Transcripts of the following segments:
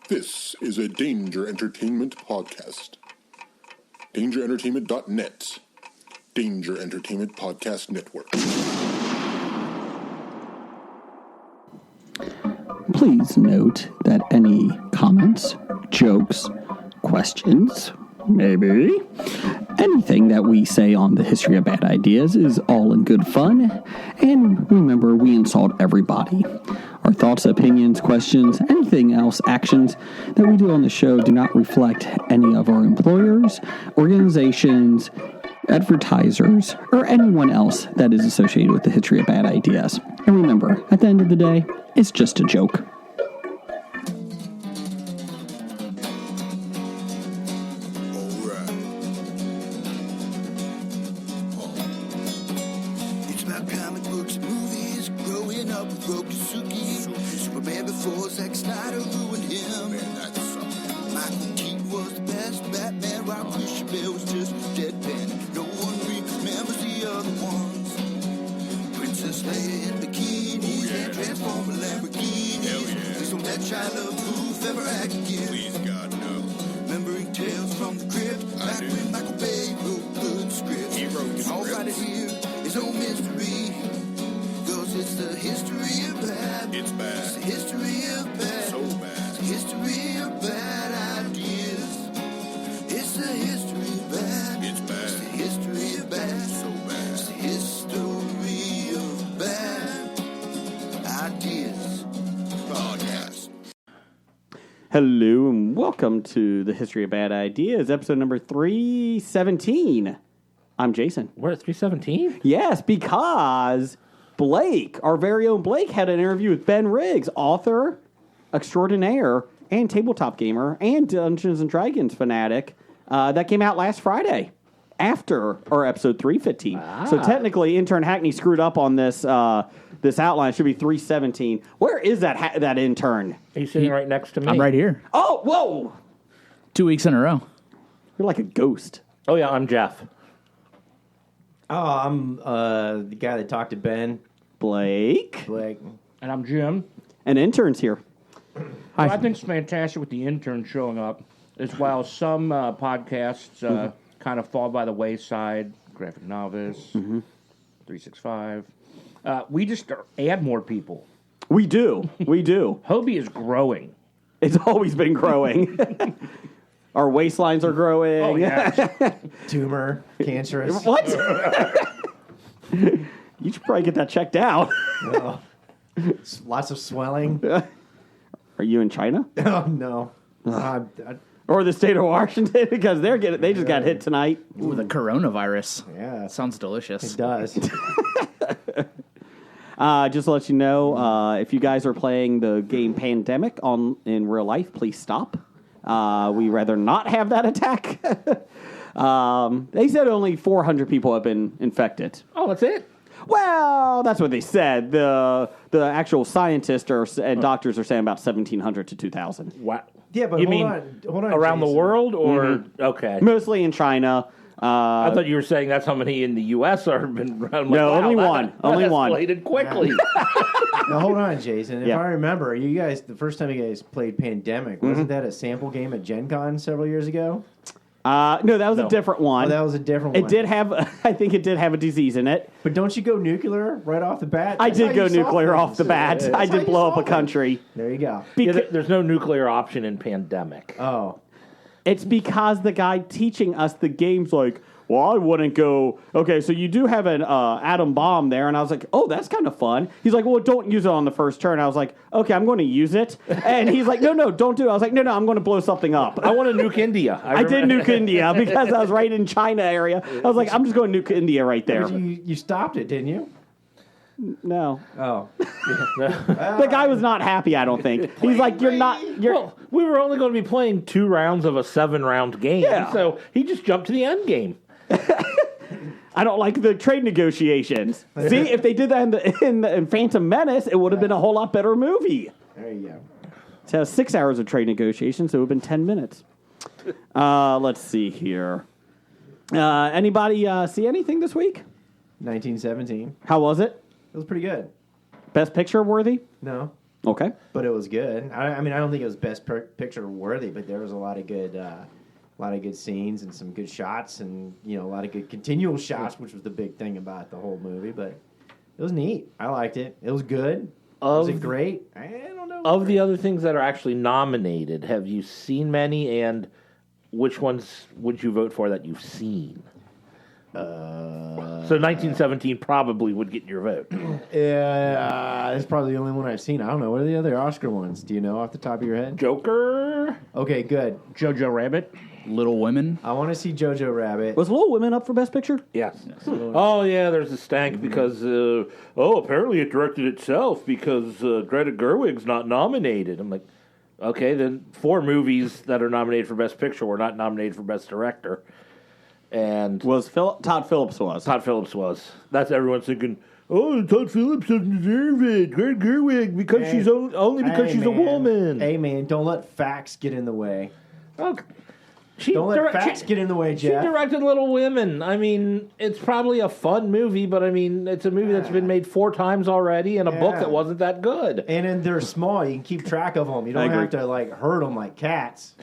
This is a Danger Entertainment podcast. DangerEntertainment.net. Danger Entertainment Podcast Network. Please note that any comments, jokes, questions, maybe anything that we say on the History of Bad Ideas is all in good fun. And remember, we insult everybody. Our thoughts, opinions, questions, anything else, actions that we do on the show do not reflect any of our employers, organizations, advertisers, or anyone else that is associated with the History of Bad Ideas. And remember, at the end of the day, it's just a joke. Hello and welcome to the History of Bad Ideas, episode number 317. I'm Jason. We're at 317? Yes, because Blake, our very own Blake, had an interview with Ben Riggs, author extraordinaire and tabletop gamer and Dungeons & Dragons fanatic, that came out last Friday after our episode 315. So technically, intern Hackney screwed up on this this outline. It should be 317. Where is that that intern? He's sitting right next to me. I'm right here. Oh, whoa! 2 weeks in a row. You're like a ghost. Oh, yeah, I'm Jeff. Oh, I'm the guy that talked to Ben. Blake. And I'm Jim. And intern's here. What I think is fantastic with the intern showing up is while some podcasts kind of fall by the wayside, Graphic Novice, 365, we just add more people. We do. We do. Hobie is growing. It's always been growing. Our waistlines are growing. Oh, yeah. Tumor, cancerous. What? You should probably get that checked out. No. Lots of swelling. Are you in China? Oh, no. Or the state of Washington? Because they just got hit tonight. Ooh, the coronavirus. Yeah. Sounds delicious. It does. Just to let you know, if you guys are playing the game Pandemic in real life, please stop. We rather not have that attack. They said only 400 people have been infected. Oh, that's it? Well, that's what they said. The actual scientists and doctors are saying about 1,700 to 2,000. Wow. Yeah, but you hold on, around Jason. the world, or okay? Mostly in China. I thought you were saying that's how many in the U.S. are been around. No, only one. Only one. Escalated quickly. Now, hold on, Jason. If Yeah. I remember, you guys, the first time you guys played Pandemic, wasn't that a sample game at Gen Con several years ago? No, that was a different one. Oh, that was a different one. It did have, I think it did have a disease in it. But don't you go nuclear right off the bat? I That's how did go you solve nuclear things. off the bat. That's I how did you blow up a solve it. country. There you go. Yeah, there's no nuclear option in Pandemic. Oh. It's because the guy teaching us the game's like, well, I wouldn't go, okay, so you do have an atom bomb there. And I was like, oh, that's kind of fun. He's like, well, don't use it on the first turn. I was like, okay, I'm going to use it. And he's like, no, don't do it. I was like, no, I'm going to blow something up. I want to nuke India. I did nuke India because I was right in China area. I was like, I'm just going to nuke India right there. But you stopped it, didn't you? No. Oh. The guy was not happy, I don't think. He's like, Well, we were only going to be playing 2 rounds of a 7-round game, Yeah. so he just jumped to the end game. I don't like the trade negotiations. See, if they did that in Phantom Menace, it would have been a whole lot better movie. There you go. It has 6 hours of trade negotiations, so it would have been 10 minutes. Let's see here. Anybody see anything this week? 1917. How was it? It was pretty good. Best Picture worthy? No. Okay. but it was good. I mean, I don't think it was best picture worthy, but there was a lot of good scenes and some good shots, and a lot of good continual shots, which was the big thing about the whole movie. But it was neat. I liked it. It was good. Was it great? I don't know. Of the other things that are actually nominated, have you seen many, and which ones would you vote for that you've seen? So 1917 probably would get your vote. Yeah, it's probably the only one I've seen. I don't know. What are the other Oscar ones? Do you know off the top of your head? Joker? Okay, good. Jojo Rabbit. Little Women. I want to see Jojo Rabbit. Was Little Women up for Best Picture? Yes. Oh, yeah, there's a stank because, apparently it directed itself because Greta Gerwig's not nominated. I'm like, okay, then 4 movies that are nominated for Best Picture were not nominated for Best Director. And Todd Phillips was. Todd Phillips was. That's everyone's thinking, oh, Todd Phillips doesn't deserve it. Greta Gerwig, because she's only because she's a woman. Hey, man, don't let facts get in the way. Oh, Don't let facts get in the way, Jeff. She directed Little Women. I mean, it's probably a fun movie, but I mean, it's a movie that's been made 4 times already and a book that wasn't that good. And then they're small. You can keep track of them. You don't have to, herd them like cats.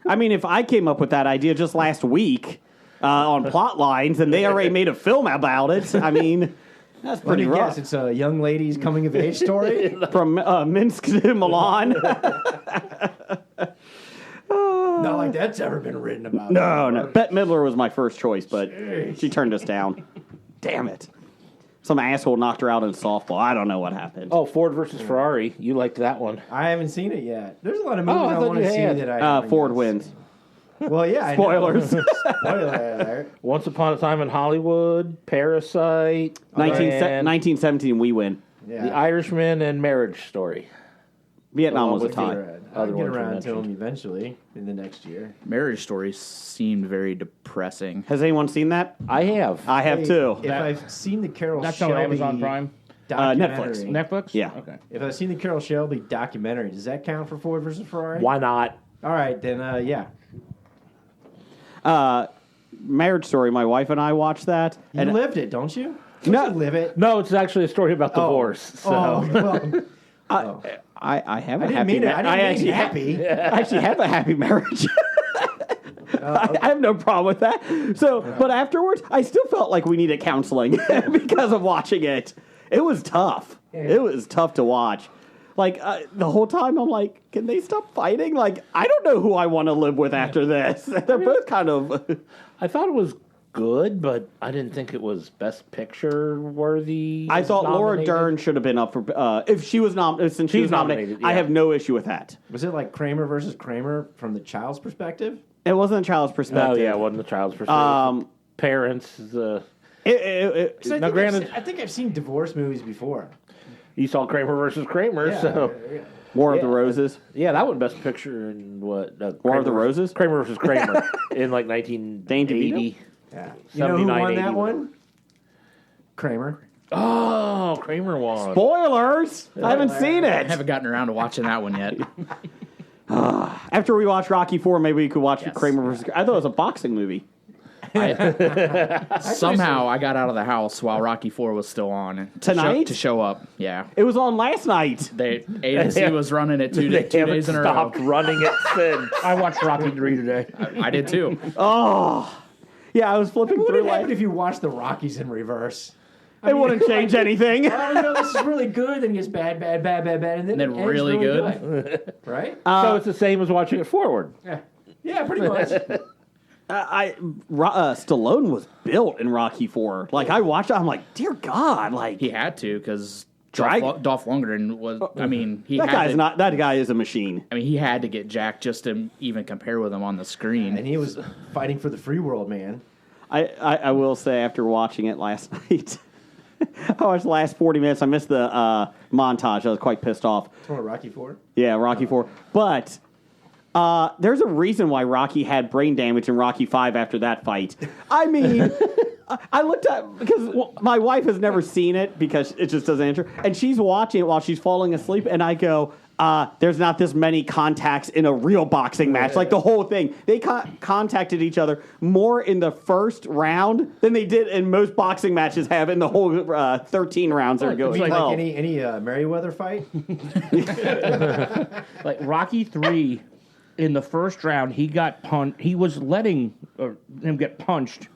I mean, if I came up with that idea just last week on plot lines and they already made a film about it, I mean, that's pretty rough. Yes, it's a young lady's coming-of-age story. From Minsk to Milan. Not like that's ever been written about. No. Bette Midler was my first choice, but she turned us down. Damn it. Some asshole knocked her out in softball. I don't know what happened. Oh, Ford versus Ferrari. You liked that one. I haven't seen it yet. There's a lot of movies I I thought want to you see had. that I Ford wins. Well, yeah. Spoilers. Spoiler alert. Once Upon a Time in Hollywood, Parasite, 1917, we win. Yeah. The Irishman, and Marriage Story. Vietnam was a with tie. I'll Other get ones around were to them mentioned. eventually in the next year. Marriage Story seemed very depressing. Has anyone seen that? I have. I have too. If I've seen the Carol That's Shelby on Amazon Prime. documentary, Netflix. Netflix? Yeah. Okay. If I've seen the Carol Shelby documentary, does that count for Ford versus Ferrari? Why not? All right, then, yeah. Marriage Story. My wife and I watched that. You lived it, don't you? No. You live it. No, it's actually a story about divorce. So. Well, I have a I didn't happy. mean it. I didn't mean happy. I actually have a happy marriage. I have no problem with that. So, but afterwards, I still felt like we needed counseling because of watching it. It was tough. It was tough to watch. Like, the whole time, I'm like, can they stop fighting? Like, I don't know who I want to live with after this. They're both kind of... I thought it was good, but I didn't think it was Best Picture worthy. I thought Laura nominated. Dern should have been up for... if she was since she was nominated, yeah. I have no issue with that. Was it like Kramer versus Kramer from the child's perspective? It wasn't a child's perspective. Oh, yeah, it wasn't the child's perspective. Parents, So Now, granted- I think I've seen divorce movies before. you saw Kramer versus Kramer, so... War of the Roses. Yeah, that one Best Picture in what? War of the Roses? Kramer versus Kramer in like 1980. Yeah. You know who 79, won 80. that one? Kramer. Oh, Kramer won. Spoilers! I haven't seen I it. haven't gotten around to watching that one yet. After we watch Rocky 4, maybe we could watch Yes. Kramer versus... I thought it was a boxing movie. Somehow I got out of the house while Rocky 4 was still on. Tonight? To show up, yeah. It was on last night. AMC was running it two They haven't days in a row. stopped running it since. I watched Rocky 3 today. I did too. Yeah, I was flipping What through would happen like... if you watched the Rockies in reverse? It wouldn't change anything. Oh, no, this is really good. Then it gets bad, and then it ends really good. Right? So it's the same as watching it forward. Yeah, pretty much. Stallone was built in Rocky 4. Like, I watched it, I'm like, dear God, like... He had to because Drag- Dolph Lundgren was. I mean, he That had guy's to, not... That guy is a machine. I mean, he had to get jacked just to even compare with him on the screen. And he was fighting for the free world, man. I will say, after watching it last night... I watched the last 40 minutes. I missed the montage. I was quite pissed off. What, Rocky 4? Yeah, Rocky 4. But there's a reason why Rocky had brain damage in Rocky 5 after that fight. I mean, I looked at... Because my wife has never seen it because it just doesn't enter. And she's watching it while she's falling asleep. And I go, there's not this many contacts in a real boxing match. Like the whole thing. They contacted each other more in the first round than they did in most boxing matches have in the whole 13 rounds they're going. Like any Merriweather fight? Like Rocky 3, in the first round, he got punched. He was letting him get punched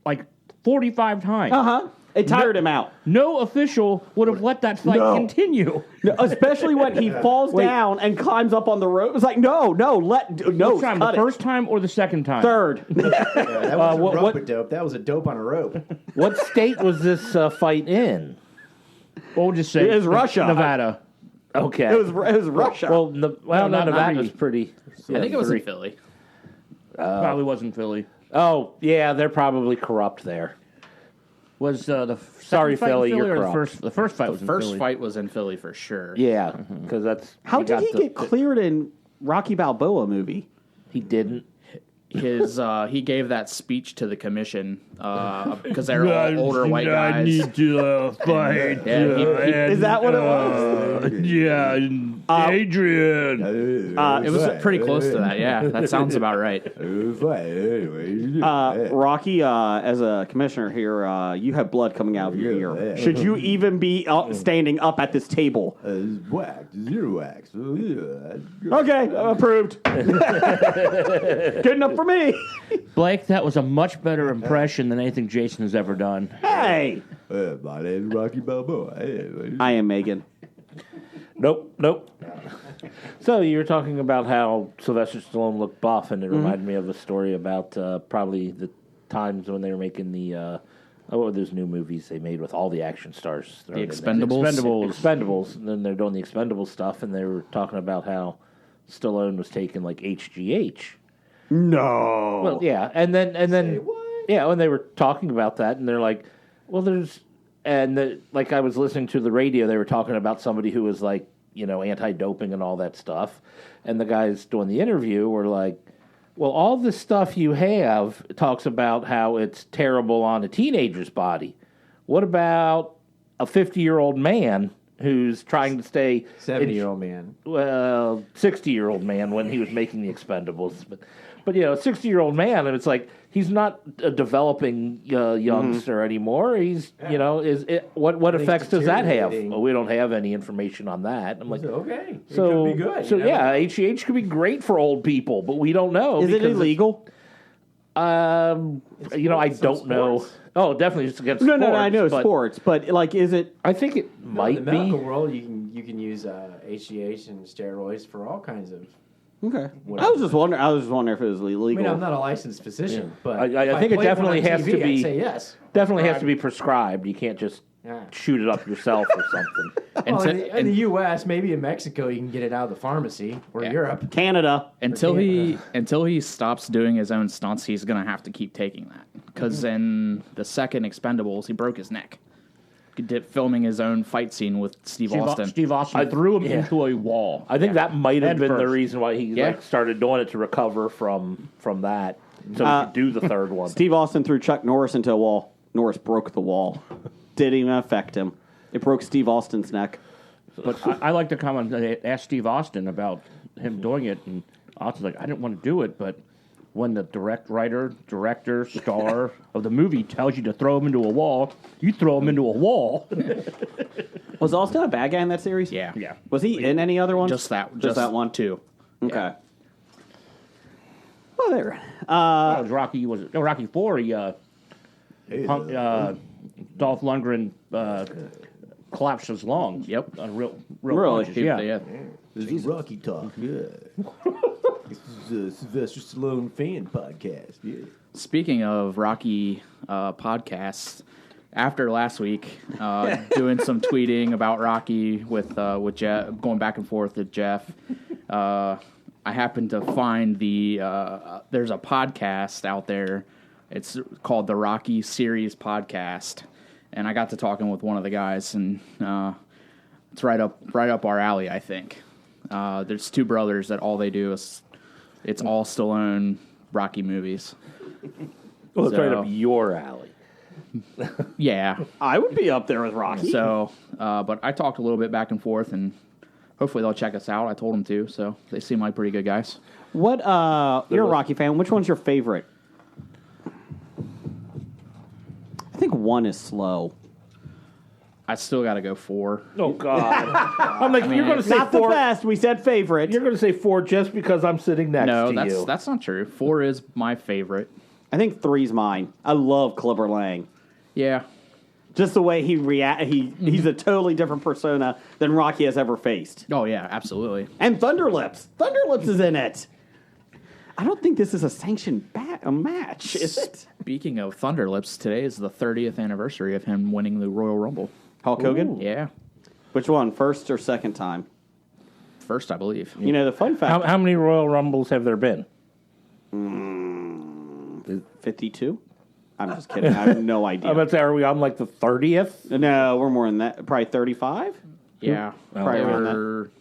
like 45 times. It tired him out. No official would have let that fight continue. No, especially when he falls down and climbs up on the rope. It's like, no, Which time, the first time or the second time? Third. That wasn't rope a dope. That was a dope on a rope. What state was this fight in? We'll just say It was Russia. Nevada. Okay. It was Russia. Well, not Nevada's three. pretty. I think it was in Philly. Probably wasn't Philly. Oh, yeah, they're probably corrupt there. Was the Sorry, second fight Philly, in Philly you're or corrupt. the first fight was in Philly? First fight was in Philly for sure. Yeah, because that's How did he get cleared in Rocky Balboa movie? He didn't. He gave that speech to the commission because they're all older white guys. I need to fight. Yeah, Is that what it was? Adrian. it was pretty close to that. Yeah, that sounds about right. Rocky, as a commissioner here, you have blood coming out of your ear. Should you even be standing up at this table? Zero wax. Okay, approved. Good enough for me. Blake, that was a much better impression than anything Jason has ever done. Hey, My name's Rocky Balboa. I am Megan. Nope. So you were talking about how Sylvester Stallone looked buff, and it reminded me of a story about probably the times when they were making the what were those new movies they made with all the action stars? The Expendables. Expendables. And then they're doing the Expendables stuff, and they were talking about how Stallone was taking like HGH. No. Well, yeah, and then yeah, when they were talking about that, and they're like, well, like I was listening to the radio, they were talking about somebody who was like, anti-doping and all that stuff, and the guys doing the interview were like, well, all the stuff you have talks about how it's terrible on a teenager's body. What about a 50-year-old man who's trying to stay 70-year-old man. Well, 60-year-old man when he was making the Expendables, but a 60-year-old man, and it's like he's not a developing youngster anymore. He's what effects does that have? Well, we don't have any information on that. I'm like, okay, it so could be good. So yeah, HGH could be great for old people, but we don't know. Is it illegal? I don't know. Oh, definitely just against sports. No, I know sports, but like, is it? I think it might in the be. medical world, you can use HGH and steroids for all kinds of. Okay. I was just wondering if it was illegal. I mean, I'm not a licensed physician, but I think it definitely has to be. I'd say yes. Definitely has to be prescribed. You can't just shoot it up yourself or something. Well, in the U.S., maybe in Mexico, you can get it out of the pharmacy, or Europe, Canada. Until he stops doing his own stunts, he's gonna have to keep taking that. Because in the second Expendables, he broke his neck. Filming his own fight scene with Steve Austin. Steve Austin threw him into a wall. I think that might have been the first. reason why he started doing it, to recover from that, so he could do the third one. Steve Austin threw Chuck Norris into a wall. Norris broke the wall. Didn't even affect him. It broke Steve Austin's neck. But I like to comment. They asked Steve Austin about him doing it, and Austin's like, I didn't want to do it, but when the director, star of the movie tells you to throw him into a wall, you throw him into a wall. Was Austin a bad guy in that series? Yeah. Was he in any other ones? Just that one? too. Okay. Yeah. Well, there. That was Rocky. Was it? No, Rocky 4. He Dolph Lundgren collapsed his lungs. Yep. Real Really? punches, yeah. This is Rocky Talk. Yeah. This is a Sylvester Stallone fan podcast. Yeah. Speaking of Rocky podcasts, after last week, doing some tweeting about Rocky with Jeff, going back and forth with Jeff, I happened to find there's a podcast out there. It's called the Rocky Series Podcast, and I got to talking with one of the guys, and it's right up our alley, I think. There's two brothers that all they do is it's all Stallone Rocky movies. Well, it's right up your alley. Yeah. I would be up there with Rocky. So, but I talked a little bit back and forth, and hopefully they'll check us out. I told them to, so they seem like pretty good guys. What? You're a Rocky fan. Which one's your favorite? I think 1 is slow. I still got to go 4. Oh God! I'm like, you're going to say Not 4. the best. We said favorite. You're going to say 4 just because I'm sitting next No, to you. that's not true. 4 is my favorite. I think 3's mine. I love Clubber Lang. Yeah. Just the way he react. He's a totally different persona than Rocky has ever faced. Oh yeah, absolutely. And Thunderlips. Thunderlips is in it. I don't think this is a sanctioned match, is it? Speaking of Thunderlips, today is the 30th anniversary of him winning the Royal Rumble. Hulk Hogan? Yeah. Which one? First or second time? First, I believe. You know, the fun fact... How many Royal Rumbles have there been? 52? I'm just kidding. I have no idea. I'm about to say, are we on like the 30th? No, we're more than that. Probably 35? Yeah. Probably They around that. were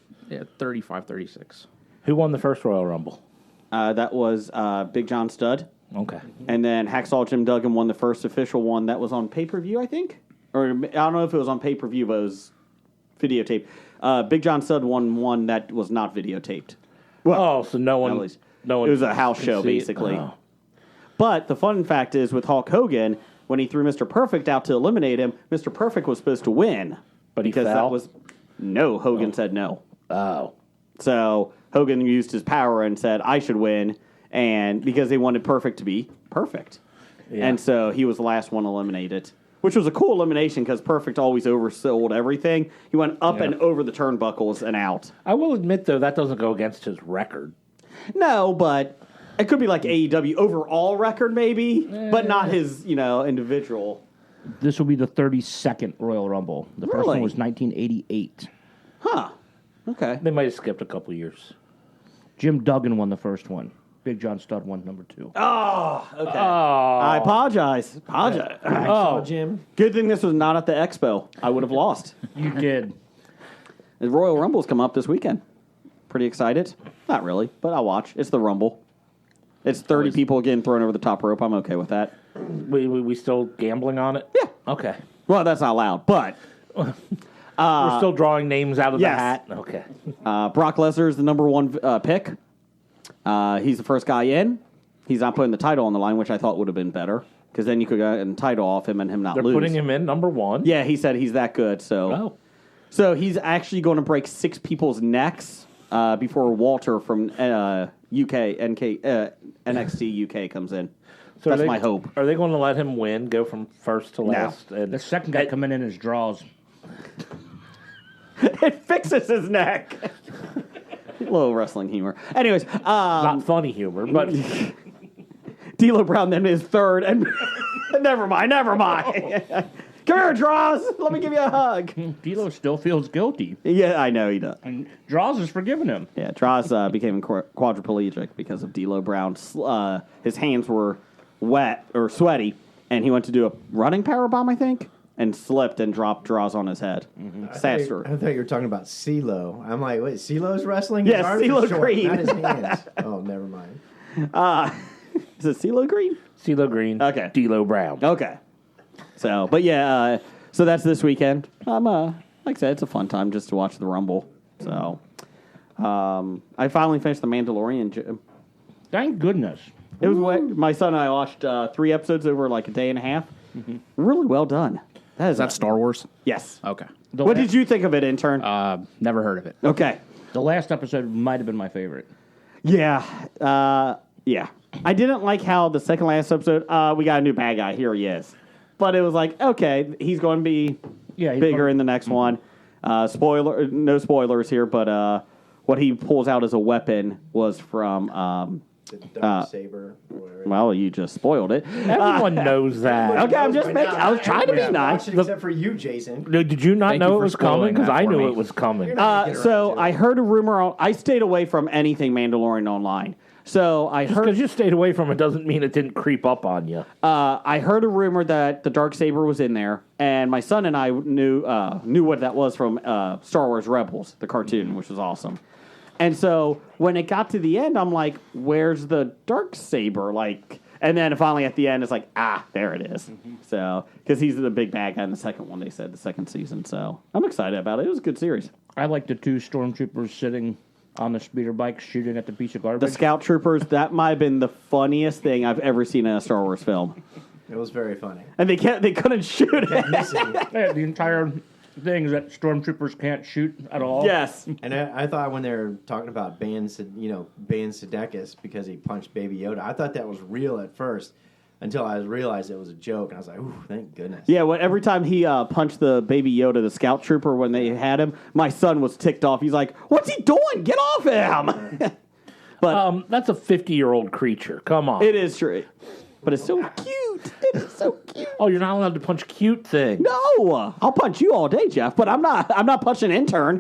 35, 36. Who won the first Royal Rumble? That was Big John Studd. Okay. And then Hacksaw Jim Duggan won the first official one that was on pay-per-view, I think. Or I don't know if it was on pay-per-view, but it was videotaped. Big John Studd won one that was not videotaped. Well, so no one... At least. No one It was a house could show, see it. basically. Oh. But the fun fact is, with Hulk Hogan, when he threw Mr. Perfect out to eliminate him, Mr. Perfect was supposed to win. But he because fell? that was... No, Hogan said no. Oh. So Hogan used his power and said, I should win, and because they wanted Perfect to be perfect. Yeah. And so he was the last one eliminated, which was a cool elimination because Perfect always oversold everything. He went up and over the turnbuckles and out. I will admit, though, that doesn't go against his record. No, but it could be like AEW overall record maybe, but not his, individual. This will be the 32nd Royal Rumble. The first Really? one was 1988. Huh. Okay. They might have skipped a couple years. Jim Duggan won the first one. Big John Studd won number 2. Oh, okay. Oh. I apologize. Oh, Jim. Good thing this was not at the expo. I would have lost. You did. The Royal Rumble's come up this weekend. Pretty excited. Not really, but I'll watch. It's the Rumble. It's 30 people getting thrown over the top rope. I'm okay with that. We still gambling on it? Yeah. Okay. Well, that's not allowed, but We're still drawing names out of yes. the hat? Okay. Brock Lesnar is the number one pick. He's the first guy in. He's not putting the title on the line, which I thought would have been better, because then you could get a title off him and him not They're lose. putting him in number 1? Yeah, he said he's that good. So, Oh. so he's actually going to break 6 people's necks before Walter from NXT UK comes in. So That's my hope. Are they going to let him win, go from first to last? And The second guy coming in is draws. It fixes his neck. Little wrestling humor. Anyways, not funny humor, but D'Lo Brown then is third, and never mind. Come here, Draws. Let me give you a hug. D'Lo still feels guilty, Yeah, I know he does. and Draws is forgiving him. Yeah, Draws became quadriplegic because of D'Lo Brown. His hands were wet or sweaty, and he went to do a running power bomb, I think, and slipped and dropped Draws on his head. Sad story. I thought you were talking about CeeLo. I'm like, wait, CeeLo's wrestling? Yes, His arms are CeeLo short, Green. Not his hands. Oh, never mind. Is it CeeLo Green? CeeLo Green, Okay. D'Lo Brown. Okay. So, but yeah, so that's this weekend. Like I said, it's a fun time just to watch the Rumble. So, I finally finished The Mandalorian. Thank goodness. It was my son and I watched 3 episodes over like a day and a half. Really well done. Is that Star Wars? Yes. Okay. What did you think of it, intern? Never heard of it. Okay. The last episode might have been my favorite. Yeah. Yeah. I didn't like how the second last episode, we got a new bad guy. Here he is. But it was like, okay, he's going to be bigger in the next one. No spoilers here, but what he pulls out as a weapon was from... The dark saber. Or whatever. well, you just spoiled it. Everyone knows that. Okay, I'm just making... I was trying to be nice. Except for you, Jason. Did you not Thank you know it for was coming? spoiling Because that I for knew me. it was coming. You're not gonna get So around to I it. heard a rumor. I stayed away from anything Mandalorian online. So I heard... Because you stayed away from it doesn't mean it didn't creep up on you. I heard a rumor that the Darksaber was in there, and my son and I knew what that was from Star Wars Rebels, the cartoon, which was awesome. And so when it got to the end, I'm like, "Where's the Darksaber?" And then finally at the end, it's like, there it is. So because he's the big bad guy in the second one, they said the second season. So I'm excited about it. It was a good series. I like the two stormtroopers sitting on the speeder bike shooting at the piece of garbage. The Scout Troopers, that might have been the funniest thing I've ever seen in a Star Wars film. It was very funny. And they couldn't shoot it. Missing. Yeah, the entire thing is that stormtroopers can't shoot at all. Yes. And I thought when they were talking about banning Sudeikis because he punched Baby Yoda, I thought that was real at first until I realized it was a joke. And I was like, ooh, thank goodness. Yeah, every time he punched the Baby Yoda, the Scout Trooper, when they had him, my son was ticked off. He's like, what's he doing? Get off him! But That's a 50-year-old creature. Come on. it is true. But it's so cute. It is so cute. Oh, you're not allowed to punch cute things. No, I'll punch you all day, Jeff. But I'm not punching an intern.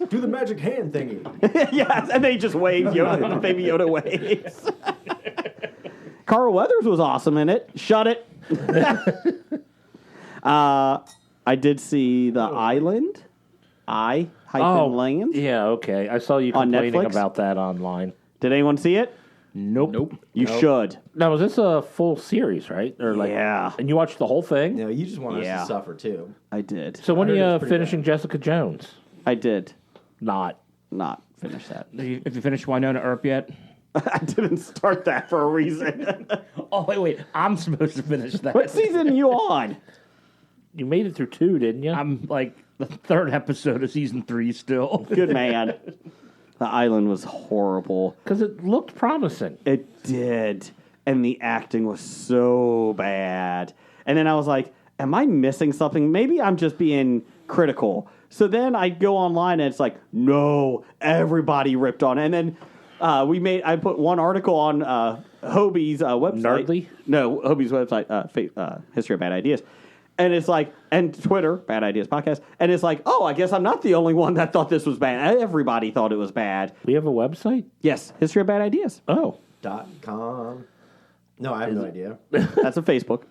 Do the magic hand thingy. Yes, and they just wave. Yoda, Baby Yoda waves. Carl Weathers was awesome in it. Shut it. I did see The Island. Land. Yeah, okay. I saw you On complaining Netflix? about that online. Did anyone see it? Nope. You should. Now, is this a full series, right? Or Yeah. And you watched the whole thing? You know, you just want us Yeah. to suffer too. I did. So when I are heard you it's pretty finishing Jessica Jones? I did Not. not finish that. If you finished Winona Earp yet? I didn't start that for a reason. Oh, wait. I'm supposed to finish that. What season are you on? You made it through 2, didn't you? I'm like the third episode of season 3 still. Good man. The Island was horrible. Because it looked promising. It did. And the acting was so bad. And then I was like, am I missing something? Maybe I'm just being critical. So then I go online and it's like, no, everybody ripped on it. And then I put one article on Hobie's website. Nerdly? No, Hobie's website, History of Bad Ideas. And it's like, and Twitter, Bad Ideas Podcast. And it's like, oh, I guess I'm not the only one that thought this was bad. Everybody thought it was bad. We have a website? Yes, History of Bad Ideas. Oh. .com. No, I have no idea. That's a Facebook.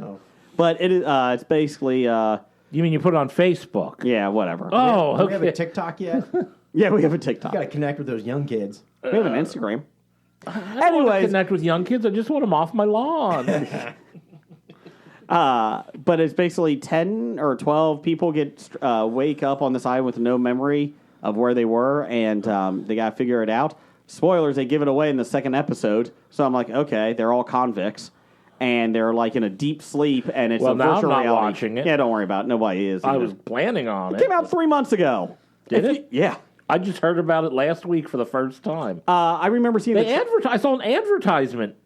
Oh. But it's basically, You mean you put it on Facebook? yeah, whatever. Oh, Do we have a okay. TikTok yet? Yeah, we have a TikTok. Got to connect with those young kids. We have an Instagram. I don't want to Anyways, connect with young kids. I just want them off my lawn. but it's basically 10 or 12 people wake up on this island with no memory of where they were, and they got to figure it out. Spoilers, they give it away in the second episode. So I'm like, okay, they're all convicts, and they're like in a deep sleep, and it's Well, a now virtual I'm not reality. watching it. Yeah, don't worry about it. Nobody is. I either. was planning on it. Came out 3 months ago. Did it? Yeah. I just heard about it last week for the first time. I remember seeing I saw an advertisement.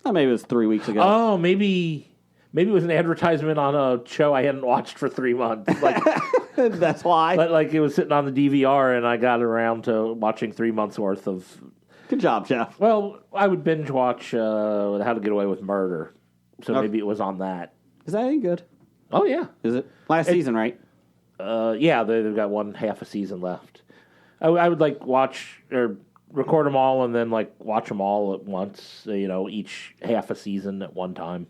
maybe it was 3 weeks ago. Oh, maybe it was an advertisement on a show I hadn't watched for 3 months. Like, That's why. like it was sitting on the DVR, and I got around to watching 3 months worth of. Good job, Jeff. Well, I would binge watch How to Get Away with Murder, so Okay. maybe it was on that. Is that any good? Oh yeah, Is it? Last season, right? yeah. They've got half a season left. I would like watch or record them all, and then like watch them all at once. Each half a season at one time.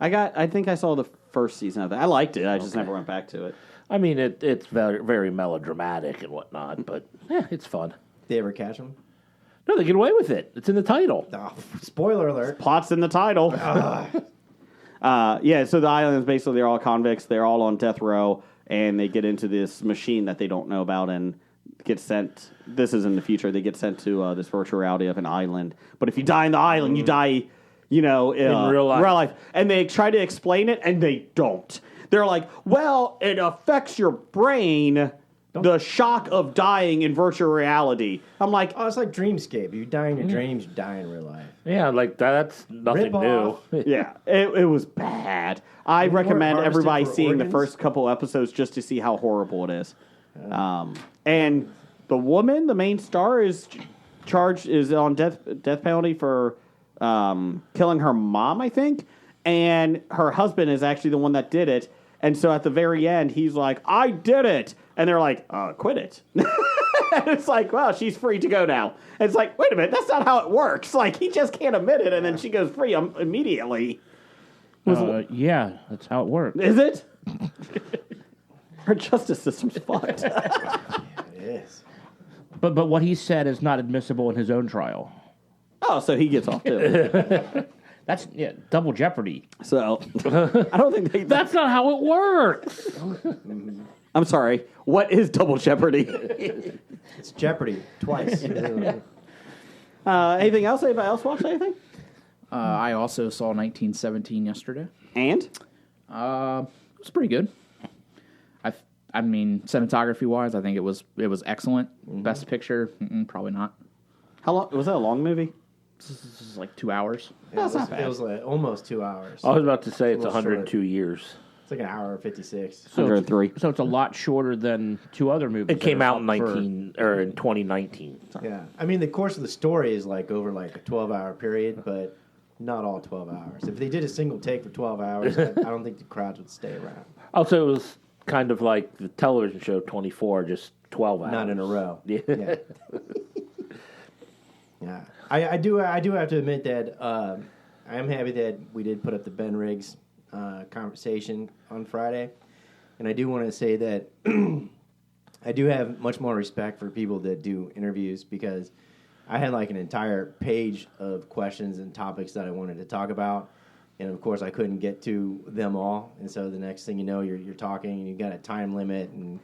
I think I saw the first season of that. I liked it. I just never went back to it. I mean, it's very, very melodramatic and whatnot, but it's fun. They ever catch them? No, they get away with it. It's in the title. Oh, spoiler alert. Plot's in the title. Yeah, so the island is basically they're all convicts. They're all on death row, and they get into this machine that they don't know about and get sent. This is in the future. They get sent to this virtual reality of an island. But if you die in the island, you die, in real life. And they try to explain it, and they don't. They're like, well, it affects your brain, the shock of dying in virtual reality. I'm like, Oh, it's like Dreamscape. You die in your dreams, you die in real life. Yeah, like that's nothing Rip new. off. yeah, it was bad. I recommend harvested everybody for seeing the organs? first couple episodes just to see how horrible it is. And the woman, the main star, is on death penalty for killing her mom, I think. And her husband is actually the one that did it. And so at the very end, he's like, I did it. And they're like, quit it. And it's like, well, she's free to go now. And it's like, wait a minute, that's not how it works. Like, he just can't admit it, and then she goes free immediately. Yeah, that's how it works. Is it? Our justice system's fucked. It is. But what he said is not admissible in his own trial. Oh, so he gets off too. That's double jeopardy. So I don't think That's not how it works. I'm sorry. What is Double Jeopardy? It's Jeopardy twice. Anything else? Anybody else watch anything? I also saw 1917 yesterday. And? It was pretty good. I mean, cinematography wise, I think it was excellent. Best picture, probably not. How long was that? A long movie? This is like 2 hours. That's not bad. It was like almost 2 hours. I was about to say it's A little 102 years. It's like an hour and 56. 103. So it's a lot shorter than 2 other movies. It came that are out in up for- 2019. Yeah, I mean the course of the story is like over like a 12-hour period, but not all 12 hours. If they did a single take for 12 hours, I don't think the crowds would stay around. Also, it was kind of like the television show 24, just 12 hours. Not in a row. Yeah. Yeah. Yeah. I do have to admit that I am happy that we did put up the Ben Riggs conversation on Friday, and I do want to say that I do have much more respect for people that do interviews because I had like an entire page of questions and topics that I wanted to talk about, and of course I couldn't get to them all, and so the next thing you know, you're talking and you got a time limit, and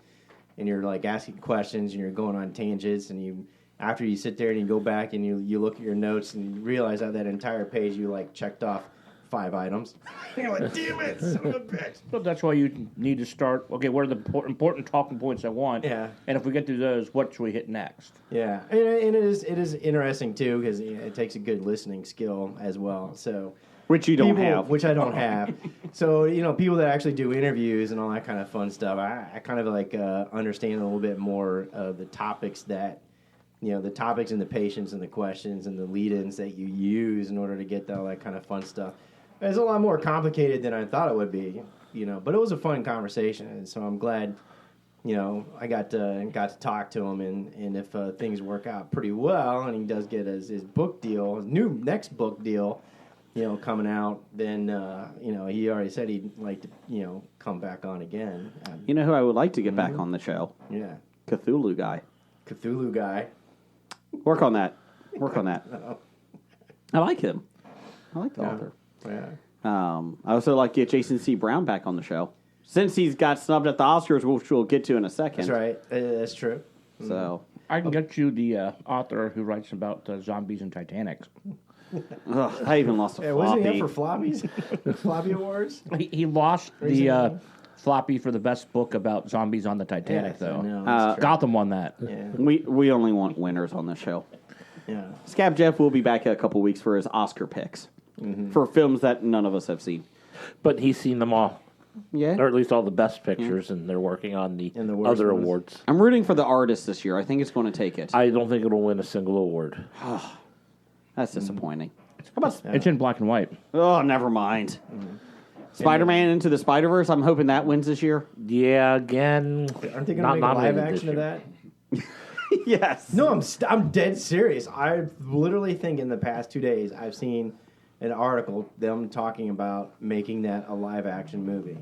you're like asking questions and you're going on tangents, and after you sit there and you go back and you look at your notes and you realize out that entire page you like checked off 5 items. You're like, damn it, son of a bitch. But that's why you need to start. Okay, what are the important talking points I want? Yeah. And if we get through those, what should we hit next? Yeah, and it is interesting too because it takes a good listening skill as well. So Which you don't have. which I don't have. So people that actually do interviews and all that kind of fun stuff, I kind of like understand a little bit more of the topics that. The topics and the patience and the questions and the lead-ins that you use in order to get all that kind of fun stuff. It's a lot more complicated than I thought it would be, but it was a fun conversation, and so I'm glad, I got to talk to him, and if things work out pretty well, and he does get his book deal, his next book deal, coming out, then, he already said he'd like to, come back on again. You know who I would like to get back on the show? Yeah. Cthulhu guy. Cthulhu guy. Work on that. I like him. I like the author. Yeah. I also like to get Jason C. Brown back on the show. Since he's got snubbed at the Oscars, which we'll get to in a second. That's right. That's true. So I can get you the author who writes about zombies and Titanic. I even lost a Yeah, floppy. wasn't he up for floppies? Floppy awards? He lost the floppy for the best book about zombies on the Titanic, though. No, that's true. Gotham won that. Yeah. We only want winners on this show. Yeah. Scab Jeff will be back in a couple weeks for his Oscar picks for films that none of us have seen. But he's seen them all, Yeah, or at least all the best pictures, and they're working on the And the worst other ones. awards. I'm rooting for the artist this year. I think it's going to take it. I don't think it'll win a single award. That's disappointing. How about? It's in black and white. Oh, never mind. Spider-Man Into the Spider-Verse. I'm hoping that wins this year. Yeah, again. Aren't they going to make a live action of that? Yes. No, I'm dead serious. I literally think in the past 2 days I've seen an article them talking about making that a live action movie.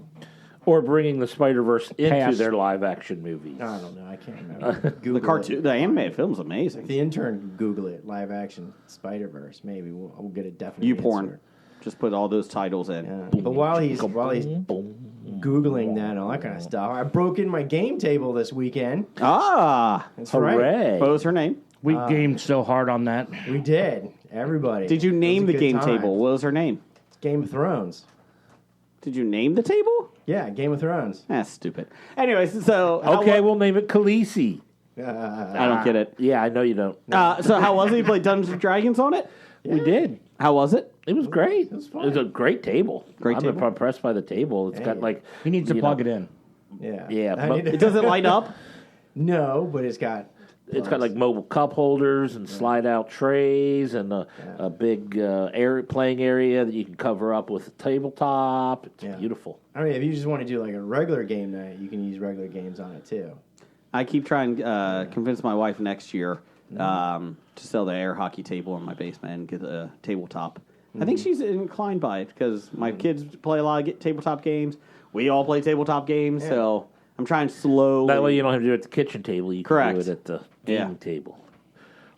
Or bringing the Spider-Verse into Pass. their live-action movies. I don't know. I can't remember. Google The cartoon, it. the animated film's amazing. The intern can Google it. Live action Spider-Verse. Maybe we'll get a definite You answer. porn. Just put all those titles in. Yeah. But while he's Googling that and all that kind of stuff, I broke in my game table this weekend. Ah, That's right. Hooray. what was her name? We gamed so hard on that. We did. Everybody. Did you name It the was a good game time. table? What was her name? It's Game of Thrones. Did you name the table? Yeah, Game of Thrones. That's stupid. Anyways, so Okay, we'll name it Khaleesi. I don't get it. Yeah, I know you don't. So how was it? You played Dungeons and Dragons on it? We did. How was it? It was great. It was fun. a great table. Great I'm table? impressed by the table. It's got Hey. like He needs to you plug know, it in. Yeah. Yeah, I but need to- It doesn't light up. No, but it's got. It's got like mobile cup holders and slide out trays and a big playing area that you can cover up with a tabletop. It's Yeah. beautiful. I mean, if you just want to do like a regular game night, you can use regular games on it too. I keep trying to convince my wife next year to sell the air hockey table in my basement and get a tabletop. I think she's inclined by it because my kids play a lot of tabletop games. We all play tabletop games, so I'm trying slowly. That way you don't have to do it at the kitchen table. You Correct. can do it at the gaming table.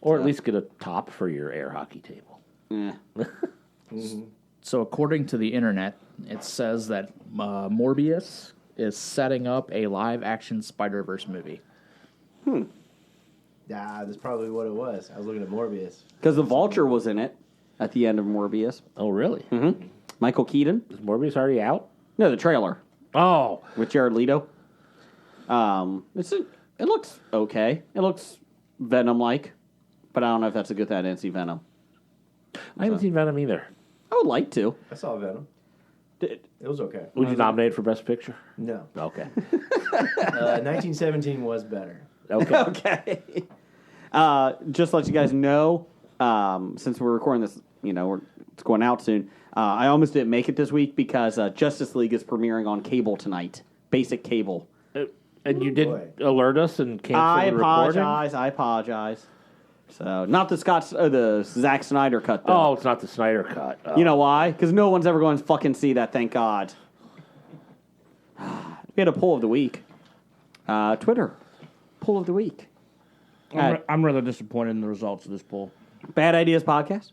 Or at least get a top for your air hockey table. Yeah. So according to the internet, it says that Morbius is setting up a live-action Spider-Verse movie. Yeah, that's probably what it was. I was looking at Morbius. Because the Vulture was in it at the end of Morbius. Oh, really? Mm-hmm. Michael Keaton. Is Morbius already out? No, the trailer Oh. with Jared Leto. It looks okay. It looks Venom-like, but I don't know if that's a good thing. I didn't see Venom. I haven't seen Venom either. I would like to. I saw Venom. Did- It was okay. Would you nominate for Best Picture? No. Okay. 1917 was better. Okay. Okay. Just to let you guys know, since we're recording this, it's going out soon. I almost didn't make it this week because Justice League is premiering on cable tonight. Basic cable. And you didn't boy. alert us and cancel I the recording? apologize. So, not the Zack Snyder cut, though. Oh, it's not the Snyder cut. Oh. You know why? Because no one's ever going to fucking see that, thank God. We had a poll of the week. Twitter. Poll of the week. I'm rather disappointed in the results of this poll. Bad Ideas Podcast.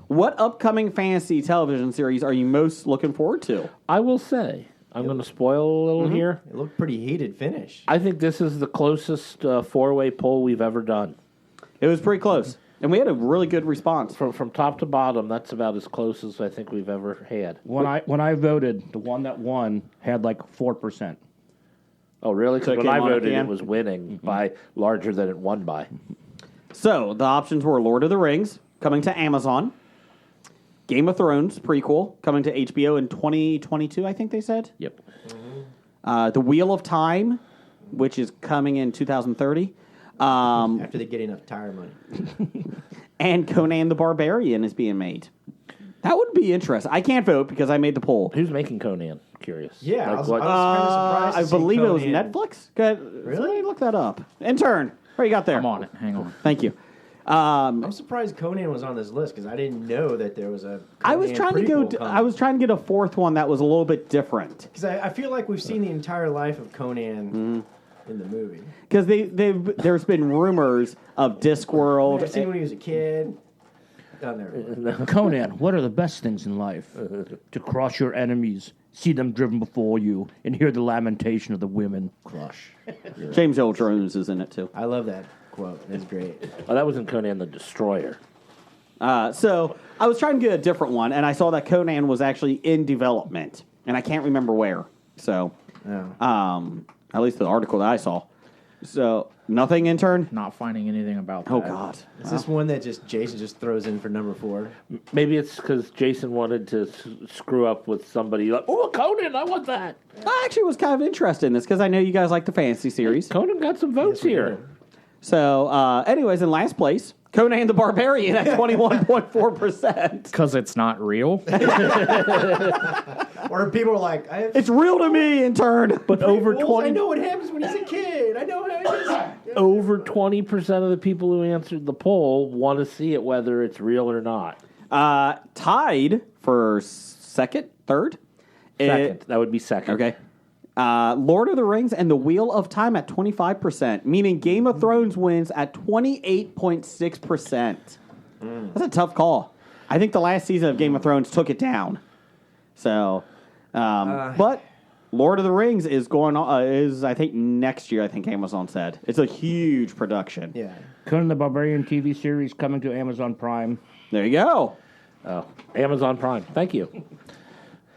What upcoming fantasy television series are you most looking forward to? I will say, I'm going to spoil a little here. It looked pretty heated finish. I think this is the closest four-way poll we've ever done. It was pretty close. And we had a really good response. From top to bottom, that's about as close as I think we've ever had. When I voted, the one that won had like 4%. Oh, really? So it Because when I came on at voted, the it end? was winning by larger than it won by. So, the options were Lord of the Rings, coming to Amazon. Game of Thrones, prequel, coming to HBO in 2022, I think they said. Yep. The Wheel of Time, which is coming in 2030. After they get enough tire money. And Conan the Barbarian is being made. That would be interesting. I can't vote because I made the poll. Who's making Conan? Curious. Yeah, Like I was what- kind of surprised. I to see believe it was Conan. Netflix. Go ahead. Really? Let me look that up. Intern, what you got there? I'm on it. Hang on. Thank you. I'm surprised Conan was on this list because I didn't know that there was a. I was trying to go. I was trying to get a fourth one that was a little bit different because I feel like we've seen the entire life of Conan in the movie. because there's been rumors of Discworld. I've seen when he was a kid. Down there. Conan, what are the best things in life? To crush your enemies, see them driven before you, and hear the lamentation of the women. Crush. James Earl Jones is in it too. I love that quote. It's great. Oh, that wasn't Conan the Destroyer. So I was trying to get a different one, and I saw that Conan was actually in development, and I can't remember where. So, at least the article that I saw. So nothing, intern. Not finding anything about that. Oh God. Is this one that Jason just throws in for number 4? Maybe it's because Jason wanted to screw up with somebody like, oh, Conan, I want that. I actually was kind of interested in this because I know you guys like the fantasy series. Conan got some votes here. So, anyways, in last place, Conan the Barbarian at 21.4%. Because it's not real. Or people are like, It's real to me, intern. But over 20, I know what happens when he's a kid. I know how it is. over 20% of the people who answered the poll want to see it, whether it's real or not. Tied for second, third. Second, that would be second. Okay. Lord of the Rings and The Wheel of Time at 25%, meaning Game of Thrones wins at 28.6%. That's a tough call. I think the last season of Game of Thrones took it down. So, but Lord of the Rings is going on, I think next year, I think Amazon said. It's a huge production. Yeah. Conan the Barbarian TV series coming to Amazon Prime. There you go. Oh, Amazon Prime. Thank you.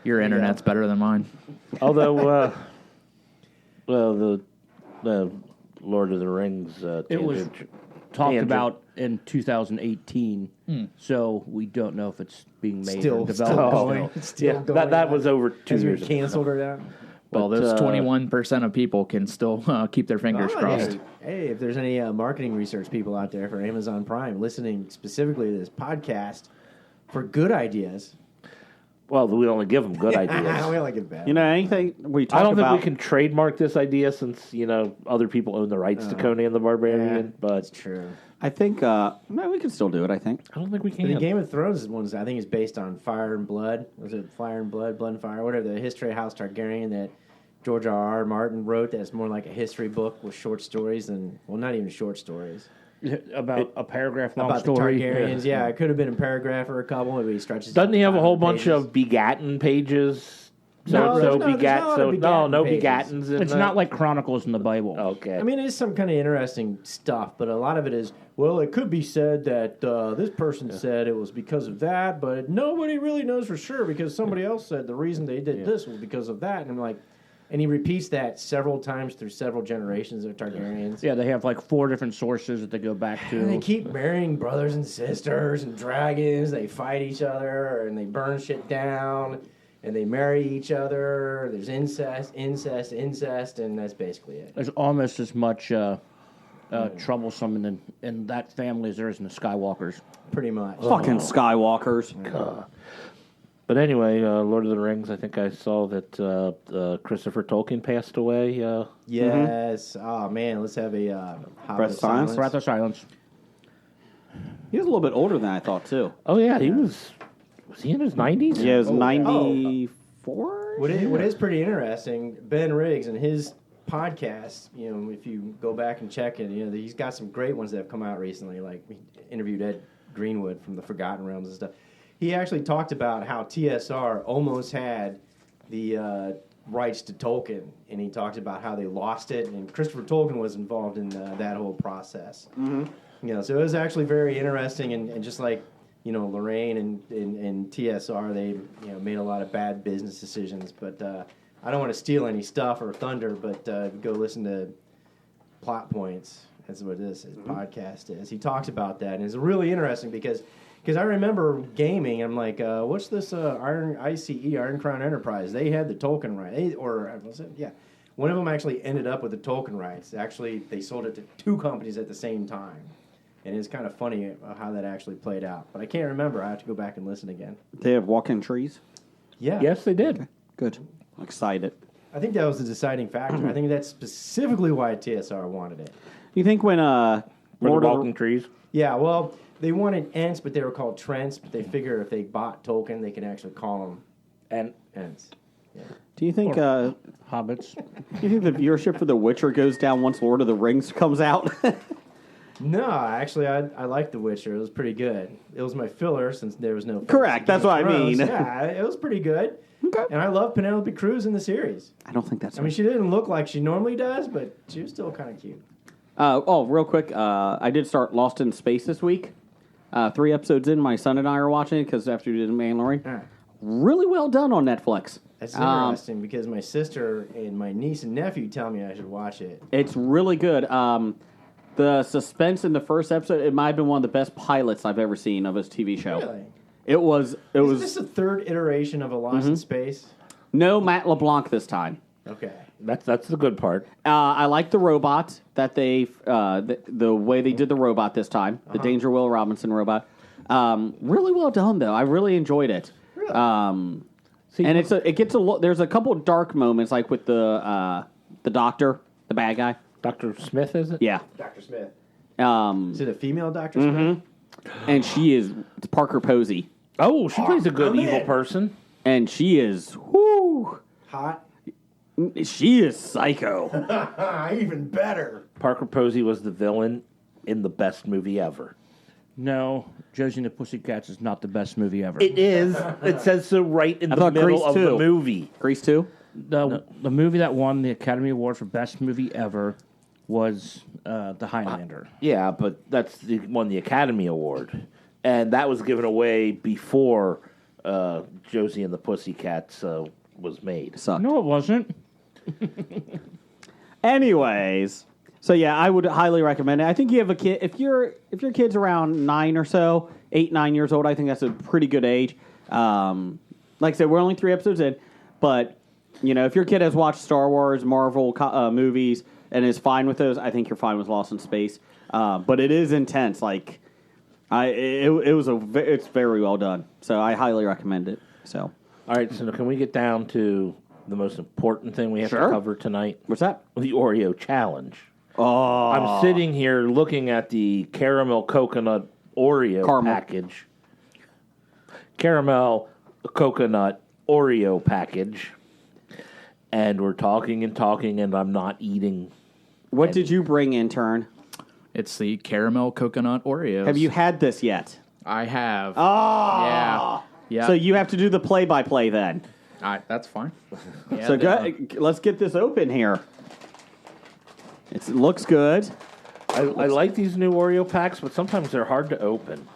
Your internet's better than mine. Although, well, the Lord of the Rings. It was talked about in 2018, so we don't know if it's being made Still or developed. going. It's still Yeah, going. that was over 2 As we years ago. canceled her down. Well, But, those 21% of people can still keep their fingers crossed. Hey, if there's any marketing research people out there for Amazon Prime listening specifically to this podcast for good ideas. Well, we only give them good we ideas. only get bad. You know, anything we talk I don't about. think we can trademark this idea since, other people own the rights to Conan the Barbarian, That's but true. I think, no, we can still do it, I think. I don't think we The can. Game of Thrones one I think is based on Fire and Blood. Was it Fire and Blood, Blood and Fire, whatever, the history of House Targaryen that George R.R. Martin wrote that's more like a history book with short stories and, well, not even short stories. About a paragraph long About story. the Targaryens, yeah. It could have been a paragraph or a couple. Maybe he stretches. Doesn't he have a whole 500 bunch pages. of begotten pages No, there's no, not a lot of begatten no pages. begattens in it's that? not like Chronicles in the Bible. Okay. I mean, it is some kind of interesting stuff, but a lot of it is, well, it could be said that this person said it was because of that, but nobody really knows for sure because somebody else said the reason they did this was because of that. And I'm like, and he repeats that several times through several generations of Targaryens. Yeah, they have like 4 different sources that they go back to. And they keep marrying brothers and sisters and dragons. They fight each other and they burn shit down and they marry each other. There's incest, and that's basically it. There's almost as much troublesome in that family as there is in the Skywalkers. Pretty much. Fucking Skywalkers. But anyway, Lord of the Rings, I think I saw that Christopher Tolkien passed away. Yes. Oh, man. Let's have a Breath of Silence? Breath of Silence. He was a little bit older than I thought, too. Oh, yeah, he was he in his 90s? Yeah, it was 94? What is pretty interesting, Ben Riggs and his podcast, if you go back and check it, he's got some great ones that have come out recently, like he interviewed Ed Greenwood from the Forgotten Realms and stuff. He actually talked about how TSR almost had the rights to Tolkien, and he talked about how they lost it, and Christopher Tolkien was involved in that whole process. Mm-hmm. So it was actually very interesting, and just like Lorraine and TSR, they made a lot of bad business decisions. But I don't want to steal any stuff or thunder, but go listen to Plot Points. That's what this podcast is. He talks about that, and it's really interesting because I remember gaming. I'm like, what's this Iron Crown Enterprise? They had the Tolkien rights, one of them actually ended up with the Tolkien rights. Actually, they sold it to 2 companies at the same time. And it's kind of funny how that actually played out. But I can't remember. I have to go back and listen again. They have walking trees? Yeah. Yes, they did. Okay, good. I'm excited. I think that was the deciding factor. I think that's specifically why TSR wanted it. You think when Were Lord the of walking trees? Yeah, well, they wanted Ents, but they were called Trents. But they figure if they bought Tolkien, they can actually call them Ents. Yeah. Do you think Hobbits. do you think the viewership for The Witcher goes down once Lord of the Rings comes out? No, actually, I liked The Witcher. It was pretty good. It was my filler since there was no... Correct, that's what I mean. Yeah, it was pretty good. Okay. And I love Penelope Cruz in the series. I don't think that's... I mean, she didn't look like she normally does, but she was still kind of cute. Real quick, I did start Lost in Space this week. 3 episodes in, my son and I are watching it because after we did Mandalorian. Really well done on Netflix. That's interesting because my sister and my niece and nephew tell me I should watch it. It's really good. The suspense in the first episode, it might have been one of the best pilots I've ever seen of his TV show. Really? It was. Is this the 3rd iteration of a Lost in Space? No Matt LeBlanc this time. Okay. That's the good part. I like the robot that they, the way they did the robot this time, the Danger Will Robinson robot. Really well done though. I really enjoyed it. Really? And it gets there's a couple of dark moments like with the doctor, the bad guy. Dr. Smith, is it? Yeah. Dr. Smith. Um, Is it a female Dr. Smith? and she is it's Parker Posey, Oh, she plays a good I'm evil in. person. and she is Hot? she is psycho. Even better. Parker Posey was the villain in the best movie ever. No, Josie and the Pussycats is not the best movie ever. It is. It says so right in I the thought middle Grease of the 2. movie. Grease 2? The movie that won the Academy Award for Best Movie Ever was The Highlander. Yeah, but won the Academy Award. And that was given away before Josie and the Pussycats was made. Sucked. No, it wasn't. Anyways, so yeah, I would highly recommend it. I think you have a kid if your kid's around 9 or so, 8, 9 years old. I think that's a pretty good age. Like I said, we're only 3 episodes in, but if your kid has watched Star Wars, Marvel movies, and is fine with those, I think you're fine with Lost in Space. But it is intense. Like, it's very well done. So I highly recommend it. So, All right, so can we get down to the most important thing we have to Sure. cover tonight? what's that? The Oreo challenge. Oh, I'm sitting here looking at the caramel coconut Oreo Caramel. package. Caramel coconut Oreo package. And we're talking, and I'm not eating. what did you bring, intern? It's the caramel coconut Oreos. Have you had this yet? I have. Oh, Yeah. Yeah. So you have to do the play-by-play then. All right, that's fine. Yeah, So let's get this open here. It looks good. I like these new Oreo packs, but sometimes they're hard to open.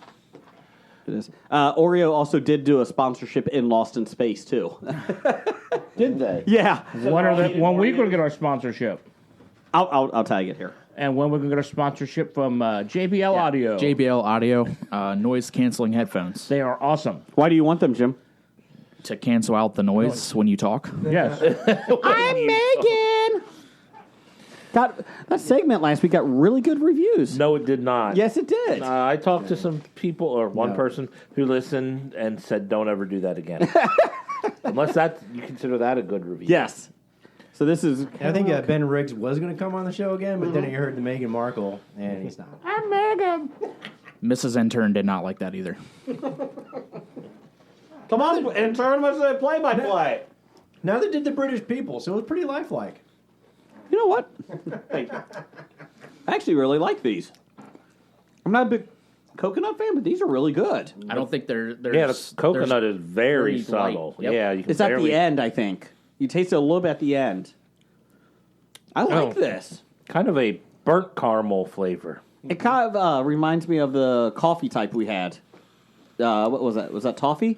It is. Oreo also did do a sponsorship in Lost in Space too. Did they? Yeah. When we going to get our sponsorship? I'll tag it here. And when we're going to get a sponsorship from JBL Audio. JBL Audio noise canceling headphones They are awesome. Why do you want them, Jim? to cancel out the noise when you talk. Yes. I'm Megan. That segment last week got really good reviews. No, it did not. Yes, it did. I talked to some people, or one person who listened and said, "Don't ever do that again." Unless you consider that a good review. Yes. So this is. I think Ben Riggs was going to come on the show again, but then he heard the Meghan Markle, and he's not. I'm Megan. Mrs. Intern did not like that either. Come on, intern, let's play by play. Neither did the British people, so it was pretty lifelike. You know what? I actually really like these. I'm not a big coconut fan, but these are really good. I don't think there's the coconut is very light. subtle. Yep. Yeah, you can It's at the end, I think. You taste it a little bit at the end. I like this. Kind of a burnt caramel flavor. It kind of reminds me of the coffee type we had. What was that? Was that toffee?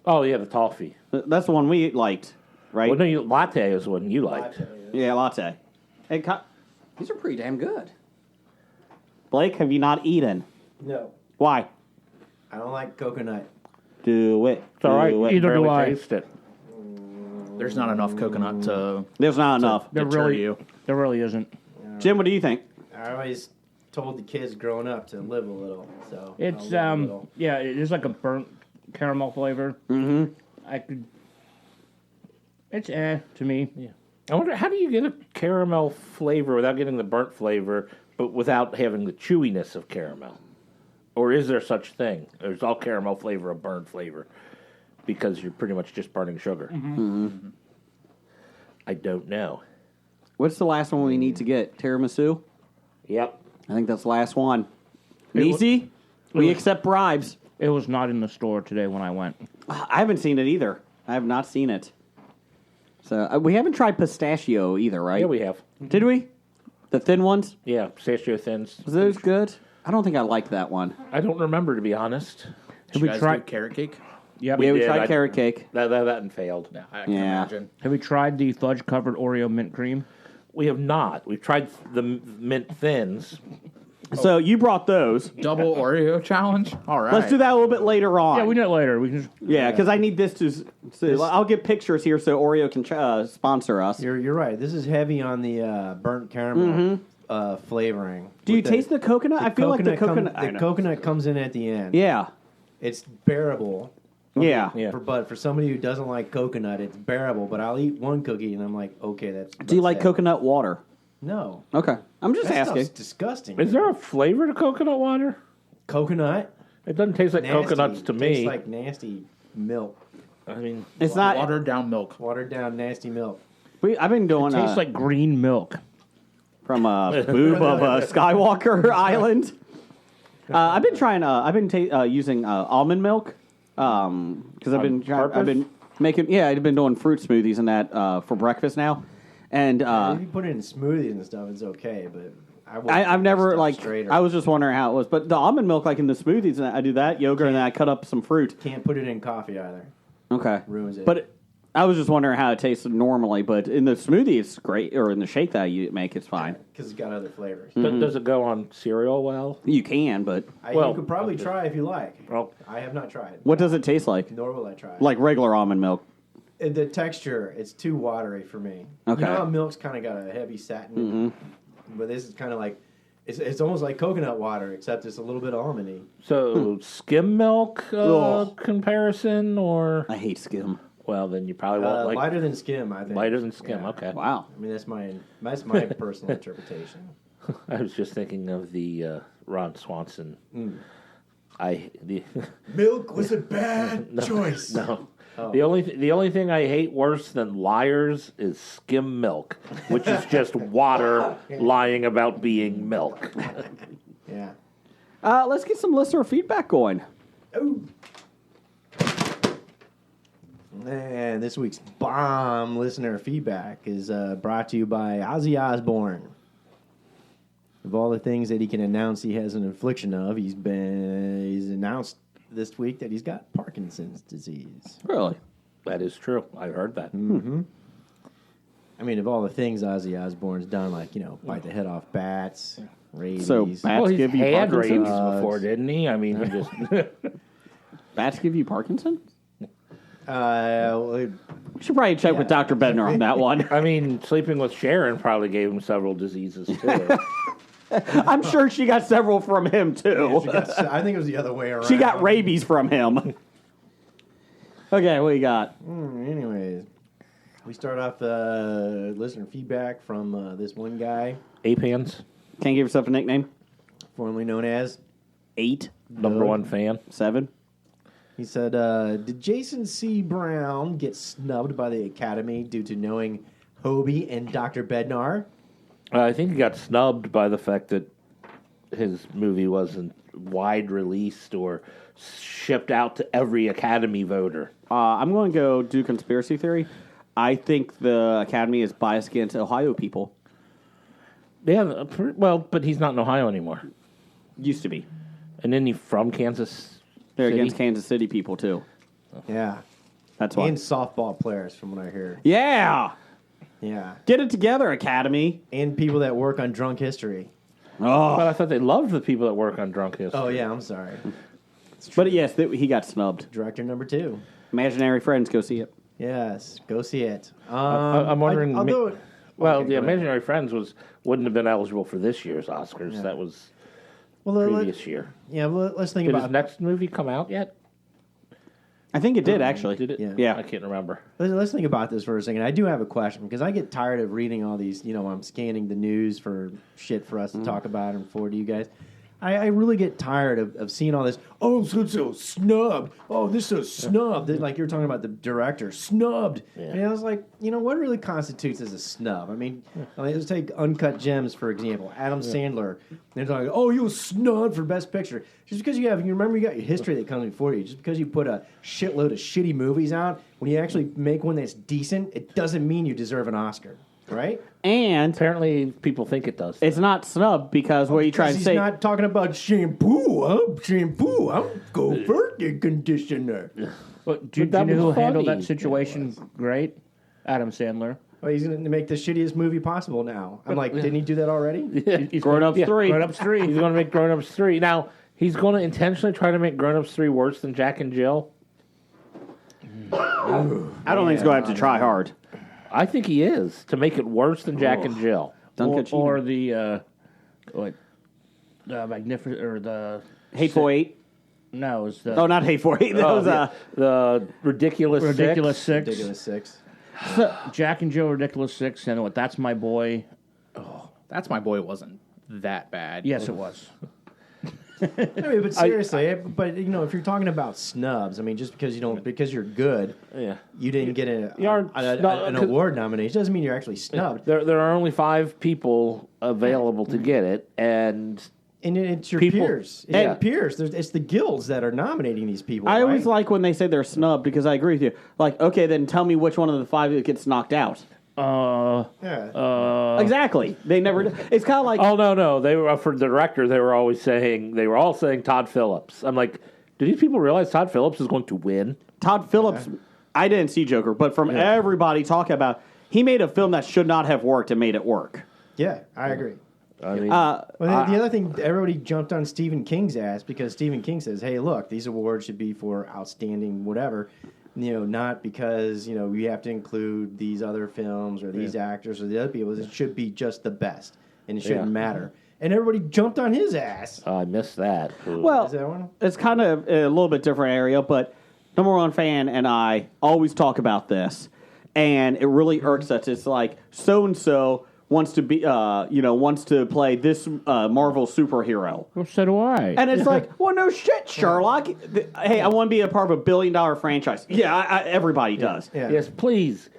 Oh yeah, the toffee. That's the one we liked, right? Well, no, latte is one you liked. Yeah, latte. These are pretty damn good. Blake, have you not eaten? No, Why? I don't like coconut. Do it. It's all right. Do it. Either do Barely I. taste it. There's not enough coconut to There's not enough. deter you. There really isn't. Jim, what do you think? I always told the kids growing up to live a little. So It's I'll live a little. yeah, it is like a burnt caramel flavor. Mm-hmm. I could. It's to me. Yeah. I wonder, how do you get a caramel flavor without getting the burnt flavor, but without having the chewiness of caramel? Or is there such thing? Or is all caramel flavor a burnt flavor? Because you're pretty much just burning sugar. Mm-hmm. I don't know. What's the last one we need to get? Tiramisu? Yep. I think that's the last one. Nisi, we accept bribes. It was not in the store today when I went. I haven't seen it either. I have not seen it. So we haven't tried pistachio either, right? Yeah, we have. Did we? The thin ones? Yeah, pistachio thins. Was those good? I don't think I liked that one. I don't remember, to be honest. Did we you guys try- do carrot cake? Yep. We did. tried carrot cake. That and failed. Yeah, I can Yeah. imagine. Have we tried the fudge covered Oreo mint cream? We have not. We've tried the mint thins. So you brought those. Double Oreo challenge? All right. Let's do that a little bit later on. Yeah, we do it later. We can. Just, Yeah, because I need this to. So I'll get pictures here so Oreo can sponsor us. You're right. This is heavy on the burnt caramel flavoring. Do you With taste the coconut? I feel like the coconut. I The know. coconut comes in at the end. Yeah. It's bearable. Yeah. Yeah. But for somebody who doesn't like coconut, it's bearable. But I'll eat one cookie and I'm like, okay, that's. Do you like coconut water? No. Okay. I'm just That asking. stuff's disgusting. Is there a flavor to coconut water? Coconut? It doesn't taste like Nasty. coconuts to me. Tastes like nasty milk. I mean, It's not. Watered down milk. Watered down nasty milk. I've been doing tastes like green milk. from a boob of Skywalker Island. I've been trying. I've been using almond milk because I've been trying. purpose? I've been making. Yeah, I've been doing fruit smoothies and that for breakfast now. And If you put it in smoothies and stuff, it's okay. But I've never stuff like. straighter. I was just wondering how it was, but the almond milk, like in the smoothies, and I do that yogurt, and then I cut up some fruit. Can't put it in coffee either. Okay, Ruins it. But I was just wondering how it tasted normally. But in the smoothie, it's great, or in the shake that you make, it's fine. Because it's got other flavors. does it go on cereal well? You can, but Well, you could probably try if you like. Well, I have not tried. what does it taste like? Nor will I try. Like regular almond milk. The texture, it's too watery for me. Okay. You know how milk's kind of got a heavy satin, but this is kind of like it's almost like coconut water, except it's a little bit almondy. so skim milk comparison, or I hate skim. well, then you probably won't like Lighter than skim, I think. lighter than skim. Yeah. Okay. Wow. I mean, that's my personal interpretation. I was just thinking of the Ron Swanson. Milk was a bad choice. No. The only thing I hate worse than liars is skim milk, which is just water lying about being milk. Yeah. Let's get some listener feedback going. Ooh. And this week's bomb listener feedback is brought to you by Ozzy Osbourne. Of all the things that he can announce he has an affliction of, he's announced this week that he's got Parkinson's disease. Really? That is true. I heard that. Mm-hmm. I mean, of all the things Ozzy Osbourne's done, like, bite the head off bats, rabies. So bats Well, he's give you had Parkinson's? rabies before, didn't he? I mean, he just... Bats give you Parkinson's? Well, We should probably check with Dr. Bednar on that one. I mean, sleeping with Sharon probably gave him several diseases, too. I'm sure she got several from him, too. I think it was the other way around. She got rabies from him. Okay, what you got? Anyways, we start off listener feedback from this one guy, Ape Hands, Can't give yourself a nickname? formerly known as 8, number one fan. 7. He said, did Jason C. Brown get snubbed by the Academy due to knowing Hobie and Dr. Bednar? I think he got snubbed by the fact that his movie wasn't wide released or shipped out to every Academy voter. I'm going to go do conspiracy theory. I think the Academy is biased against Ohio people. Yeah, well, but he's not in Ohio anymore. Used to be. And isn't he from Kansas They're City? against Kansas City people, too. Yeah. That's why. And softball players, from what I hear. Yeah! Yeah. Get it together, Academy. And people that work on Drunk History. Oh. Well, I thought they loved the people that work on Drunk History. Oh, yeah, I'm sorry. But yes, he got snubbed. Director number 2. Imaginary Friends, go see it. Yes, go see it. I'm wondering... Although, well, okay, the go ahead. Imaginary Friends wouldn't have been eligible for this year's Oscars. Yeah. That was well, previous year. Yeah, well, let's think Did about his next movie come out yet? I think it did, actually. Did it? Yeah. I can't remember. Let's think about this for a second. I do have a question because I get tired of reading all these. I'm scanning the news for shit for us to talk about and forward to you guys. I really get tired of seeing all this. Oh, so snubbed. Oh, this is snubbed. Like you were talking about the director snubbed. Yeah. And I was like, what really constitutes as a snub? I mean, let's take Uncut Gems for example. Adam Sandler. They're talking. Oh, you was snubbed for Best Picture just because you remember you got your history that comes before you. Just because you put a shitload of shitty movies out, when you actually make one that's decent, it doesn't mean you deserve an Oscar, right? And Apparently, people think it does. it's not snub because what you trying to He's say... not talking about shampoo. I'm go for the conditioner. Well, do you know that who was handled funny. that situation great? Adam Sandler. Oh, he's going to make the shittiest movie possible now. I'm like, didn't he do that already? He's Grown Ups 3. Grown Ups 3. He's going to make Grown Ups 3. Now, he's going to intentionally try to make Grown Ups 3 worse than Jack and Jill. I don't think he's going to have to try hard. I think he is, to make it worse than Jack and Jill. Or the Magnificent or the Hateful Eight. No, it's the Oh, not Hateful Eight. That was The Ridiculous Ridiculous Six. Six. Ridiculous 6. Jack and Jill Ridiculous Six, and what? That's My Boy. That's My Boy wasn't that bad. Yes, it was. I mean, but seriously, if you're talking about snubs, I mean, just because because you're good, Yeah. you didn't get You aren't an award nomination doesn't mean you're actually snubbed. There are only 5 people available to get it, and And it's your People- peers. Yeah. Peers. It's the guilds that are nominating these people. I always right? like when they say they're snubbed because I agree with you. Like, okay, then tell me which one of the 5 that gets knocked out. Yeah. Exactly. They never. It's kind of like oh no, they were for the director. They were all saying Todd Phillips. I'm like, do these people realize Todd Phillips is going to win? Todd Phillips. I didn't see Joker, but from everybody talking about, he made a film that should not have worked and made it work. Yeah, I agree. I mean, Well, the other thing, everybody jumped on Stephen King's ass because Stephen King says, "Hey, look, these awards should be for outstanding whatever." Not because we have to include these other films or these actors or the other people. It should be just the best, and it shouldn't matter. And everybody jumped on his ass. I missed that. Well, Is that one? it's kind of a little bit different area, but number one fan and I always talk about this, and it really irks us. It's like so and so wants to be, wants to play this Marvel superhero. Well, so do I. And it's like, well, no shit, Sherlock. Hey, I want to be a part of a $1 billion franchise. Yeah, everybody does. Yeah. Yes, please.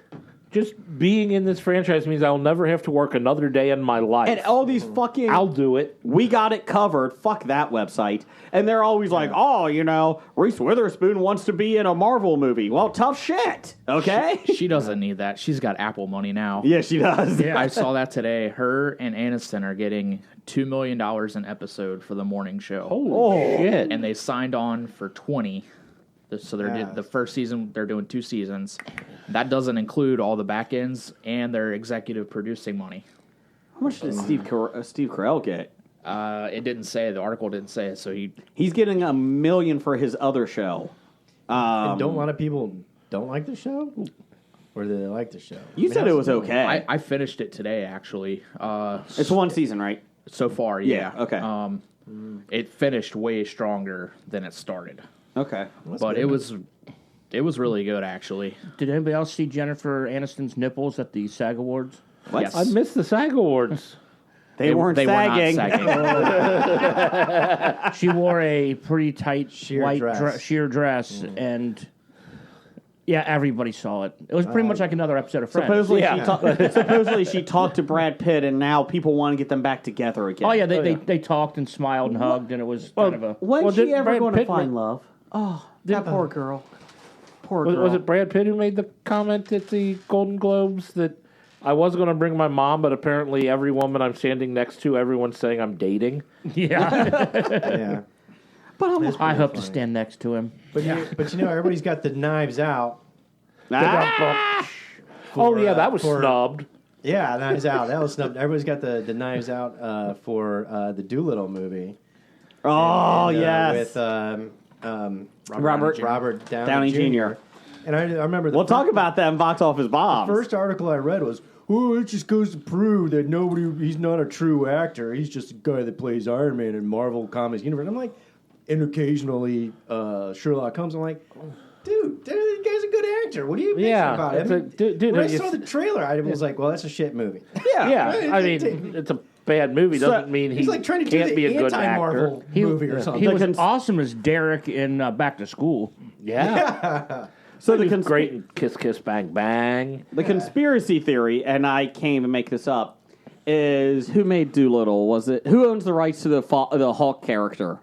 just being in this franchise means I'll never have to work another day in my life. And all these fucking... I'll do it. We got it covered. Fuck that website. And they're always like, oh, you know, Reese Witherspoon wants to be in a Marvel movie. Well, tough shit, okay? She doesn't need that. She's got Apple money now. Yeah, she does. I saw that today. Her and Aniston are getting $2 million an episode for the morning show. Holy shit. And they signed on for 20. So the first season, they're doing 2 seasons. That doesn't include all the back ends and their executive producing money. How much did Steve Carell get? It didn't say. The article didn't say it. So He's getting $1 million for his other show. And don't a lot of people don't like the show? Or do they like the show? You said it was okay. I finished it today, actually. It's one season, right? So far, yeah. Okay. It finished way stronger than it started. Okay. But it was really good, actually. Did anybody else see Jennifer Aniston's nipples at the SAG Awards? What? Yes. I missed the SAG Awards. They weren't sagging. Were not sagging. She wore a pretty tight Sheer white dress. sheer dress, and yeah, everybody saw it. It was pretty much like another episode of Friends. Supposedly she talked to Brad Pitt, and now people want to get them back together again. Oh yeah, they talked and smiled and hugged, and it was kind of a. When's she didn't ever Brad going to Pitt find love? Oh, that poor girl. Poor girl. Was it Brad Pitt who made the comment at the Golden Globes that I was going to bring my mom, but apparently every woman I'm standing next to, everyone's saying I'm dating? Yeah, Yeah. But I hope to stand next to him. But you know, everybody's got the Knives Out. Oh, yeah, that was for- snubbed. Yeah, Knives Out. That was snubbed. Everybody's got the Knives Out for the Doolittle movie. Oh, And, yes. With Robert Downey Jr. And I remember We'll talk about that in box office bombs. first article I read was, "Oh, it just goes to prove that he's not a true actor. He's just a guy that plays Iron Man in Marvel Comics universe." I'm like, and occasionally Sherlock Holmes. I'm like, dude, the guy's a good actor. What are you bitching about? I mean, dude, when I saw the trailer, I was like, well, that's a shit movie. Yeah, I mean, it's a bad movie. Doesn't mean He's like trying to can't do be the a good anti-Marvel actor. movie or something. He was awesome as Derek in Back to School. Yeah. So He was great in Kiss Kiss Bang Bang. The conspiracy theory, and I can't even make this up, is who made Doolittle? Was it who owns the rights to the Hulk character,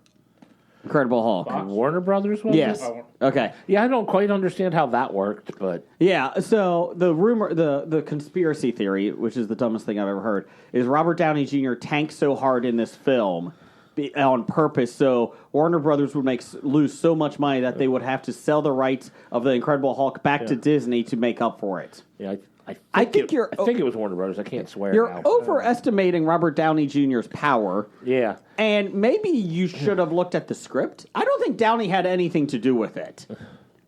Incredible Hulk? Warner Brothers was Yes. it? Okay. Yeah, I don't quite understand how that worked, but Yeah. So the rumor, the conspiracy theory, which is the dumbest thing I've ever heard, is Robert Downey Jr. tanked so hard in this film on purpose, so Warner Brothers would lose so much money that they would have to sell the rights of the Incredible Hulk back to Disney to make up for it. yeah, I think it was Warner Brothers. I can't swear. You're now. overestimating Robert Downey Jr.'s power. Yeah. And maybe you should have looked at the script. I don't think Downey had anything to do with it.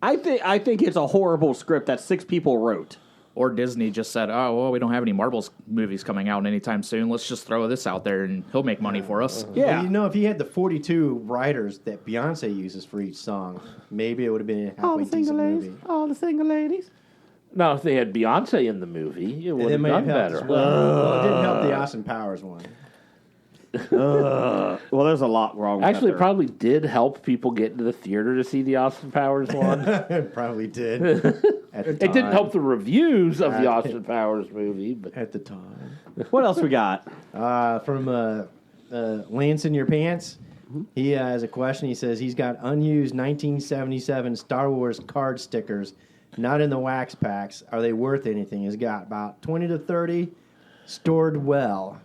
I think it's a horrible script that 6 people wrote. Or Disney just said, oh, well, we don't have any Marvel's movies coming out anytime soon. Let's just throw this out there and he'll make money for us. Yeah. Well, you know, if he had the 42 writers that Beyonce uses for each song, maybe it would have been a halfway decent movie. All the single ladies. Now, if they had Beyonce in the movie, it would have done better. Well, it didn't help the Austin Powers one. Well, there's a lot wrong with Actually, that it probably did help people get into the theater to see the Austin Powers one. It probably did. At the It didn't time. help the reviews of the Austin Powers movie, but At the time. What else we got? From Lance in Your Pants, he has a question. He says he's got unused 1977 Star Wars card stickers, not in the wax packs. Are they worth anything? He's got about 20 to 30 stored well.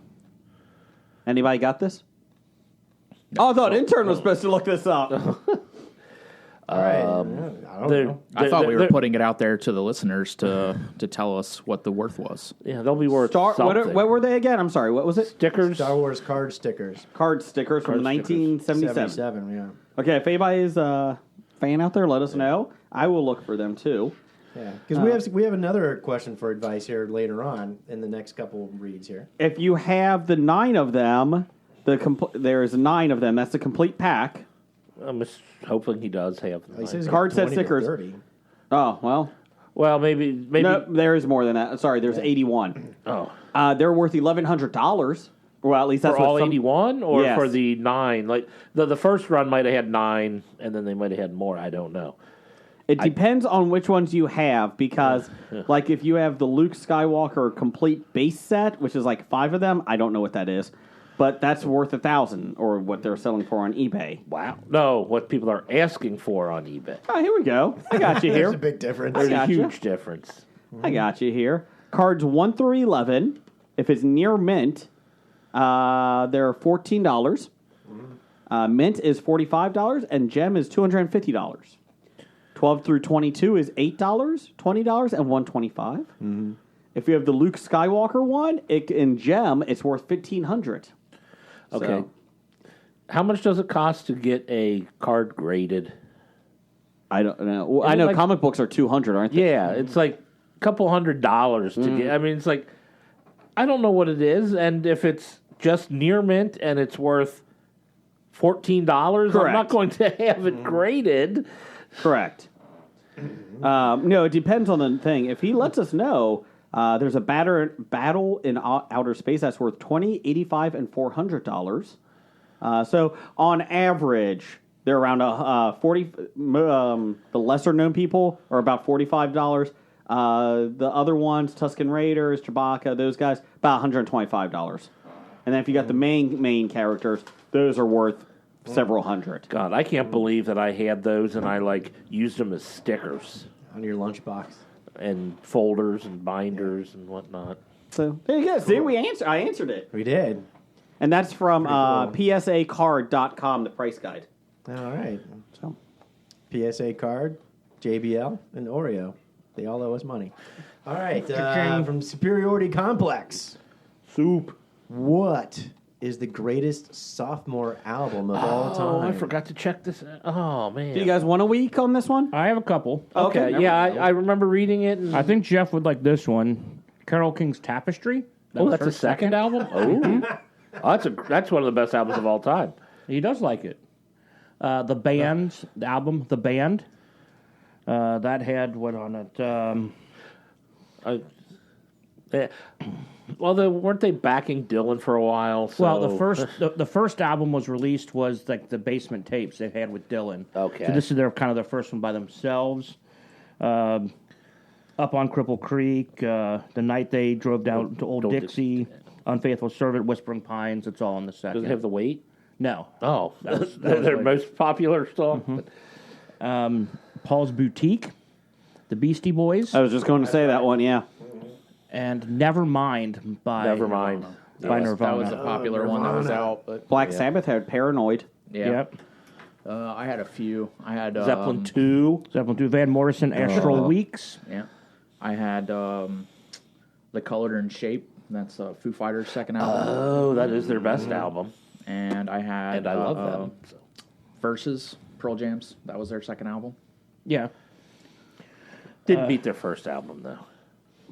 Anybody got this? Oh, I thought intern was supposed to look this up. All right. I don't know. I thought we were putting it out there to the listeners to tell us what the worth was. Yeah, they'll be worth something. What were they again? I'm sorry. What was it? Stickers? Star Wars card stickers. Card stickers from Card stickers. 1977. 77, yeah. Okay, if anybody is a fan out there, let us know. I will look for them too. Yeah, because we have another question for advice here later on in the next couple reads here. If you have the 9 of them, there's 9 of them. That's the complete pack. I'm just hoping he does have them. He says Card set 20 to stickers. 30. Oh, well. Well, maybe. No, there is more than that. Sorry, there's 81. Oh, They're worth $1,100. Well, at least that's for what all some- 81, or Yes. for the 9? Like the first run might have had 9, and then they might have had more. I don't know. It depends on which ones you have, because, like, if you have the Luke Skywalker complete base set, which is like 5 of them, I don't know what that is, but that's worth $1,000, or what they're selling for on eBay. Wow. No, what people are asking for on eBay. Oh, here we go. I got you here. There's a big difference. There's a gotcha. huge difference. I got you here. Cards 1 through 11, if it's near mint, they're $14. Mint is $45, and gem is $250. 12 through 22 is $8, $20, and $125. If you have the Luke Skywalker one, in gem, it's worth $1,500. Okay. So, How much does it cost to get a card graded? I don't know. Well, Is I it know like- comic books are $200, aren't they? Yeah, it's like a couple $100 to get. I mean, it's like, I don't know what it is, and if it's just near mint and it's worth $14, I'm Correct. not going to have it graded. Correct. No, it depends on the thing. If he lets us know, there's a battle in outer space that's worth $20, $85, and $400. So on average, they're around 40. The lesser known people are about $45. The other ones, Tusken Raiders, Chewbacca, those guys, about $125. And then if you got the main characters, those are worth several hundred. God, I can't believe that I had those and I used them as stickers On your lunchbox. and folders and binders and whatnot. So there you go. See, I answered it. We did. And that's from Pretty psacard.com, the price guide. All right. So PSA card, JBL, and Oreo. They all owe us money. All right. From Superiority Complex. Soup. What is the greatest sophomore album of all Oh, time? I forgot to check this. Oh, man. do you guys want a week on this one? I have a couple. Okay, never yeah, mind. I remember reading it. And, I think Jeff would like this one. Carole King's Tapestry. oh, was that's her the second album? Oh, that's one of the best albums of all time. He does like it. The album, The Band, that had what on it? Well, weren't they backing Dylan for a while? So. Well, the first album was released was like the Basement Tapes they had with Dylan. Okay. So this is their first one by themselves. Up on Cripple Creek, the night they drove down to Old Dixie, Unfaithful Servant, Whispering Pines. It's all in the second. Does it have the weight? No. Oh, That was their like- most popular song. Paul's Boutique, the Beastie Boys, I was just going to say that one, yeah. and Nevermind by Nevermind. by That Nirvana. was a popular one that was out. But Black Sabbath had Paranoid. yeah, Yep. I had a few. I had Zeppelin 2. Zeppelin 2, Van Morrison, Astral Weeks. Yeah, I had The Color and Shape. That's Foo Fighters' second album, Oh, that is their best album. and I had And I love them. So. Versus Pearl Jam's. That was their second album. Yeah. Didn't beat their first album, though.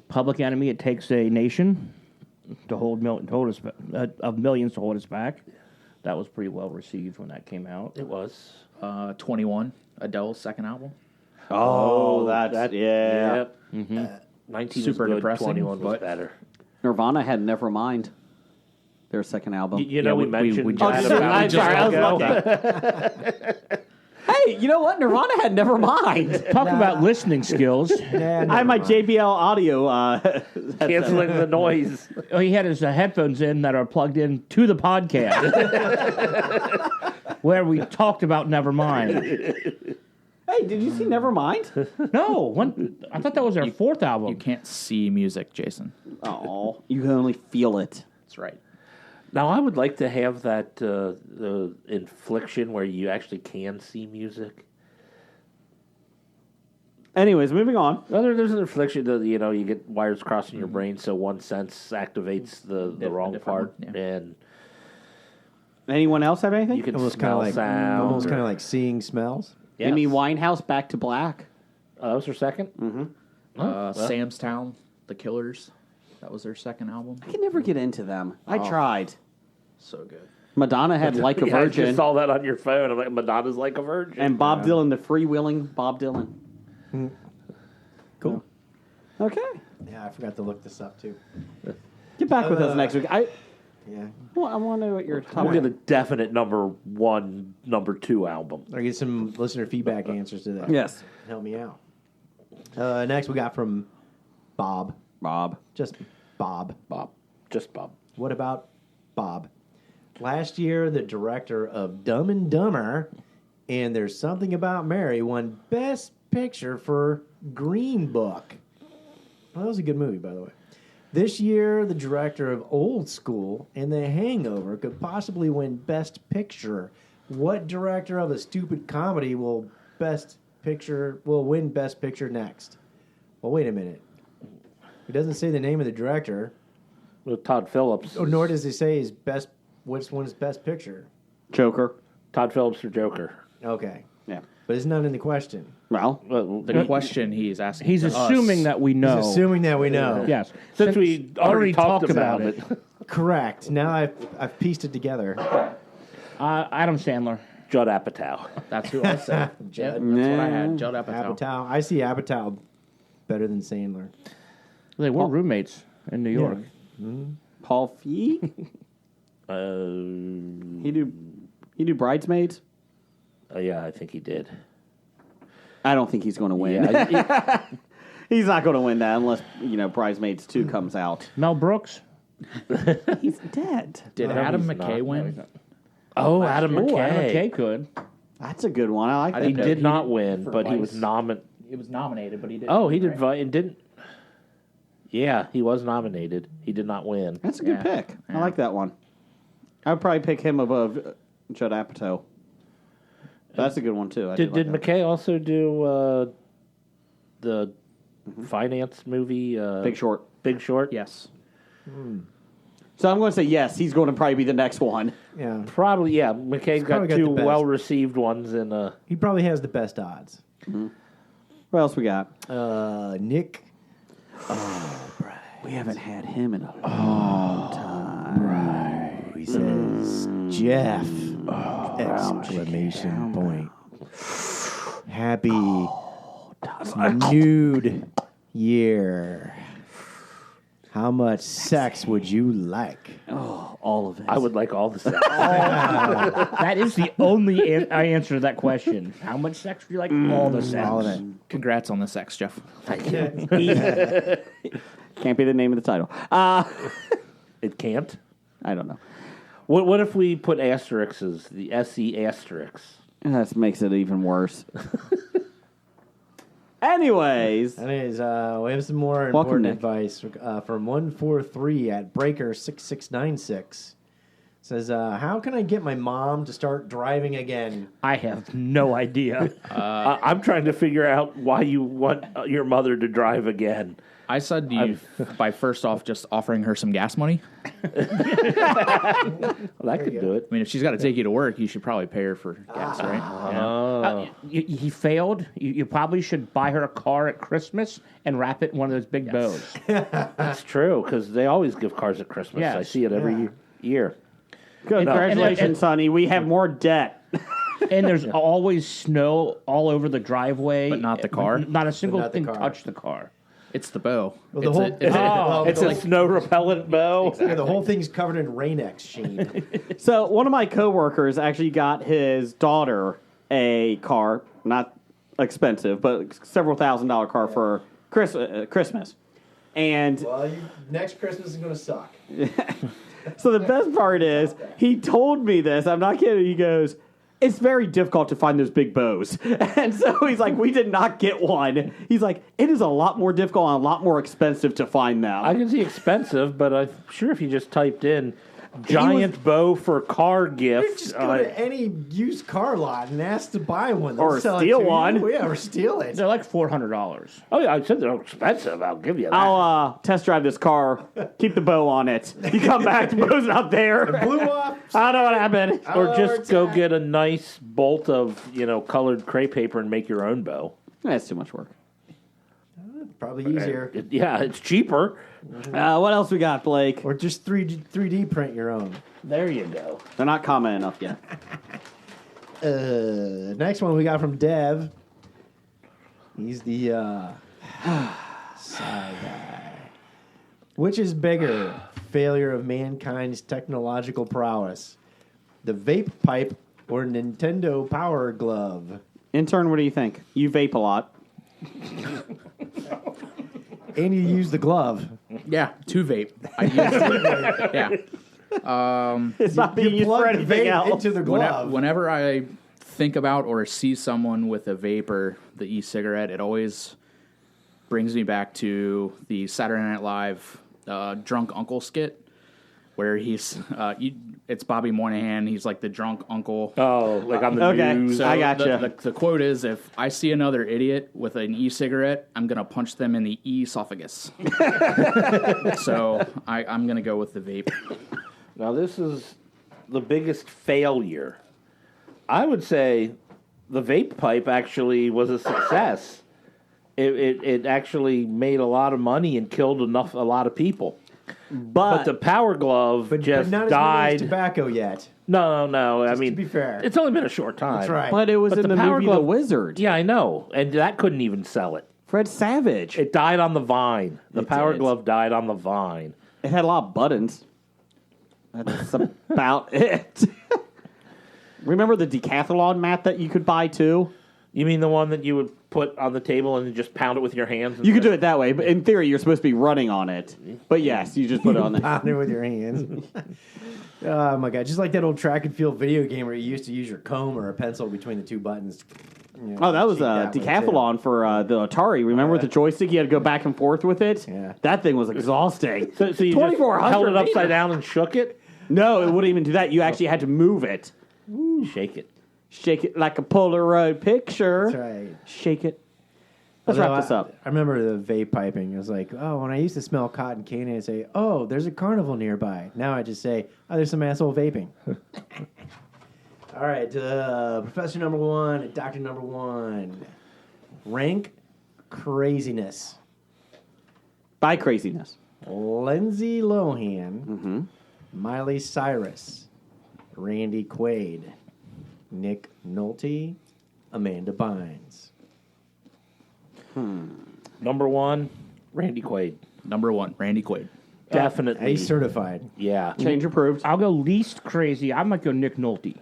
Public Enemy, It Takes a Nation to hold us of millions to hold us back. That was pretty well received when that came out. It was. 21, Adele's second album. Oh, that's yeah. Yep. 19 Super was good, depressing, 21 was but- better. Nirvana had Nevermind, their second album. You know, Yeah, we we mentioned just- that I'm about sorry, I was ago. Hey, you know what? Nirvana had Nevermind. Talk about listening skills. Yeah, I have my never mind. JBL audio. Canceling the noise. Oh, he had his headphones in that are plugged in to the podcast, where we talked about Nevermind. Hey, did you see Nevermind? No, I thought that was their fourth album. You can't see music, Jason. Oh, you can only feel it. That's right. Now, I would like to have that the infliction where you actually can see music. Anyways, moving on. Well, there's an infliction that, you get wires crossing your brain, so one sense activates the wrong different part, one, yeah. and Anyone else have anything? you can Almost kind smell of like sound. almost or- kind of like seeing smells. Yes. Amy Winehouse, Back to Black. Oh, that was her second? Mm-hmm. Sam's Town, The Killers. That was their second album. I can never get into them. I tried. So good. Madonna had Like a Yeah, I Virgin. just saw that on your phone. I'm like, Madonna's like a virgin. And Bob Dylan, the freewheeling Bob Dylan. Cool. Okay. Yeah, I forgot to look this up too. Get back with us next week. Yeah. Well, I want to know what you're talking We'll get a definite number 1, number 2 album. Or get some listener feedback answers to that. Yes. Help me out. Next, we got from Bob. Bob. Just Bob. Just Bob. What about Bob? Last year, the director of Dumb and Dumber and There's Something About Mary won Best Picture for Green Book. Well, that was a good movie, by the way. This year, the director of Old School and The Hangover could possibly win Best Picture. What director of a stupid comedy will win Best Picture next? Well, wait a minute. It doesn't say the name of the director. With Todd Phillips. Nor does it say which one is Best Picture. Joker. Todd Phillips or Joker. Okay. Yeah. But it's not in the question. Well, The question he's asking. He's to assuming us. that we know. He's assuming that we know. Yes. Since we already talked about it. Correct. Now I've pieced it together. Adam Sandler. Judd Apatow. That's who I said. Judd, that's what I had. Judd Apatow. Apatow. I see Apatow better than Sandler. They were roommates in New York. Paul Feig. He do Bridesmaids. Yeah, I think he did. I don't think he's going to win. Yeah, He's not going to win that unless Bridesmaids 2 comes out. Mel Brooks. He's dead. Did No, Adam he's McKay not. win? Oh, Adam Oh, McKay. Adam McKay could. That's a good one. I like that. He pick. did not win, for but he was Vice. nominated. He was nominated, but he didn't. Oh, he did. right? And didn't. Yeah, he was nominated. He did not win. That's a good Yeah. pick. I like that one. I would probably pick him above Judd Apatow. That's a good one too. Did McKay also do the finance movie Big Short? Big Short? Yes. So I'm going to say yes. He's going to probably be the next one. Yeah. Probably, yeah. McKay's probably got got the 2 best. well-received ones in He probably has the best odds. What else we got? Nick. We haven't had him in a long time. He says Jeff. Exclamation point. Happy nude year. How much sex would you like? Oh, all of it. I would like all the sex. That is the only answer to that question. How much sex do you like? All the sex. All of it. Congrats on the sex, Jeff. Can't be the name of the title. It can't? I don't know. What if we put asterisks, the SE asterisks? That makes it even worse. Anyways, Anyways, we have some more Welcome, important Nick. advice from 143 at Breaker 6696. Says, how can I get my mom to start driving again? I have no idea. I'm trying to figure out why you want your mother to drive again. I said you by first off just offering her some gas money. Well, that could do it. I mean, if she's got to take you to work, you should probably pay her for gas, right? He failed. You probably should buy her a car at Christmas and wrap it in one of those big bows. That's true, because they always give cars at Christmas. Yes. I see it every year. congratulations, and- honey. We have more debt. And there's always snow all over the driveway. But not the car? Not a single not the thing car. touched the car. It's the bow. Well, the It's whole- a- it's a- well, It's a snow repellent bow. Yeah, the whole thing's covered in Rain-X sheen. So one of my coworkers actually got his daughter a car, not expensive, but several $1,000 car for Christmas. And Well, next Christmas is going to suck. so the best part is he told me this. I'm not kidding. He goes, it's very difficult to find those big bows. And so he's like, we did not get one. He's like, it is a lot more difficult and a lot more expensive to find them. I can see expensive, but I'm sure if you just typed in giant bow for car You gift, just go to any used car lot and ask to buy one. They'll Or sell steal it to one. You. Yeah, or steal it. They're like $400. oh yeah, I said they're expensive. I'll give you that. I'll test drive this car, keep the bow on it. You come back, the bow's not there. Blew off. I don't know what happened. Or just it's go a- get a nice bolt of colored crepe paper and make your own bow. That's too much work. Probably easier. It's cheaper. What else we got, Blake? Or just 3D print your own. There you go. They're not common enough yet. Next one we got from Dev. He's the side guy. Which is bigger, failure of mankind's technological prowess? The vape pipe or Nintendo Power Glove? Intern, what do you think? You vape a lot. And you use the glove. Yeah, to vape. I use it. Yeah. It's not being used for Plug the anything vape else. into the glove. Whenever I think about or see someone with a vape or the e-cigarette, it always brings me back to the Saturday Night Live drunk uncle skit, where it's Bobby Moynihan. He's like the drunk uncle. Oh, like on the news. So I gotcha. The quote is, if I see another idiot with an e-cigarette, I'm going to punch them in the esophagus. So I'm going to go with the vape. Now, this is the biggest failure. I would say the vape pipe actually was a success. It actually made a lot of money and killed a lot of people. But the Power Glove just not as died. many as tobacco yet. No. I mean, to be fair. it's only been a short time. That's right. But it was in the Power movie Glove, The Wizard. Yeah, I know, and that couldn't even sell it. Fred Savage. It died on the vine. The It Power did. Glove died on the vine. It had a lot of buttons. That's about it. Remember the decathlon mat that you could buy too? You mean the one that you would put on the table and just pound it with your hands? You could do it that way, but in theory, you're supposed to be running on it. But yes, you just put it on there. Pound it with your hands. Oh my god! Just like that old track and field video game where you used to use your comb or a pencil between the two buttons. You know, Oh, that was cheat a that way, too. decathlon for the Atari. Remember with the joystick? You had to go back and forth with it? Yeah. That thing was exhausting. So you just 2400 held it upside meters. down and shook it? No, it wouldn't even do that. You actually had to move it. Shake it. Shake it like a Polaroid picture. That's right. Shake it. Let's Although wrap this up. I remember the vape piping. It was like, oh, when I used to smell cotton candy, I'd say, oh, there's a carnival nearby. Now I just say, oh, there's some asshole vaping. All right, Professor number one, Doctor number one. Rank craziness. By craziness. Lindsay Lohan, Miley Cyrus, Randy Quaid, Nick Nolte, Amanda Bynes. Number one, Randy Quaid. Number one, Randy Quaid. Definitely. He's certified. Yeah. Change approved. I'll go least crazy. I might go Nick Nolte.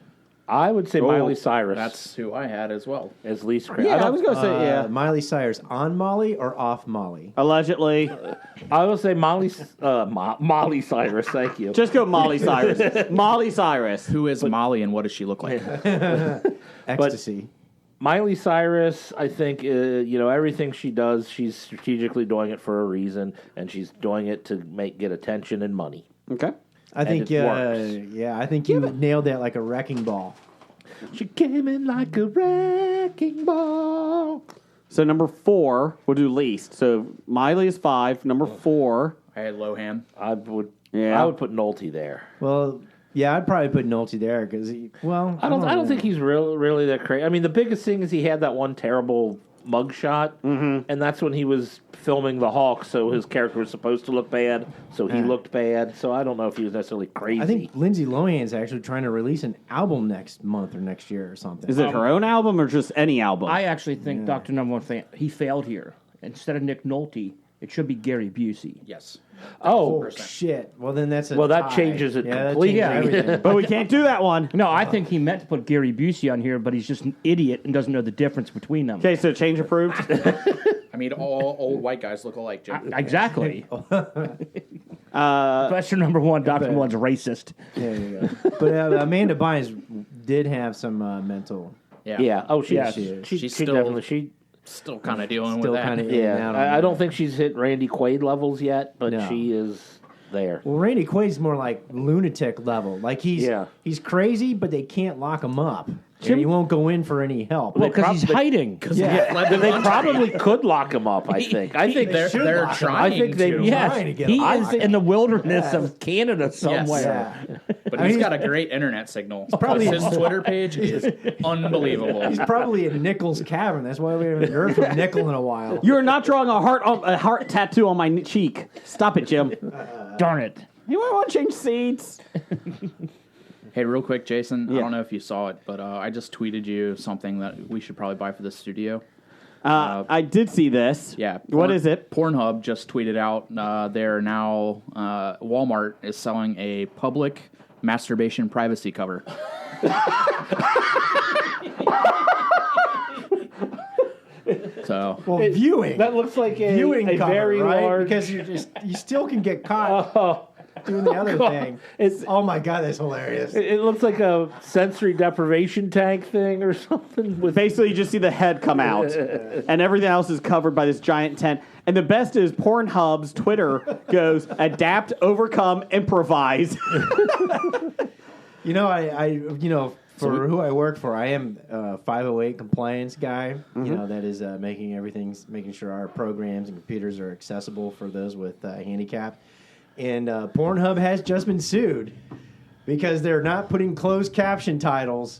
I would say Miley Cyrus. That's who I had as well. as least crazy. Yeah, I was going to say, yeah. Miley Cyrus on Molly or off Molly? Allegedly. I would say Molly Cyrus. Thank you. Just go Molly Cyrus. Molly Cyrus. Who is Molly and what does she look like? Ecstasy. Miley Cyrus, I think, everything she does, she's strategically doing it for a reason, and she's doing it to get attention and money. Okay. I think, it works. I think you nailed that like a wrecking ball. She came in like a wrecking ball. So number 4, we'll do least. So Miley is 5. Number 4. I had Lohan. I would put Nolte there. Well, yeah, I'd probably put Nolte there because, I don't think he's really that crazy. I mean, the biggest thing is he had that one terrible mugshot, and that's when he was filming the Hulk, so his character was supposed to look bad, so he looked bad. So I don't know if he was necessarily crazy. I think Lindsay Lohan's actually trying to release an album next month or next year or something. Is it her own album or just any album? I actually think Dr. Number One, he failed here. Instead of Nick Nolte, it should be Gary Busey. Yes. Oh, shit. Well, then that's a that tie. changes it that completely. changes everything. But we can't do that one. No, I think he meant to put Gary Busey on here, but he's just an idiot and doesn't know the difference between them. Okay, so change approved. I mean, all old white guys look alike, Jim. Exactly. Professor Number One, Dr. Number One's racist. There you go. But Amanda Bynes did have some mental. Yeah. Oh, she She's she still- definitely Still kind of dealing Still with that. kind of I don't think she's hit Randy Quaid levels yet, but No. she is there. Well, Randy Quaid's more like lunatic level. Like he's crazy, but they can't lock him up. And he won't go in for any help. Well, because he's hiding. They probably could lock him up. I think. They're lock him. trying I think they- to. yeah. Trying to get He him is locked. in the wilderness of Canada somewhere. Yeah. But he's got a great internet signle. probably- His Twitter page is unbelievable. He's probably in Nickel's cavern. That's why we haven't heard from Nickel in a while. You're not drawing a heart tattoo on my cheek. Stop it, Jim. Darn it. You might want to change seats. Hey, real quick, Jason, Yeah. I don't know if you saw it, but I just tweeted you something that we should probably buy for the studio. I did see this. Yeah. What is it? Pornhub just tweeted out they're now Walmart is selling a public masturbation privacy cover. So viewing. That looks like a cover, very right? large. Because you still can get caught doing the other thing. Oh my god, that's hilarious. It looks like a sensory deprivation tank thing or something. With Basically, you just see the head come out, and everything else is covered by this giant tent. And the best is Pornhub's Twitter goes, adapt, overcome, improvise. For who I work for, I am a 508 compliance guy. That is making sure our programs and computers are accessible for those with handicap. And Pornhub has just been sued because they're not putting closed caption titles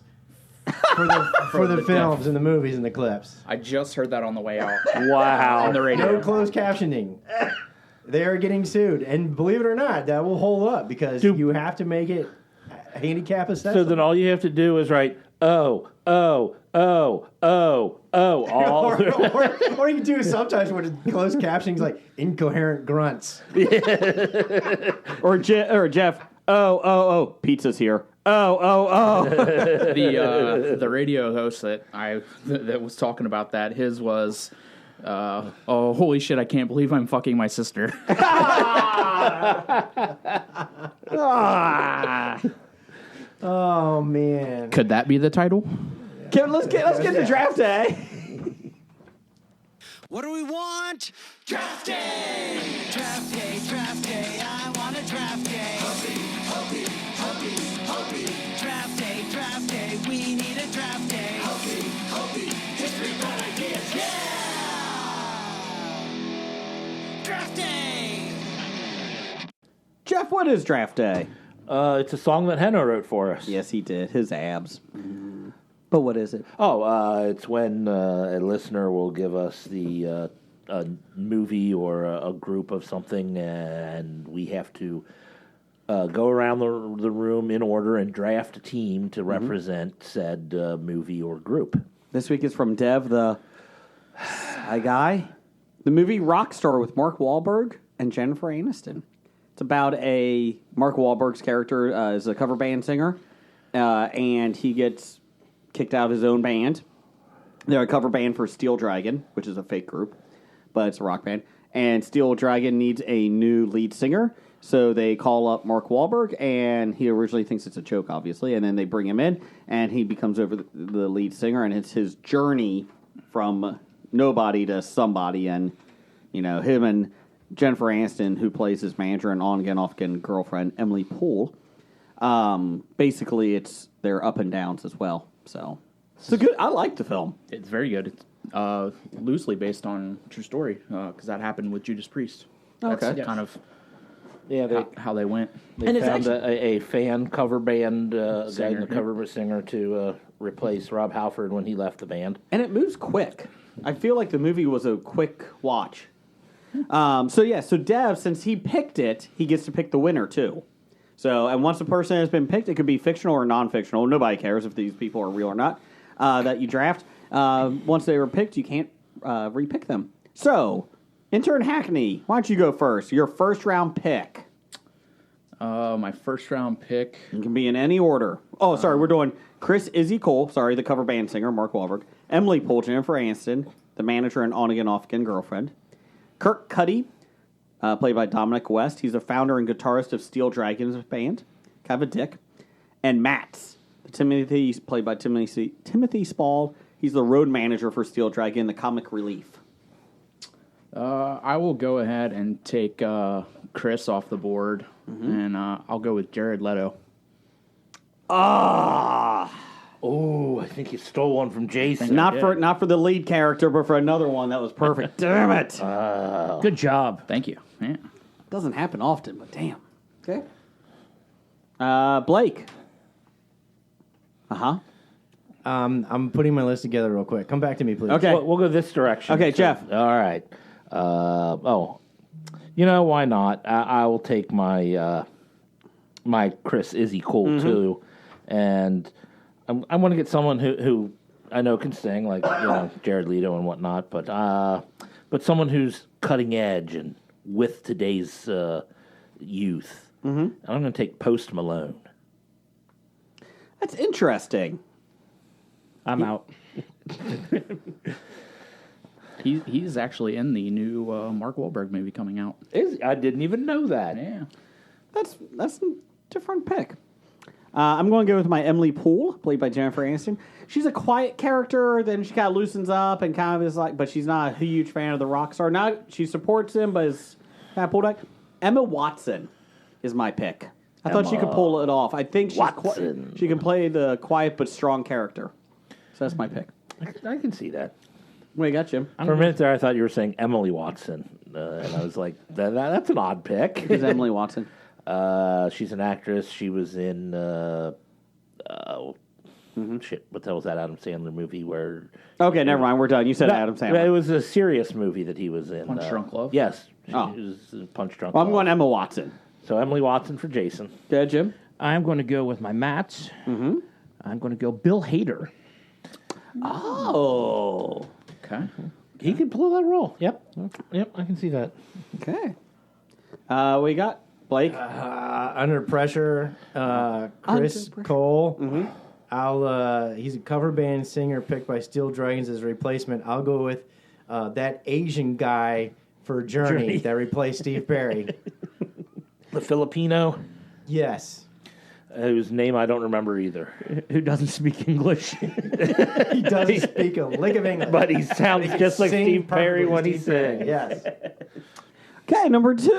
for the films and the movies and the clips. I just heard that on the way out. wow. On the radio. No closed captioning. They are getting sued, and believe it or not, that will hold up because you have to make it handicap accessible. So then all you have to do is write all. or you can do sometimes with closed captioning like incoherent grunts. or Jeff, oh, pizza's here. Oh. The radio host that was talking about that, his was, oh, holy shit, I can't believe I'm fucking my sister. Oh man! Could that be the title? Let's get to draft day. What do we want? Draft day! Draft day, draft day, I want a draft day. Hopey. Draft day, we need a draft day. Hopey, history, bad ideas, yeah! Draft day! Jeff, what is draft day? It's a song that Henno wrote for us. Yes, he did. His abs. But what is it? It's when a listener will give us a movie or a group of something, and we have to go around the room in order and draft a team to represent said movie or group. This week is from Dev, the guy. The movie Rockstar with Mark Wahlberg and Jennifer Aniston. It's about Mark Wahlberg's character is a cover band singer, and he gets kicked out of his own band. They're a cover band for Steel Dragon, which is a fake group, but it's a rock band. And Steel Dragon needs a new lead singer, so they call up Mark Wahlberg, and he originally thinks it's a joke, obviously, and then they bring him in, and he becomes over the lead singer, and it's his journey from nobody to somebody, and him and Jennifer Aniston, who plays his manager and on-again, off-again girlfriend, Emily Poole. Basically, it's their up and downs as well. So, I like the film. It's very good. It's loosely based on true story because that happened with Judas Priest. That's kind of how they went. They found a fan cover band guy in the cover singer to replace Rob Halford when he left the band. And it moves quick. I feel like the movie was a quick watch. So Dev, since he picked it, he gets to pick the winner too. So, and once a person has been picked, it could be fictional or non-fictional. Nobody cares if these people are real or not that you draft. Once they were picked, you can't repick them. So, intern Hackney, why don't you go first? Your first round pick. My first round pick. It can be in any order. Oh, sorry, we're doing Chris Izzy Cole, the cover band singer, Mark Wahlberg. Emily Poole, Jennifer Aniston, the manager and on-again, off-again girlfriend. Kirk Cuddy, played by Dominic West. He's the founder and guitarist of Steel Dragons band. Kind of a dick. And Mats, played by Timothy Spall. He's the road manager for Steel Dragon, the comic relief. I will go ahead and take Chris off the board, and I'll go with Jared Leto. Oh, I think you stole one from Jason. Not for the lead character, but for another one that was perfect. Damn it! Good job. Thank you. Yeah. Doesn't happen often, but damn. Okay. Blake. I'm putting my list together real quick. Come back to me, please. Okay. We'll go this direction. Okay, Jeff. All right. Why not? I will take my my Chris Izzy Cole too, and I want to get someone who I know can sing, like Jared Leto and whatnot, but someone who's cutting edge and with today's youth. Mm-hmm. I'm going to take Post Malone. That's interesting. I'm out. He's actually in the new Mark Wahlberg movie coming out. I didn't even know that. Yeah. That's a different pick. I'm going to go with my Emily Poole, played by Jennifer Aniston. She's a quiet character, then she kind of loosens up and kind of is like, but she's not a huge fan of the rock star. She supports him, but is kind of pulled back. Emma Watson is my pick. I thought she could pull it off. I think she can play the quiet but strong character. So that's my pick. I can see that. What you got, Jim? For a minute there, I thought you were saying Emily Watson, and I was like, that's an odd pick. Who's Emily Watson? She's an actress. She was in shit. What the hell was that Adam Sandler movie where? Okay, never mind. We're done. You said Adam Sandler. It was a serious movie that he was in. Punch Drunk Love? Yes. She was in Punch Drunk Well, Love. I'm going Emma Watson. So Emily Watson for Jason. Yeah, Jim? I'm going to go with my Mats. Mm-hmm. I'm going to go Bill Hader. Oh. Okay. He could pull that role. Yep, I can see that. Okay. We got Blake. Under Pressure, Chris Cole. Mm-hmm. He's a cover band singer picked by Steel Dragons as a replacement. I'll go with that Asian guy for Journey. That replaced Steve Perry. The Filipino, Yes. whose name I don't remember either. Who doesn't speak English? He doesn't speak a lick of English. But he sounds just like Sing Steve Perry perfectly when he Steve Perry, sings. Yes. Okay,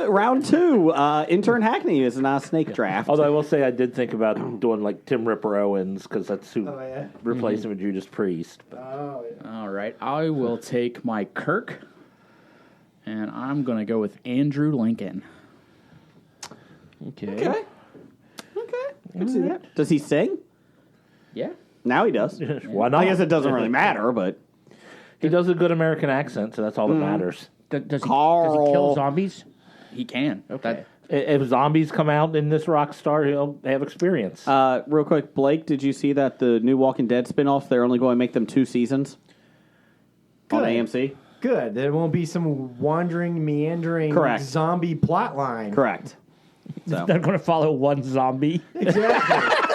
round two. Intern Hackney is not a snake draft. Although I will say I did think about doing like Tim Ripper Owens because that's who replaced him with Judas Priest. But. All right. I will take my Kirk, and I'm going to go with Andrew Lincoln. Okay. Okay. I can see that. Does he sing? Yeah. Now he does. Why not? I guess it doesn't really matter, but He does a good American accent, so that's all that matters. Does he Carl. kill zombies? He can. Okay. If zombies come out in this rock star, he'll have experience. real quick, Blake, did you see that the new Walking Dead spinoff, they're only going to make them 2 seasons on Good. AMC? Good. There won't be some wandering, meandering Correct. zombie plot line. Correct. So. They're going to follow one zombie. Exactly.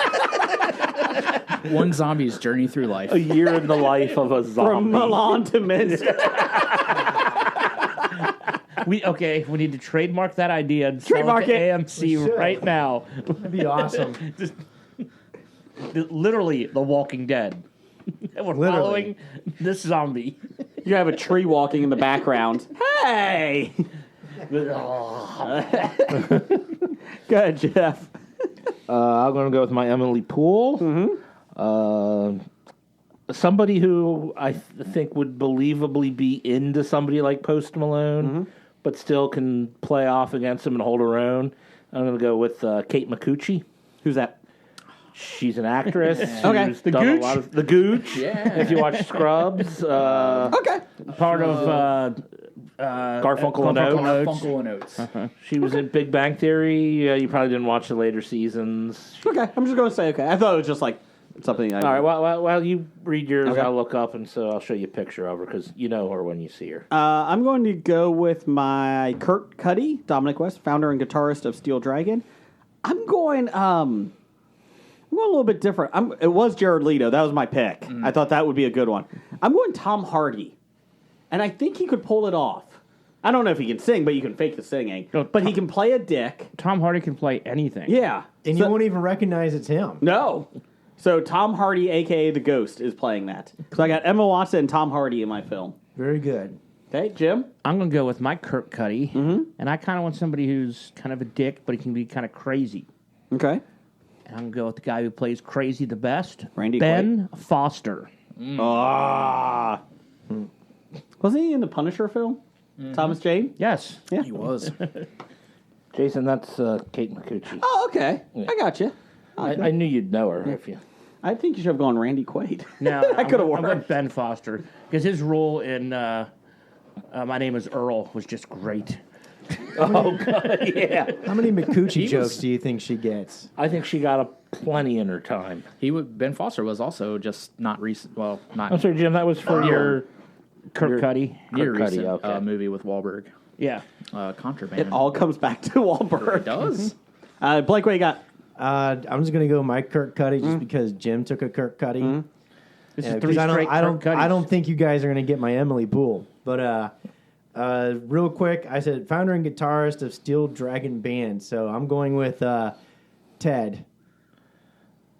One zombie's journey through life. A year in the life of a zombie. From Milan to Minsk. We need to trademark that idea and Trademark sell it to it. AMC We should. right now. That'd be awesome. Literally, The Walking Dead. And we're following this zombie. You have a tree walking in the background. Hey! Go ahead, Jeff. I'm going to go with my Emily Poole. Somebody who I think would believably be into somebody like Post Malone, but still can play off against him and hold her own. I'm going to go with Kate Micucci. Who's that? She's an actress. Okay. Who's The done a Gooch? lot of the Gooch. Yeah. If you watch Scrubs, Okay. Part of Garfunkel and Oates. Funkel and Oates. She was in Big Bang Theory. You probably didn't watch the later seasons. Okay. I'm just going to say okay. I thought it was just like something I... All right. While you read yours, Okay. I'll look up and so I'll show you a picture of her because you know her when you see her. I'm going to go with my Kurt Cuddy, Dominic West, founder and guitarist of Steel Dragon. I'm going a little bit different. It was Jared Leto. That was my pick. I thought that would be a good one. I'm going Tom Hardy. And I think he could pull it off. I don't know if he can sing, but you can fake the singing. No, But he can play a dick. Tom Hardy can play anything. Yeah. And you won't even recognize it's him. No. So Tom Hardy, a.k.a. The Ghost, is playing that. So I got Emma Watson and Tom Hardy in my film. Very good. Okay, Jim? I'm going to go with my Kirk Cuddy. And I kind of want somebody who's kind of a dick, but he can be kind of crazy. Okay. And I'm going to go with the guy who plays crazy the best. Randy Ben Foster. Ah. Wasn't he in the Punisher film? Thomas Jane? Yes. Yeah. He was. Jason, that's Kate Micucci. Oh, okay. I got you. I knew you'd know her if you. I think you should have gone Randy Quaid. No, That could have I'm going worked. Ben Foster because his role in My Name Is Earl was just great. Oh, God, yeah. How many Mikuchi jokes do you think she gets? I think she got plenty in her time. Ben Foster was also just not recent. Well, not I'm sorry, Jim, that was for your Kirk Cuddy. near Kirk Cuddy, recent okay. movie with Wahlberg. Yeah. Contraband. It all comes back to Wahlberg. It does. Blake, what you got? I'm just gonna go Mike Kirk Cuddy just because Jim took a Kirk Cuddy. This Yeah, is 3 'cause straight I Kirk Cuddys. don't think you guys are gonna get my Emily Poole. But real quick, I said founder and guitarist of Steel Dragon Band, so I'm going with Ted.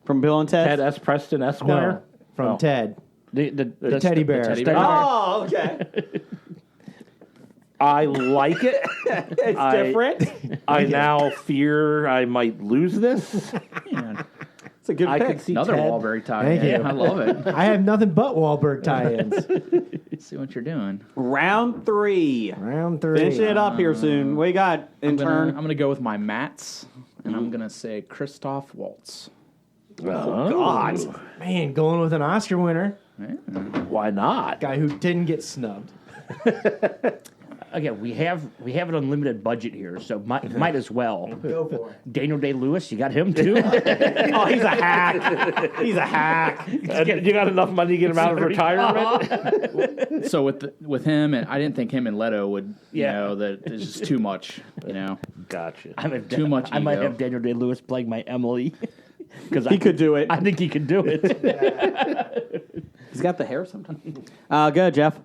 From Bill and Ted? Ted S. Preston Esquire? No, from Oh. Ted. The teddy bear. teddy bear. Oh, okay. I like it. It's different. I now fear I might lose this. Man, It's a good I pick. could see another Ted. Wahlberg tie. Thank you. I love it. I have nothing but Wahlberg tie-ins. See what you're doing. Round 3. Round 3. Finishing it up here soon. What you got in I'm turn? gonna go with my Mats, and I'm gonna say Christoph Waltz. Oh, God. Man, going with an Oscar winner. why not? Guy who didn't get snubbed. Again, we have an unlimited budget here, so might as well. Go for it. Daniel Day-Lewis, you got him too? Oh, he's a hack. He's a hack. You got enough money to get him out of retirement? So with him, and I didn't think him and Leto would. Yeah. That it's just too much. Gotcha. Too much I might ego. have Daniel Day-Lewis playing my Emily. Because He could do it. I think he could do it. He's got the hair sometimes. Go ahead, Jeff.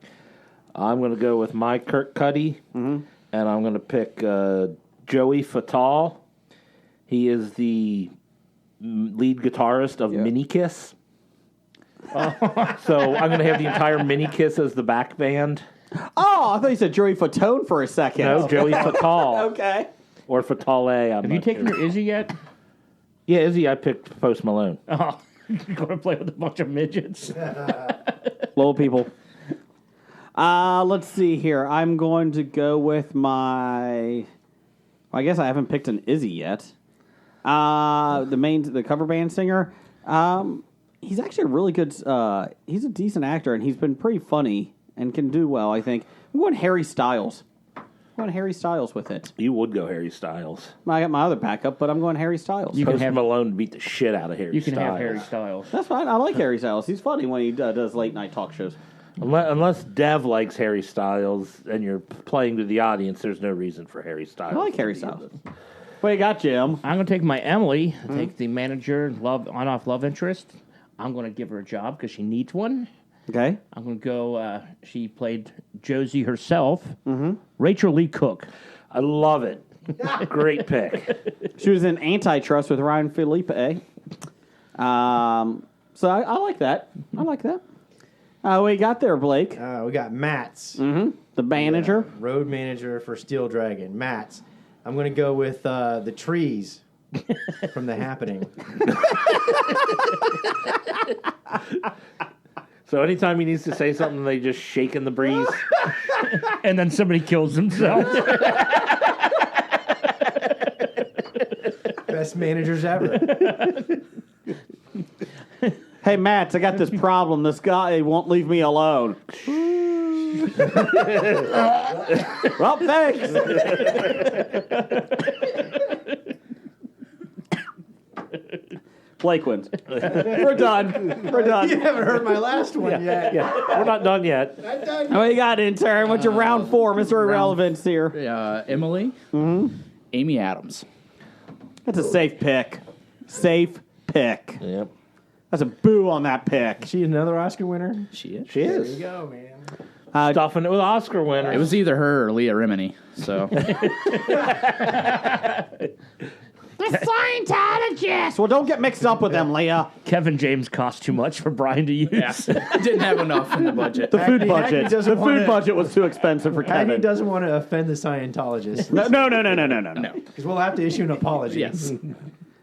I'm going to go with my Kirk Cuddy, and I'm going to pick Joey Fattal. He is the lead guitarist of Mini Kiss. So I'm going to have the entire Mini Kiss as the back band. Oh, I thought you said Joey Fatone for a second. No, Joey Fattal. Okay. Or Fatale. Have you taken your Izzy yet? Yeah, Izzy, I picked Post Malone. Oh, you're going to play with a bunch of midgets. Little people. Let's see here. I'm going to go with my... I guess I haven't picked an Izzy yet. The cover band singer. He's actually a really good... he's a decent actor, and he's been pretty funny and can do well, I think. I'm going Harry Styles. I'm going Harry Styles with it. You would go Harry Styles. I got my other backup, but I'm going Harry Styles. You can Post have- Malone beat the shit out of Harry You can Styles. have Harry Styles. That's fine. I like Harry Styles. He's funny when he does late night talk shows. Unless Dev likes Harry Styles and you're playing to the audience, there's no reason for Harry Styles. I like Harry Styles. What you got, Jim? I'm going to take my Emily, take the manager, on-off love interest. I'm going to give her a job because she needs one. Okay. I'm going to go, she played Josie herself, Rachel Lee Cook. I love it. Great pick. She was in Antitrust with Ryan Felipe. So I like that. I like that. What you got there, Blake? We got Mats. The manager? Road manager for Steel Dragon. Mats. I'm going to go with the trees from The Happening. So anytime he needs to say something, they just shake in the breeze. And then somebody kills themselves. Best managers ever. Hey, Matt, I got this problem. This guy won't leave me alone. Well, thanks. Blake wins. We're done. We're You done. haven't heard my last one yet. Yeah, we're not done yet. What you got, intern? What's your round 4, Mr. Irrelevance here? Emily. Amy Adams. That's a safe pick. Safe pick. Yep. That's a boo on that pick. She another Oscar winner? She is. She There you is. go, man. Stuffing it with Oscar winners. It was either her or Leah Remini. So Scientologist! Well, don't get mixed up with them, Leah. Kevin James cost too much for Brian to use. didn't have enough in the budget. The food Hackney budget. The doesn't food wanna- budget was too expensive for Hackney Kevin. doesn't want to offend the Scientologists. No. Because we'll have to issue an apology. Yes.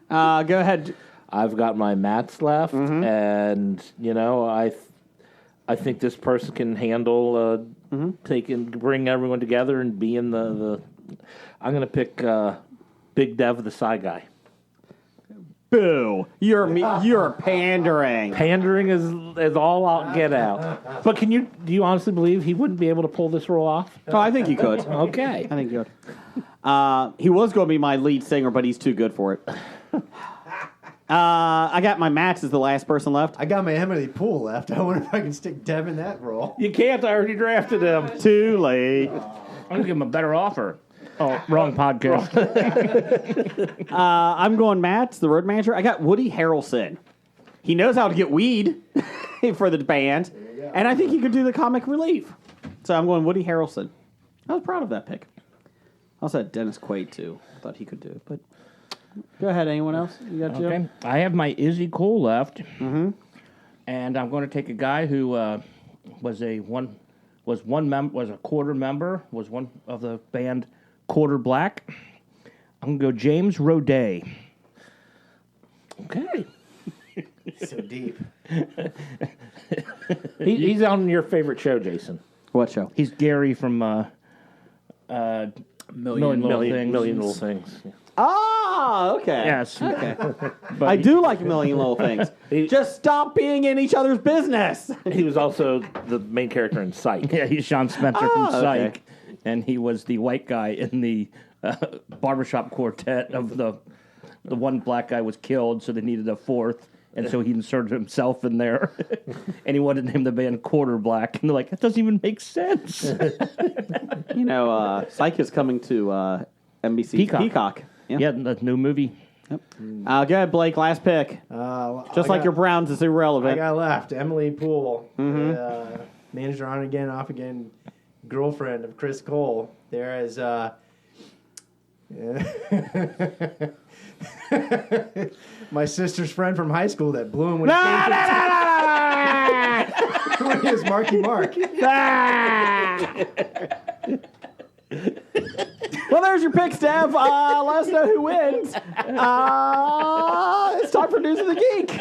Go ahead. I've got my mats left, and I think this person can handle bring everyone together and be in the. I'm going to pick Big Dev, the Psy guy. Boo! You're pandering. Pandering is all out, get out. But do you honestly believe he wouldn't be able to pull this role off? Oh, I think you could. Okay. I think you could. He was going to be my lead singer, but he's too good for it. I got my Max as the last person left. I got my Emily Poole left. I wonder if I can stick Dev in that role. You can't. I already drafted him. Too late. I'm going to give him a better offer. Oh, wrong podcast. I'm going Matt's the road manager. I got Woody Harrelson. He knows how to get weed for the band, and I think he could do the comic relief. So I'm going Woody Harrelson. I was proud of that pick. I also had Dennis Quaid, too. I thought he could do it, but go ahead. Anyone else? You got Joe? Okay. I have my Izzy Cole left, and I'm going to take a guy who was a quarter member, was one of the band Quarter Black. I'm going to go James Roday. Okay. So deep. He's on your favorite show, Jason. What show? He's Gary from Million Little Things. Ah, okay. Yes. Okay. But I do like A Million Little Things. Just stop being in each other's business. He was also the main character in Psych. Yeah, he's Sean Spencer from okay. Psych, and he was the white guy in the barbershop quartet of the one black guy was killed, so they needed a fourth, and so he inserted himself in there, and he wanted to name the band Quarter Black, and they're like, that doesn't even make sense. You know, Psych is coming to NBC Peacock. Yeah, the new movie. Yep. Go ahead, Blake. Last pick. Just like your Browns is I irrelevant. got left. Emily Poole, manager on again, off again, girlfriend of Chris Cole. There as my sister's friend from high school that blew him when when he was Marky Mark. Well, there's your picks, Dev. Let us know who wins. It's time for News of the Geek.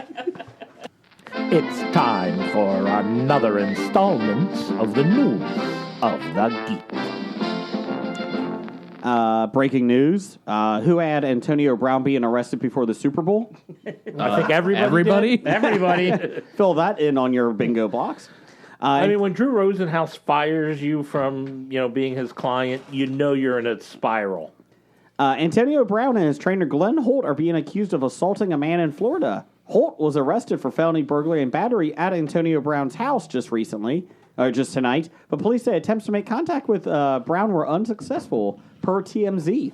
It's time for another installment of the News of the Geek. Breaking news. Who had Antonio Brown being arrested before the Super Bowl? I think everybody. Everybody. Fill that in on your bingo blocks. I mean, when Drew Rosenhaus fires you from, being his client, you're in a spiral. Antonio Brown and his trainer Glenn Holt are being accused of assaulting a man in Florida. Holt was arrested for felony burglary and battery at Antonio Brown's house just tonight, but police say attempts to make contact with Brown were unsuccessful, per TMZ.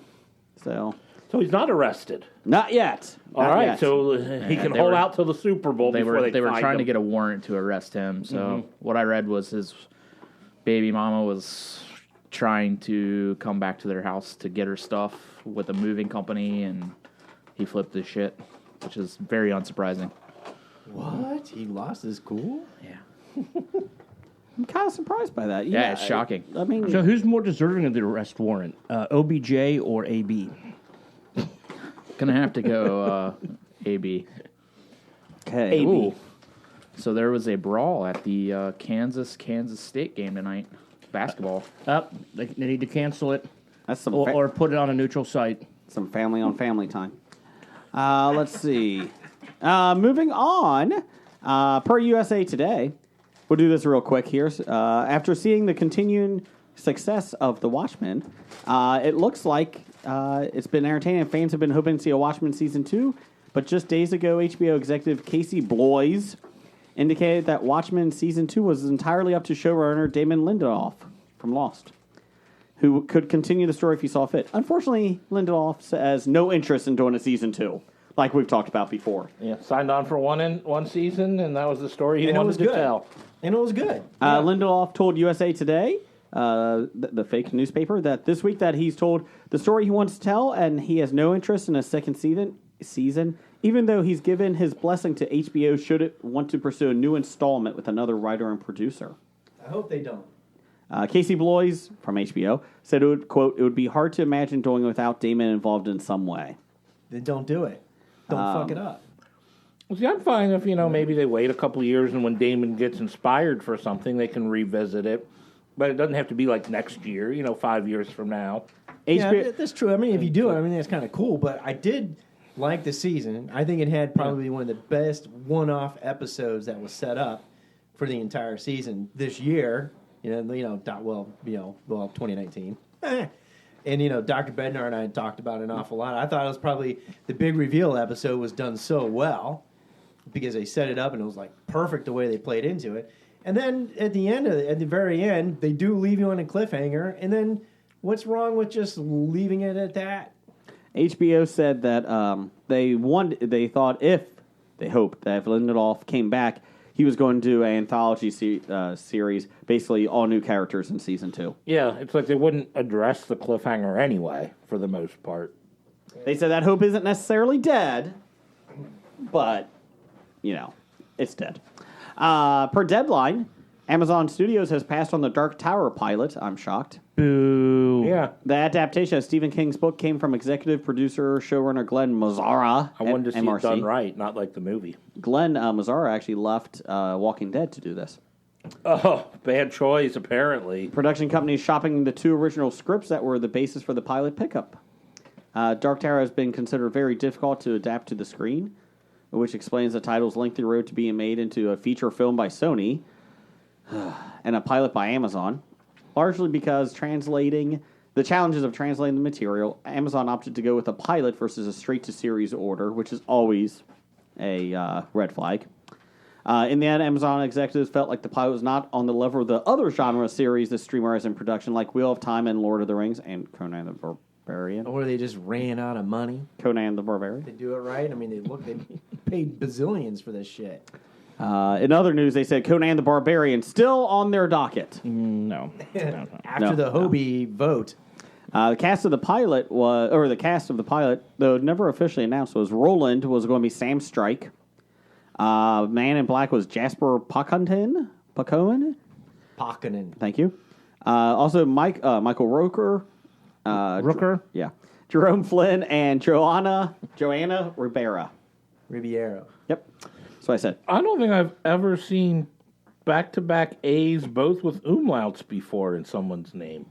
So he's not arrested. Not yet. All right, so he can hold out till the Super Bowl They before were find trying to him. get a warrant to arrest him. So what I read was his baby mama was trying to come back to their house to get her stuff with a moving company, and he flipped his shit, which is very unsurprising. What? He lost his cool? Yeah. I'm kind of surprised by that. Yeah, it's shocking. I mean, So who's more deserving of the arrest warrant, OBJ or AB? Gonna have to go AB. okay. AB. So there was a brawl at the Kansas State game tonight. Basketball. They need to cancel it That's some or put it on a neutral site. some family on family time. Let's see. Moving on, per USA Today, we'll do this real quick here. After seeing the continuing success of The Watchmen, it looks like it's been entertaining. Fans have been hoping to see a Watchmen Season 2, but just days ago, HBO executive Casey Bloys indicated that Watchmen Season 2 was entirely up to showrunner Damon Lindelof from Lost, who could continue the story if he saw fit. Unfortunately, Lindelof has no interest in doing a Season 2, like we've talked about before. Yeah, signed on for one season, and that was the story he And it wanted was to good. tell. And it was good. Lindelof told USA Today, the fake newspaper, that this week that he's told the story he wants to tell, and he has no interest in a second season, even though he's given his blessing to HBO should it want to pursue a new installment with another writer and producer. I hope they don't. Casey Bloys from HBO said, it would, quote, "It would be hard to imagine doing without Damon involved in some way." Then don't do it. Don't fuck it up. Well, see, I'm fine if, maybe they wait a couple of years and when Damon gets inspired for something, they can revisit it. But it doesn't have to be like next year, 5 years from now. Yeah, that's true. I mean, if you do it, that's kind of cool. But I did like the season. I think it had probably one of the best one-off episodes that was set up for the entire season this year. 2019. And, Dr. Bednar and I had talked about it an awful lot. I thought it was probably the big reveal episode was done so well because they set it up and it was like perfect the way they played into it. And then at the very end, they do leave you on a cliffhanger. And then what's wrong with just leaving it at that? HBO said that they hoped that if Lindelof came back, he was going to do an anthology series, basically all new characters in season 2. Yeah, it's like they wouldn't address the cliffhanger anyway, for the most part. They said that hope isn't necessarily dead, but, it's dead. Per Deadline, Amazon Studios has passed on the Dark Tower pilot. I'm shocked. Boo. Yeah. The adaptation of Stephen King's book came from executive producer, showrunner Glenn Mazzara. I wanted to see MRC. it done right, not like the movie. Glenn Mazzara actually left Walking Dead to do this. Oh, bad choice, apparently. Production company is shopping the 2 original scripts that were the basis for the pilot pickup. Dark Tower has been considered very difficult to adapt to the screen, which explains the title's lengthy road to being made into a feature film by Sony and a pilot by Amazon. Largely because the challenges of translating the material, Amazon opted to go with a pilot versus a straight-to-series order, which is always a red flag. In the end, Amazon executives felt like the pilot was not on the level of the other genre series the streamer is in production, like Wheel of Time and Lord of the Rings and Conan the Barbarian. Or they just ran out of money. Conan the Barbarian. They do it right. I mean, they paid bazillions for this shit. In other news, they said Conan the Barbarian still on their docket. No. After the Hobie vote. The cast of the pilot, though never officially announced, was Roland was going to be Sam Strike. Man in Black was Jasper Pakkonen. Thank you. Also, Michael Rooker. Rooker? Yeah. Jerome Flynn and Joanna Ribera. Riviero. Yep. That's what I said. I don't think I've ever seen back-to-back A's both with umlauts before in someone's name.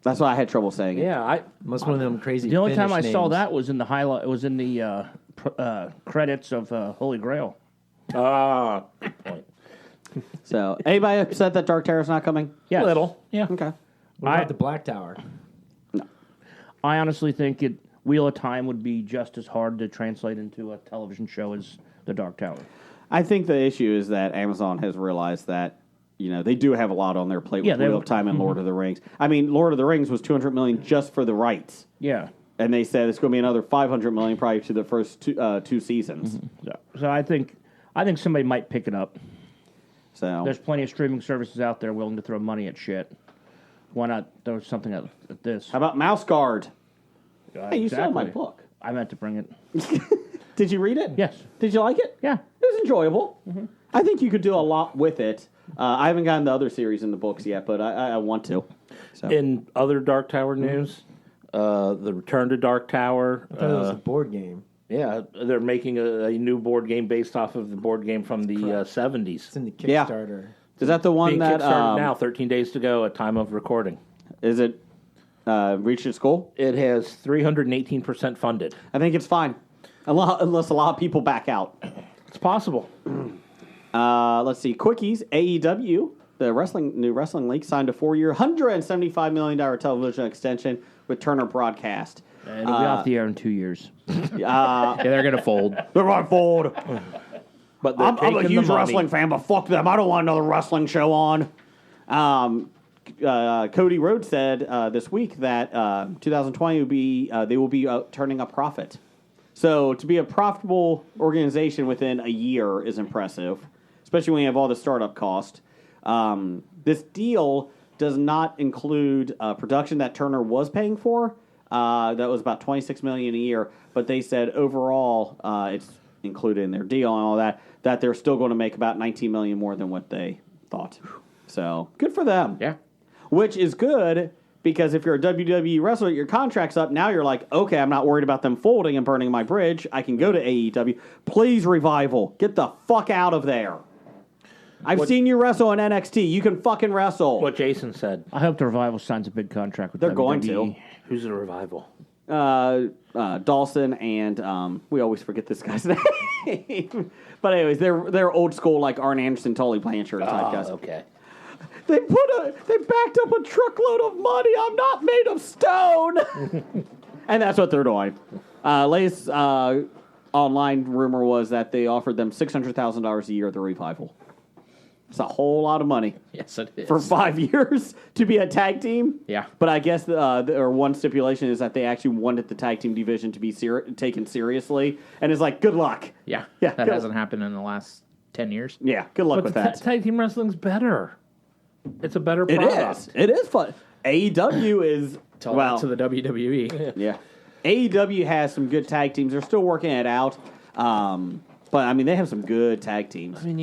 That's why I had trouble saying it. Yeah, Must one of them crazy. The only time I Finnish saw names. that was in the highlight. It was in the credits of Holy Grail. good point. So, anybody upset that Dark Tower's not coming? Yes. Little, yeah. Okay. What about the Black Tower? I honestly think Wheel of Time would be just as hard to translate into a television show as the Dark Tower. I think the issue is that Amazon has realized that they do have a lot on their plate with Wheel of Time and Lord of the Rings. I mean, Lord of the Rings was $200 million just for the rights, Yeah. and they said it's going to be another $500 million probably to the first 2 seasons. So I think somebody might pick it up. So There's plenty of streaming services out there willing to throw money at shit. Why not throw something at this? how about Mouse Guard? Hey, you saw my book. I meant to bring it. Did you read it? Yes. Did you like it? Yeah. It was enjoyable. I think you could do a lot with it. I haven't gotten the other series in the books yet, but I want to. So. In other Dark Tower news, the Return to Dark Tower. I thought it was a board game. Yeah, they're making a new board game based off of the board game from the 70s. It's in the Yeah. Kickstarter. Is that the one Being that kickstarted now, 13 days to go at time of recording. is it reached its goal? It has 318% funded. I think it's fine, unless a lot of people back out. It's possible. Let's see. Quickies, AEW, the new wrestling league, signed a 4-year, $175 million television extension with Turner Broadcast. It'll be off the air in 2 years. Yeah, they're going to fold. They're going forward. But they're I'm a taking the huge money. wrestling fan, but fuck them. I don't want another wrestling show on. Cody Rhodes said this week that 2020 would be they will be turning a profit. So to be a profitable organization within a year is impressive, especially when you have all the startup cost. This deal does not include production that Turner was paying for. That was about $26 million a year, but they said overall it's included in their deal and all that they're still going to make about $19 million more than what they thought. So good for them. Yeah. Which is good because if you're a WWE wrestler, your contract's up. Now you're like, okay, I'm not worried about them folding and burning my bridge. I can go to AEW. Please, Revival, get the fuck out of there. I've seen you wrestle in NXT. You can fucking wrestle. What Jason said. I hope the Revival signs a big contract with They're WWE. going to. Who's the Revival? Dawson and we always forget this guy's name. But anyways, they're old school like Arn Anderson, Tully Blanchard type guys. Okay. They backed up a truckload of money. I'm not made of stone. And that's what they're doing. Latest online rumor was that they offered them $600,000 a year at the revival. It's a whole lot of money. Yes, it is. For 5 years to be a tag team. Yeah. But I guess or one stipulation is that they actually wanted the tag team division to be taken seriously. And it's like, good luck. Yeah. Yeah, That good- hasn't happened in the last 10 years. Yeah, good luck But with the that. tag team wrestling's better. It's a better It product. is. It is fun. AEW is Tell that to the WWE. Yeah. AEW has some good tag teams. They're still working it out. But I mean, they have some good tag teams. I mean,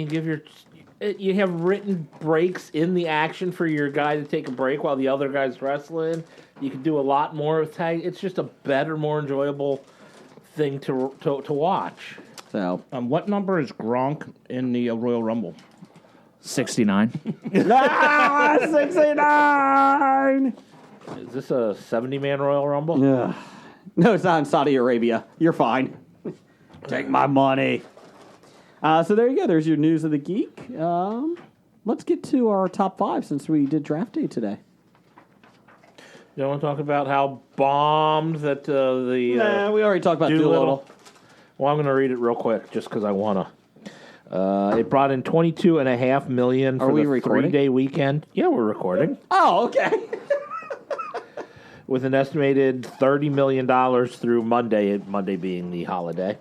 you have written breaks in the action for your guy to take a break while the other guy's wrestling. You can do a lot more with tag. It's just a better, more enjoyable thing to watch. So, What number is Gronk in the Royal Rumble? 69. 69. Is this a 70-man Royal Rumble? Yeah. No, it's not in Saudi Arabia. You're fine. Take my money. So there you go. There's your news of the geek. Let's get to our top 5 since we did draft day today. You want to talk about how bombed that we already talked about Doolittle. Well, I'm going to read it real quick just because I want to. It brought in $22.5 million for the recording? 3-day weekend. Yeah, we're recording. Oh, okay. With an estimated $30 million through Monday, Monday being the holiday.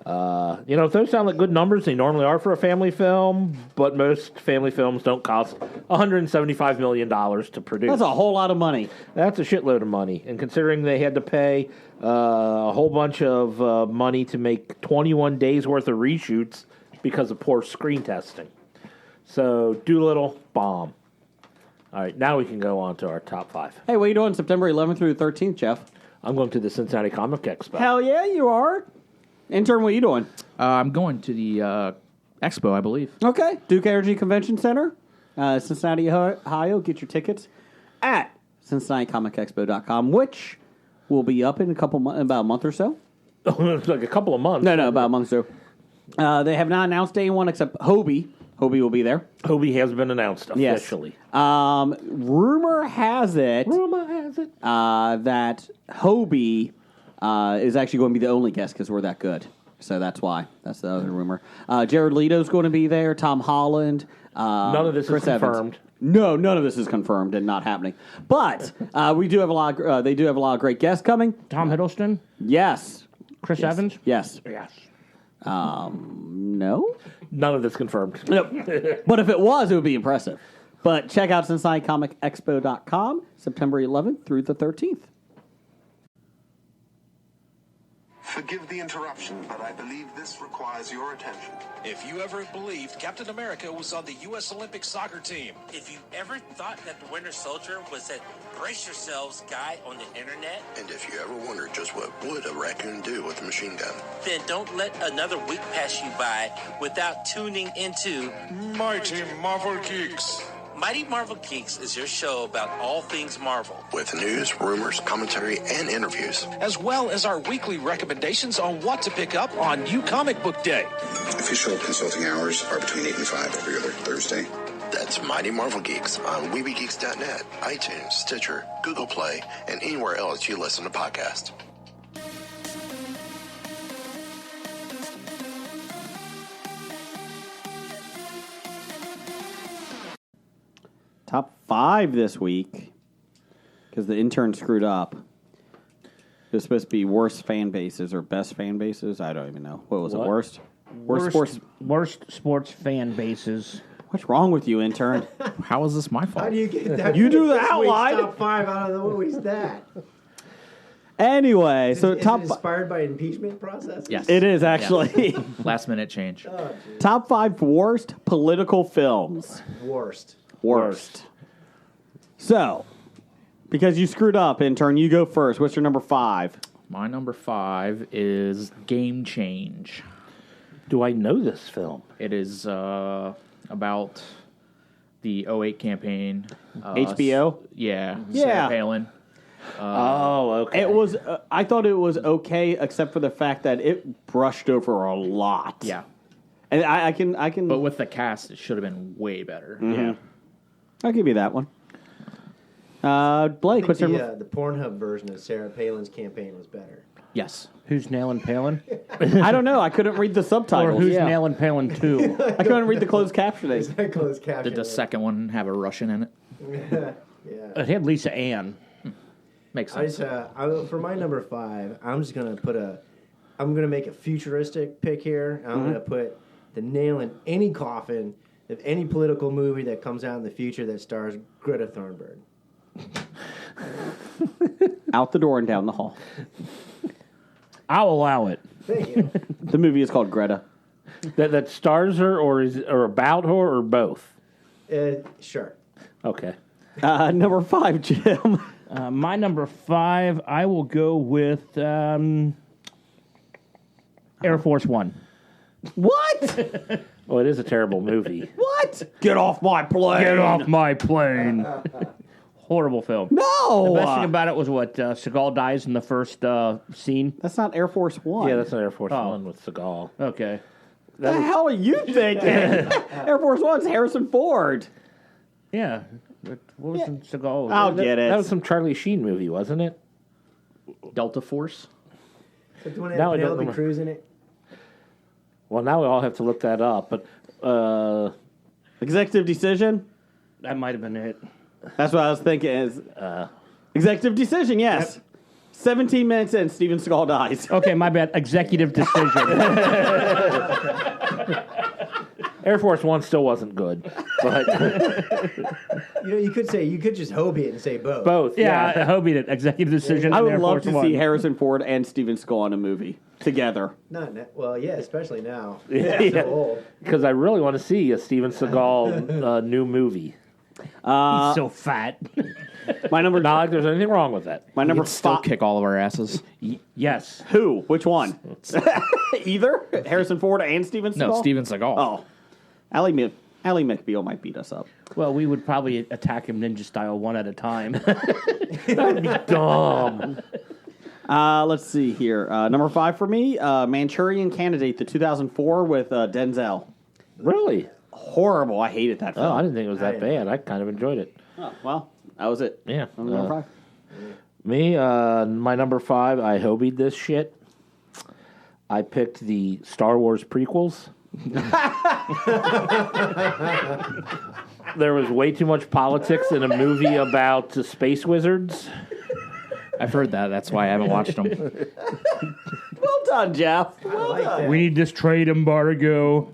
If those sound like good numbers, they normally are for a family film, but most family films don't cost $175 million to produce. That's a whole lot of money. That's a shitload of money. And considering they had to pay a whole bunch of money to make 21 days worth of reshoots because of poor screen testing. So, Doolittle, bomb. All right, now we can go on to our top 5. Hey, what are you doing September 11th through the 13th, Jeff? I'm going to the Cincinnati Comic Expo. Hell yeah, you are. Intern, what are you doing? I'm going to the expo, I believe. Okay. Duke Energy Convention Center, Cincinnati, Ohio. Get your tickets at CincinnatiComicExpo.com, which will be up in about a month or so. It's like a couple of months. No, about a month or so. They have not announced anyone except Hobie. Hobie will be there. Hobie has been announced officially. Yes. Rumor has it that Hobie is actually going to be the only guest because we're that good. So that's why. That's the other rumor. Jared Leto's going to be there. Tom Holland. None of this Chris is confirmed. Evans. No, none of this is confirmed and not happening. But we do have a lot. They do have a lot of great guests coming. Tom Hiddleston? Yes. Chris Evans? Yes. Yes. No. None of this confirmed. Nope. But if it was, it would be impressive. But check out CincinnatiComicExpo.com, September 11th through the 13th. Forgive the interruption, but I believe this requires your attention. If you ever believed Captain America was on the U.S. Olympic soccer team, If you ever thought that the Winter Soldier was that brace yourselves guy on the internet, And if you ever wondered just what would a raccoon do with a machine gun, then don't let another week pass you by without tuning into Mighty Marvel Geeks. Mighty Marvel Geeks is your show about all things Marvel. with news, rumors, commentary, and interviews. As well as our weekly recommendations on what to pick up on New Comic Book Day. Official consulting hours are between 8 and 5 every other Thursday. That's Mighty Marvel Geeks on WeeBeGeeks.net, iTunes, Stitcher, Google Play, and anywhere else you listen to podcasts. Top 5 this week, because the intern screwed up. It was supposed to be worst fan bases or best fan bases. I don't even know. What was it? Worst? Worst sports fan bases. What's wrong with you, intern? How is this my fault? How do you get that? You do the this week's outline. Top 5 out of the what was that? Anyway, so Is top it inspired by impeachment process? Yes. It is actually Last minute change. top 5 worst political films. Worst. So, because you screwed up, intern, you go first. What's your number 5? My number 5 is Game Change. Do I know this film? It is about the 08 campaign. HBO? Yeah. Yeah. Sarah Palin. Okay. It was. I thought it was okay, except for the fact that it brushed over a lot. Yeah. And I can. But with the cast, it should have been way better. Yeah. I'll give you that one. Blake, what's your... the Pornhub version of Sarah Palin's campaign was better. Yes. Who's nailing Palin? I don't know. I couldn't read the subtitles. Or who's nailing Palin 2? I couldn't read the closed captioning. Closed captioning. Did the second one have a Russian in it? Yeah. It had Lisa Ann. Makes sense. For my number 5, I'm just gonna I'm gonna make a futuristic pick here. I'm gonna put the nail in any coffin of any political movie that comes out in the future that stars Greta Thunberg. Out the door and down the hall. I'll allow it. Thank you. The movie is called Greta. That stars her, or about her, or both? Sure. Okay. Number 5, Jim. My number 5, I will go with Air Force One. What? Oh, it is a terrible movie. What? Get off my plane. Get off my plane. Horrible film. No. The best thing about it was what Seagal dies in the first scene. That's not Air Force One. Yeah, that's not Air Force One with Seagal. Okay. What the hell are you thinking? Air Force One's Harrison Ford. Yeah. What was Seagal? I'll get it. That was some Charlie Sheen movie, wasn't it? Delta Force? Is that the one that Now had I don't Penelope remember. Cruz in it? Well, now we all have to look that up. But Executive Decision? That might have been it. That's what I was thinking. Is Executive Decision, yes. Yep. 17 minutes in, Steven Seagal dies. Okay, my bad. Executive Decision. Air Force One still wasn't good. But you could just Hobie it and say both. Both. Yeah, Hobie it. Executive Decision. I and would Air love Force to One. see Harrison Ford and Steven Seagal in a movie together. Especially now. Yeah. So old. Because I really want to see a Steven Seagal new movie. He's so fat. My number. Not like there's anything wrong with that. My number We'd still 5. kick all of our asses. Yes. Who? Which one? Either Harrison Ford and Steven Seagal. No, Steven Seagal. Oh, Ally McBeal might beat us up. Well, we would probably attack him ninja style one at a time. That'd be dumb. Let's see here. Number 5 for me, Manchurian Candidate, the 2004 with Denzel. Really? Horrible. I hated that film. Oh, I didn't think it was that bad. I kind of enjoyed it. Oh, well, that was it. Yeah. Number 5. Me, my number 5, I hobied this shit. I picked the Star Wars prequels. There was way too much politics in a movie about the space wizards. I've heard that. That's why I haven't watched them. Well done, Jeff. Well done. We need this trade embargo.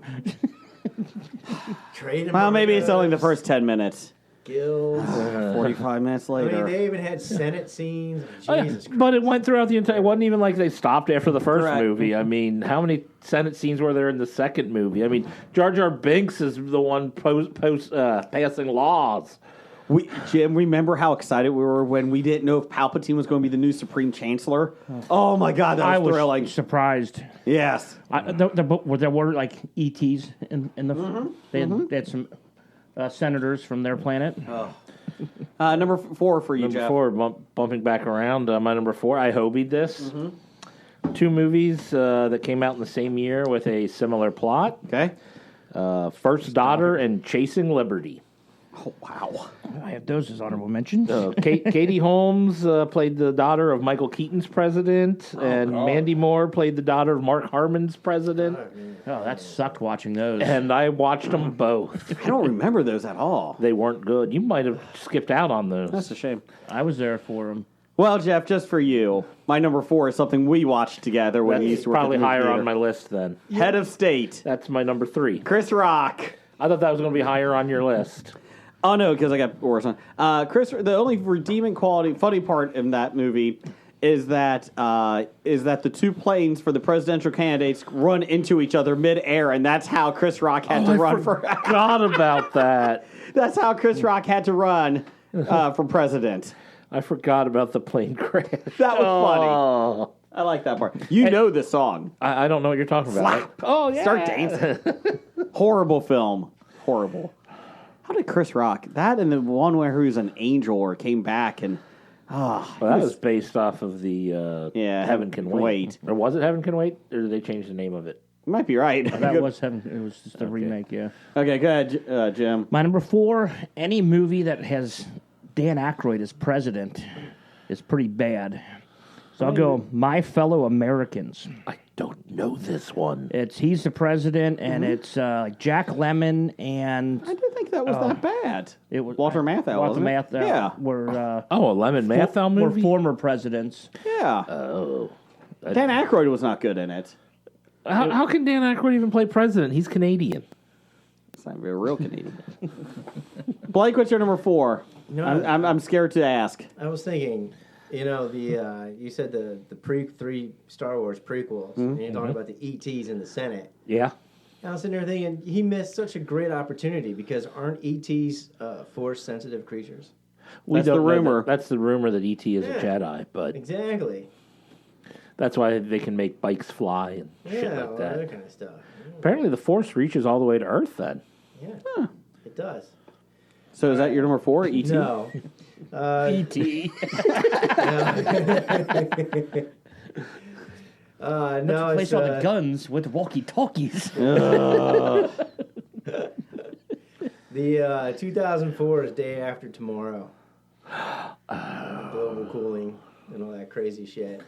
Well, maybe it's only the first 10 minutes. Guilds. 45 minutes I later. mean, they even had Senate scenes. Jesus Christ. But it went throughout the entire. It wasn't even like they stopped after the first Correct. movie. I mean, how many Senate scenes were there in the second movie? I mean, Jar Jar Binks is the one passing laws. Jim, remember how excited we were when we didn't know if Palpatine was going to be the new Supreme Chancellor? Oh my God, that was thrilling. Surprised. Yes. There were like ETs in the. They had some senators from their planet. Number 4 for you, Number Jeff. 4, bumping back around. My number 4, I hobied this. 2 movies that came out in the same year with a similar plot. Okay. First Daughter and Chasing Liberty. Oh, wow. I have those as honorable mentions. Katie Holmes played the daughter of Michael Keaton's president, and Mandy Moore played the daughter of Mark Harmon's president. Oh, that sucked watching those. And I watched them both. I don't remember those at all. They weren't good. You might have skipped out on those. That's a shame. I was there for them. Well, Jeff, just for you, my number 4 is something we watched together when we used That's to work probably at the movie higher theater. on my list then. Head of State. That's my number 3. Chris Rock. I thought that was going to be higher on your list. Oh, no, because I got worse on. The only redeeming quality, funny part in that movie is that the 2 planes for the presidential candidates run into each other mid-air, and that's how Chris Rock had to run for. Forgot about that. That's how Chris Rock had to run for president. I forgot about the plane crash. That was funny. Oh. I like that part. You know the song. I don't know what you're talking about. Slap. Oh, yeah. Start dancing. Horrible film. Horrible. How did Chris Rock? That and the one where he was an angel or came back and... Well, that was based off of the Heaven Can Wait. Or was it Heaven Can Wait? Or did they change the name of it? Might be right. That was him. It was just a remake, yeah. Okay, go ahead, Jim. My number 4, any movie that has Dan Aykroyd as president is pretty bad. So I'll go My Fellow Americans. I don't know this one. He's the president, and it's Jack Lemmon and... I didn't think that was that bad. It was Walter Matthau, Walter wasn't it? Matthau. Yeah. Were, a Lemon Matthau were movie? former presidents. Yeah. Oh. Dan Aykroyd was not good in it. How can Dan Aykroyd even play president? He's Canadian. It's not very real Canadian. Blake, what's your number 4? No, I'm scared to ask. I was thinking, you said the 3 Star Wars prequels, and you're talking about the ETs in the Senate. Yeah. And I was sitting there thinking, he missed such a great opportunity because aren't ETs force-sensitive creatures? That's the rumor. That's the rumor that ET is a Jedi, but Exactly. that's why they can make bikes fly and shit like all that. that kind of stuff. Apparently, the Force reaches all the way to Earth. Then Yeah, it does. So is that your number 4, E.T.? No. E.T. No, Replace all the guns with walkie-talkies. The 2004 is Day After Tomorrow. Global cooling and all that crazy shit.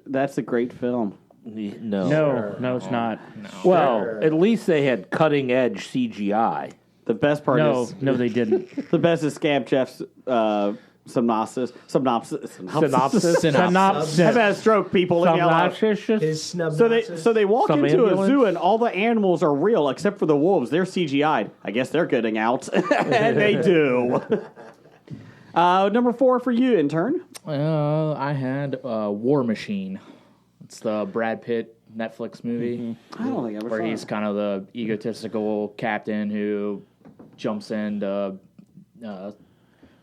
That's a great film. No, it's not. Well, at least they had cutting edge CGI. The best part is No, they didn't. the best is Scab Jeff's synopsis. I've had a stroke, people. His snub. So they walk Some into ambulance? a zoo and all the animals are real except for the wolves. They're CGI'd. I guess they're getting out, and they do. Number 4 for you, intern. I had War Machine. It's the Brad Pitt Netflix movie. I don't think I ever where saw he's it. kind of the egotistical captain who jumps in to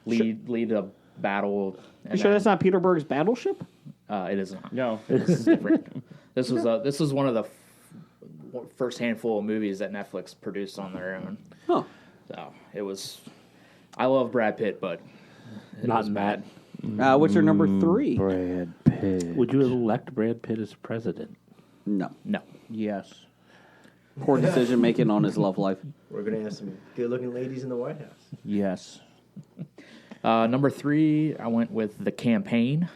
lead a battle. You sure that's not Peter Berg's Battleship? It is not. No. This is different. This was one of the first handful of movies that Netflix produced on their own. Huh. So it was. I love Brad Pitt, but Not Matt. What's your number 3? Brad Pitt. Would you elect Brad Pitt as president? No. Yes. Poor decision making on his love life. We're going to have some good-looking ladies in the White House. Yes. Number 3, I went with The Campaign.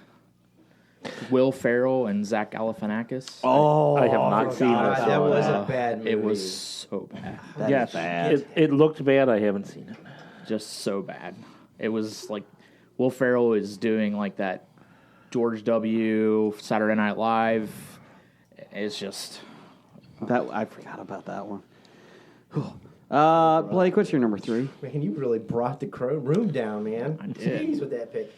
Will Ferrell and Zach Galifianakis. Oh, I have not seen this. That was a bad movie. It was so bad. Yes. bad. It looked bad. I haven't seen it. Just so bad. It was like Will Ferrell is doing like that George W. Saturday Night Live. It's just That I forgot about that one. Blake, what's your number 3? Man, you really brought the room down, man. I did. Jeez with that pick.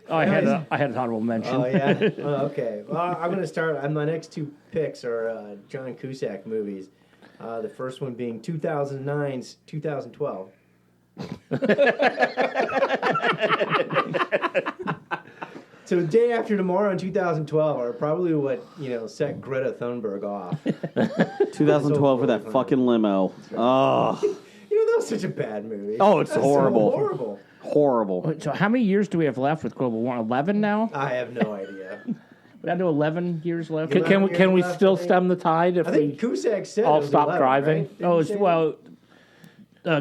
Oh, I had an honorable mention. Oh, yeah? Okay. Well, I'm going to start. My next 2 picks are John Cusack movies. The first one being 2009's 2012. So Day After Tomorrow in 2012 are probably what, set Greta Thunberg off. 2012 for that fucking limo. Oh. That was such a bad movie. Oh, it's That's horrible. So horrible. Horrible. So how many years do we have left with global warming? 11 now? I have no idea. We have to 11 years left? Can we still stem the tide if I we think Cusack said all it was stop 11, driving? right? Didn't Oh, he it's, say well...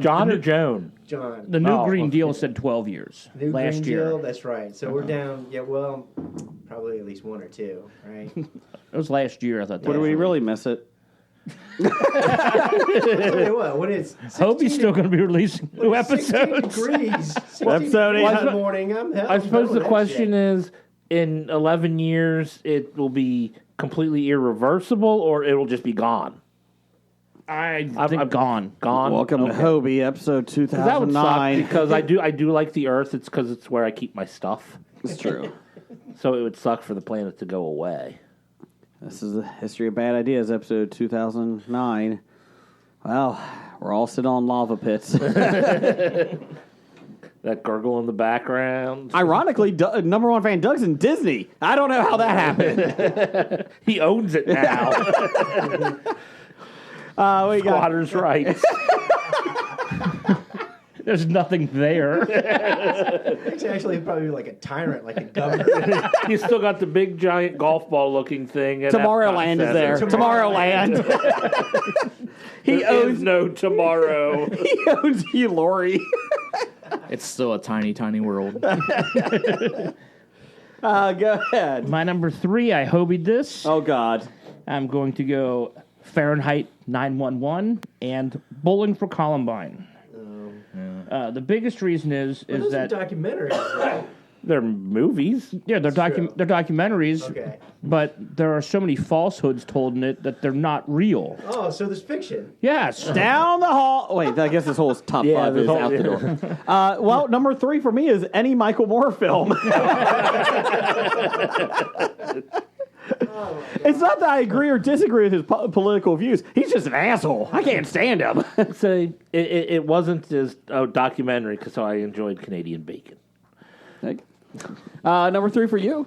John the or Joan? John. The new Oh, Green okay. Deal said 12 years New last Green year. Deal, that's right. So we're down, probably at least 1 or 2, right? It was last year, I thought. What do we really miss it? Tell you what, when it's Hobie's still going to be releasing new episodes. 16 degrees, 16 Episode degrees in 800. the morning, I suppose the question is, in 11 years, it will be completely irreversible, or it will just be gone. I think gone. Gone. Welcome to Okay. Hobie, episode 2009. That would suck because I do like the Earth. It's because it's where I keep my stuff. It's true. So it would suck for the planet to go away. This is the History of Bad Ideas, episode 2009. Well, we're all sitting on lava pits. That gurgle in the background. Ironically, number 1 fan Doug's in Disney. I don't know how that happened. He owns it now. We got Squatters' rights. There's nothing there. It's actually probably like a tyrant, like a governor. You still got the big giant golf ball looking thing. at Tomorrowland Epcot is there. Center. Tomorrowland. There is no tomorrow. He owns Hugh Laurie. It's still a tiny, tiny world. Go ahead. My number 3, I hobied this. Oh, God. I'm going to go Fahrenheit 9/11 and Bowling for Columbine. The biggest reason is Those that are documentaries, right? They're movies. they're documentaries, Okay. but there are so many falsehoods told in it that they're not real. Oh, so there's fiction. Yes. Down the hall. Wait, I guess this whole top Yeah, 5 this is whole- out the door. Well, number 3 for me is any Michael Moore film. It's not that I agree or disagree with his political views. He's just an asshole. I can't stand him. So it wasn't as a documentary because I enjoyed Canadian bacon. Number 3 for you.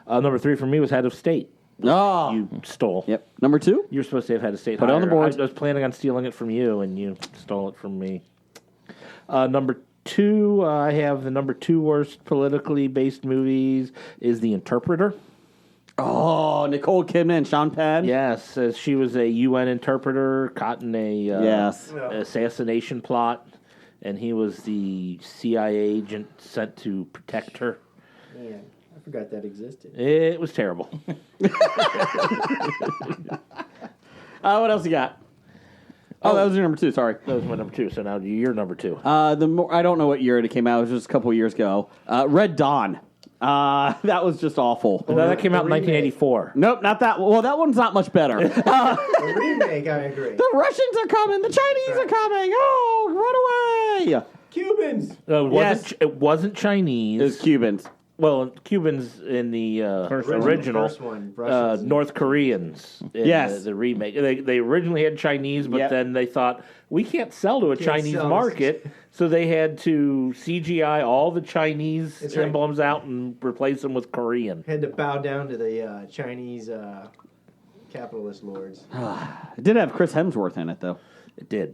Number 3 for me was Head of State. Oh. You stole. Yep. Number 2. You're supposed to have Head of State. Put it on the higher. board. I was planning on stealing it from you, and you stole it from me. Number 2, I have the number 2 worst politically based movies is The Interpreter. Oh, Nicole Kidman and Sean Penn. Yes, she was a UN interpreter caught in a Yes. assassination plot, and he was the CIA agent sent to protect her. Man, I forgot that existed. It was terrible. What else you got? Oh, that was your number 2. Sorry. That was my number 2. So now you're number 2. I don't know what year it came out. It was just a couple of years ago. Red Dawn. That was just awful. No, that came out in 1984. Nope, not that. Well, that one's not much better. The remake, I agree. The Russians are coming. The Chinese are coming. Oh, run away! Cubans. It wasn't Chinese. It was Cubans. Well, Cubans in the original. First one, Russians. North Koreans in Yes. the remake. They originally had Chinese, but Yep. then they thought, we can't sell to a Chinese sell. market, so they had to CGI all the Chinese That's right. emblems out and replace them with Korean. Had to bow down to the Chinese capitalist lords. It did have Chris Hemsworth in it, though. It did.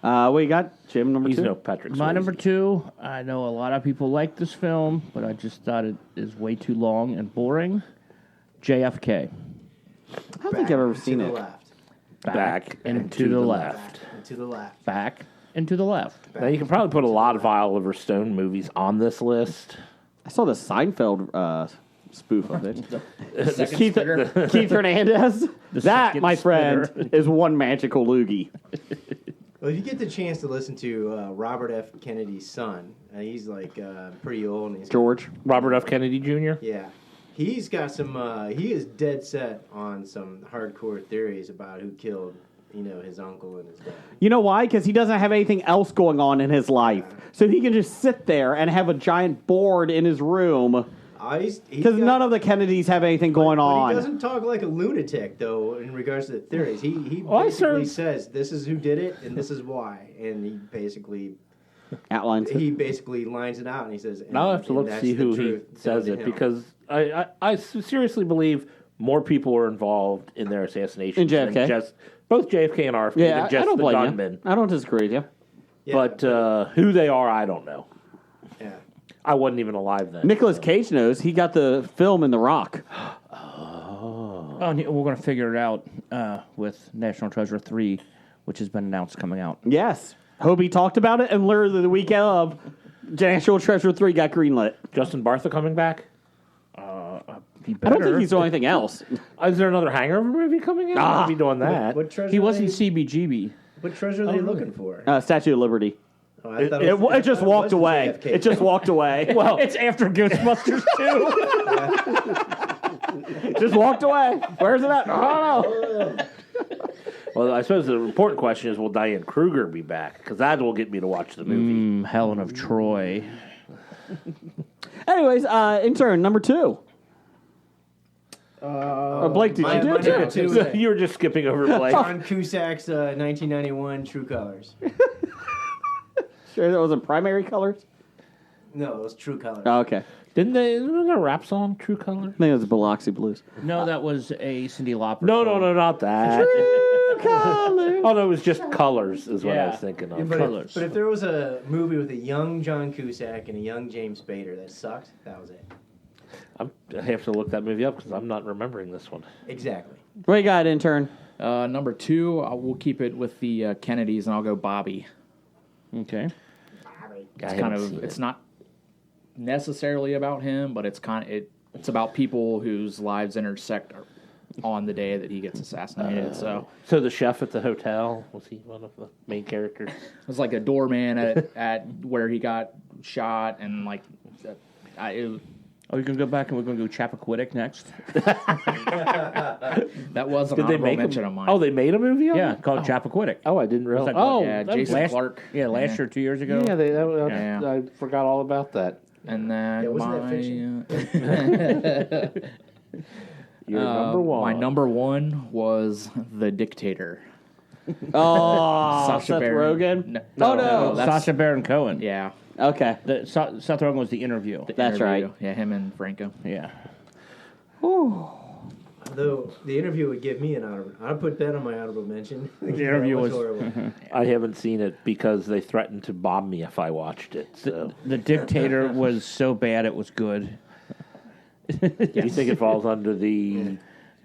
What you got, Jim? Number He's 2. no Patrick My Swayze. number 2, I know a lot of people like this film, but I just thought it is way too long and boring. JFK. I don't think I've ever seen to it. the left. Back and to the left. Back and to the left. Back and to the left. Now, you can probably put a lot of Oliver Stone movies on this list. I saw the Seinfeld spoof of it. Keith, Keith Hernandez. That, second my friend, spinner. is one magical loogie. Well, if you get the chance to listen to Robert F. Kennedy's son, he's like pretty old. And he's George. Robert F. Kennedy Jr. Yeah. He's got some, he is dead set on some hardcore theories about who killed, his uncle and his dad. You know why? Because he doesn't have anything else going on in his life. So he can just sit there and have a giant board in his room. Because none of the Kennedys have anything going But on. he doesn't talk like a lunatic, though, in regards to the theories. He Oh, basically says, this is who did it, and this is why. And he basically lines it out, and he says... Now I'll have to look to see who he says it, because I seriously believe more people were involved in their assassination In JFK? than just both JFK and RFK Yeah, than just I don't the blame gunmen. you. I don't disagree with you. But who they are, I don't know. Yeah. I wasn't even alive then. Nicolas Cage knows. He got the film in The Rock. Oh, and we're going to figure it out with National Treasure 3, which has been announced coming out. Yes. Hobie talked about it, and literally the week of, National Treasure 3 got greenlit. Justin Bartha coming back? I don't think he's doing anything else. Is there another Hangover movie coming out? I'll be doing that. What treasure He was in they- CBGB. What treasure are they looking for? Statue of Liberty. Oh, I thought was- It just I thought walked was away. JFK. It just walked away. Well, it's after Ghostbusters 2. Just walked away. Where's it at? I don't know. Well, I suppose the important question is, will Diane Kruger be back? Because that will get me to watch the movie. Helen of Troy. Anyways, intern number 2. Blake, did you do it number too? 2 is You were just skipping over Blake. John Cusack's 1991 True Colors. Sure, that wasn't Primary Colors? No, it was True Colors. Oh, okay. Isn't there a rap song, True Color? I think it was Biloxi Blues. No, that was a Cyndi Lauper No, song. not that. True colors. Oh no, it was just Colors is what I Yeah. was thinking Yeah, of. Colors. But if there was a movie with a young John Cusack and a young James Spader that sucked, that was it. I have to look that movie up because I'm not remembering this one. Exactly. What you got, intern? Number 2, we'll keep it with the Kennedys, and I'll go Bobby. Okay. It's not necessarily about him, but it's it's about people whose lives intersect on the day that he gets assassinated. So the chef at the hotel, was he one of the main characters? it was like a doorman at where he got shot, and like Oh, you're going to go back and we're going to go Chappaquiddick next? that was an Did they honorable make mention a, of mine. Oh, they made a movie on Yeah, it? called Chappaquiddick. Oh, I didn't realize. like- Oh, yeah, that was Jason last- Clark. Yeah, last year, 2 years ago. Yeah, Yeah. I forgot all about that. And then Yeah, wasn't that fiction? Your number one. My number 1 was The Dictator. Oh, Sacha Seth Baron. Rogen? No, Oh, no. that's Sacha Baron Cohen. yeah. Okay. Seth Rogen was the interview. That's Interview. right. Yeah, him and Franco. Yeah. Though the interview would give me an honorable. I'd put that on my honorable mention. The interview was- horrible. I haven't seen it because they threatened to bomb me if I watched it. So, The Dictator was so bad it was good. do you think it falls under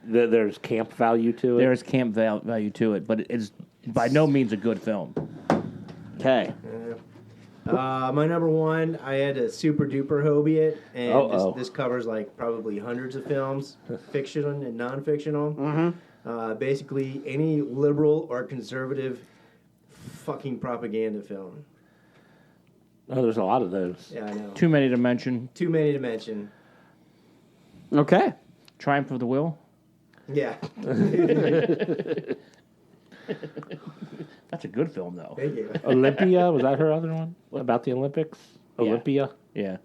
there's camp value to it? There is camp value to it, but it's by no means a good film. Okay. My number 1, I had a super duper Hobie it, and Uh-oh. this covers like probably hundreds of films, fictional and non-fictional. Basically, any liberal or conservative fucking propaganda film. Oh, there's a lot of those. Yeah, I know. Too many to mention. Too many to mention. Okay. Triumph of the Will. Yeah. That's a good film, though. Thank you. Olympia, was that her other one? About the Olympics? Olympia? Yeah.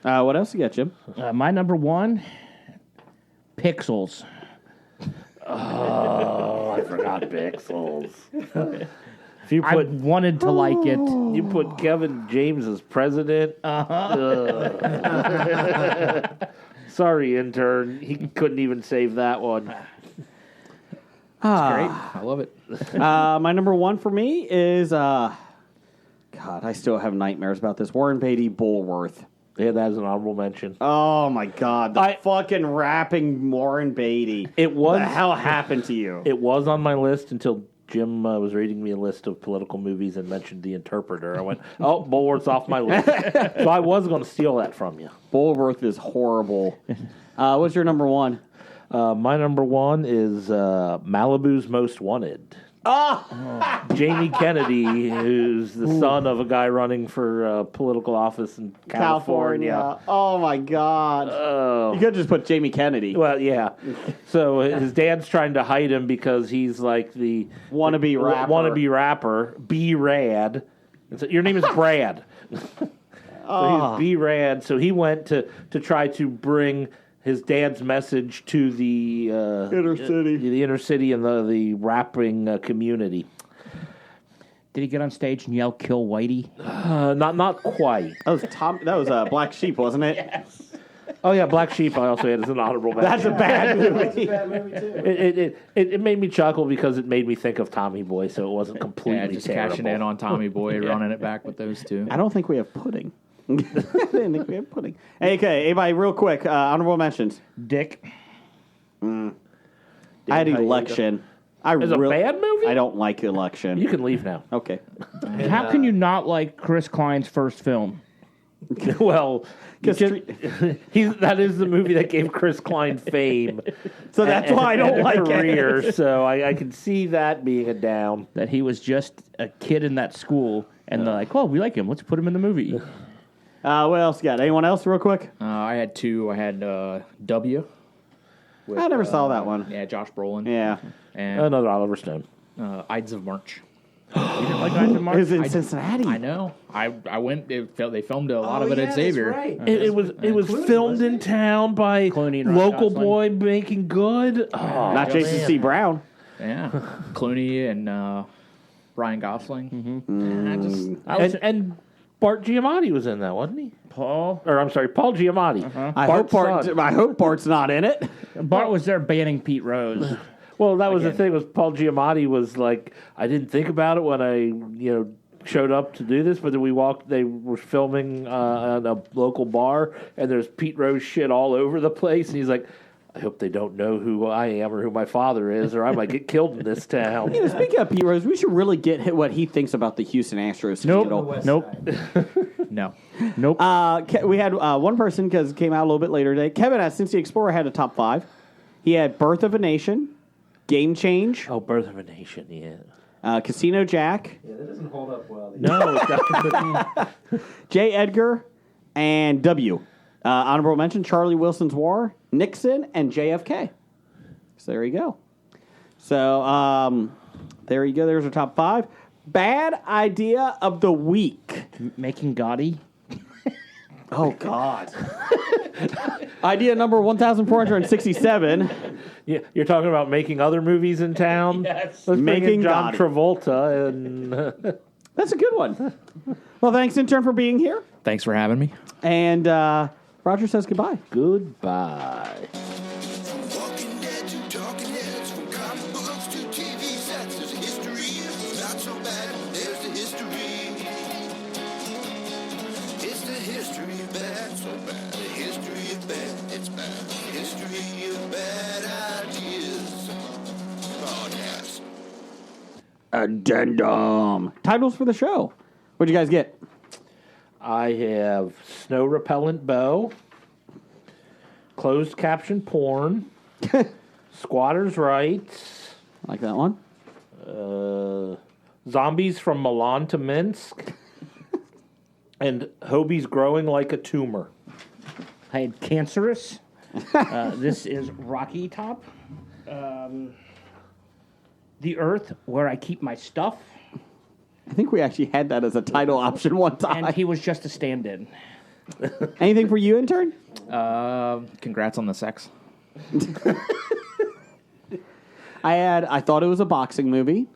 What else you got, Jim? My number 1, Pixels. Oh, I forgot Pixels. If you I put wanted to like it. you put Kevin James as president. Sorry, intern. He couldn't even save that one. Great. I love it. My number 1 for me is, God, I still have nightmares about this. Warren Beatty, Bulworth. Yeah, that is an honorable mention. Oh, my God. The fucking rapping Warren Beatty. It was. What the hell happened to you? It was on my list until Jim was reading me a list of political movies and mentioned The Interpreter. I went, oh, Bulworth's off my list. So I was going to steal that from you. Bulworth is horrible. What's your number 1? My number 1 is Malibu's Most Wanted. Jamie Kennedy, who's the son of a guy running for political office in California. Oh, my God. Oh. You could just put Jamie Kennedy. Well, yeah. So his dad's trying to hide him because he's like the Wannabe rapper. B-Rad. And so, your name is Brad. So he's B-Rad. So he went to try to bring his dad's message to the inner city and the rapping community. Did he get on stage and yell "Kill Whitey"? Not quite. That was Black Sheep, wasn't it? Yes. Oh yeah, Black Sheep. I also had as an honorable mention. That's a bad movie. Bad movie too. It made me chuckle because it made me think of Tommy Boy, so it wasn't completely Just terrible. cashing in on Tommy Boy, running it back with those two. I don't think we have pudding. I didn't think we have pudding. Hey, okay, everybody, real quick, honorable mentions. Dick. I had Election. It's a bad movie? I don't like Election. You can leave now. Okay. How can you not like Chris Klein's first film? Well, that is the movie that gave Chris Klein fame. So that's why I don't and like a career. it. So I can see that being a down. That he was just a kid in that school, and they're like, "Oh, we like him. Let's put him in the movie." What else you got? Anyone else, real quick? I had 2. I had W. With, I never saw that one. Yeah, Josh Brolin. Yeah. And Another Oliver Stone. Ides of March. You didn't like Ides of It March? was in Cincinnati. I know. I went. They filmed a lot of it at Xavier. That's right. It was Clooney, filmed wasn't in town by Clooney and Ryan local Gosling. boy making good. Oh, Not Jason C. Brown. Yeah, Clooney and Ryan Gosling. Mm-hmm. And Bart Giamatti was in that, wasn't he? Paul Giamatti. I hope Bart's not in it. Bart was there banning Pete Rose. Well, that was the thing. Was Paul Giamatti was like, I didn't think about it when I showed up to do this, but then we walked. They were filming at a local bar, and there's Pete Rose shit all over the place, and he's like, I hope they don't know who I am or who my father is, or I might get killed in this town. Speaking of Pete Rose, we should really get what he thinks about the Houston Astros. Nope. We had one person, because it came out a little bit later today. Kevin asked, since the Explorer had a top 5, he had Birth of a Nation, Game Change. Oh, Birth of a Nation, yeah. Casino Jack. Yeah, that doesn't hold up well. No, it doesn't. J. Edgar, and W. Honorable mention, Charlie Wilson's War, Nixon, and JFK. So there you go. So there you go. There's our top 5. Bad idea of the week. Making Gotti. Oh, God. Idea number 1,467. Yeah, you're talking about making other movies in town? Yes. Let's bring Making in John Gotti. Travolta. And That's a good one. Well, thanks, intern, for being here. Thanks for having me. And Roger says goodbye. goodbye. Walking Dead to Talking Heads, from comic books to TV sets, there's a history. It's not so bad. There's the history. It's the history of bad, so bad. The history of bad, it's bad. The history of bad ideas. Podcast. Addendum. Titles for the show. What'd you guys get? I have Snow Repellent Bow, Closed Caption Porn, Squatters' Rights, Like that one? Zombies from Milan to Minsk, and Hobie's Growing Like a Tumor. I had Cancerous. This is Rocky Top. The Earth, Where I Keep My Stuff. I think we actually had that as a title option one time. And he was just a stand-in. Anything for you, intern? Congrats on the sex. I thought it was a boxing movie.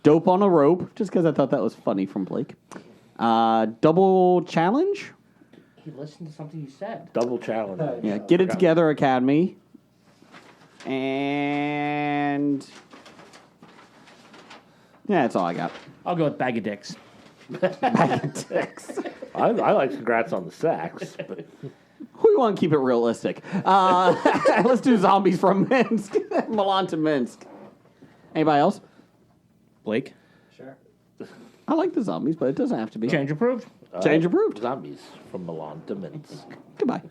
Dope on a Rope, just because I thought that was funny from Blake. Double Challenge? He listened to something you said. Double Challenge. Yeah, Get It Together Academy. And yeah, that's all I got. I'll go with Bag of Dicks. I like Congrats on the Sex. But We want to keep it realistic. Let's do Zombies from Minsk. Milan to Minsk. Anybody else? Blake? Sure. I like the zombies, but it doesn't have to be. Change approved. Change approved. Zombies from Milan to Minsk. Goodbye.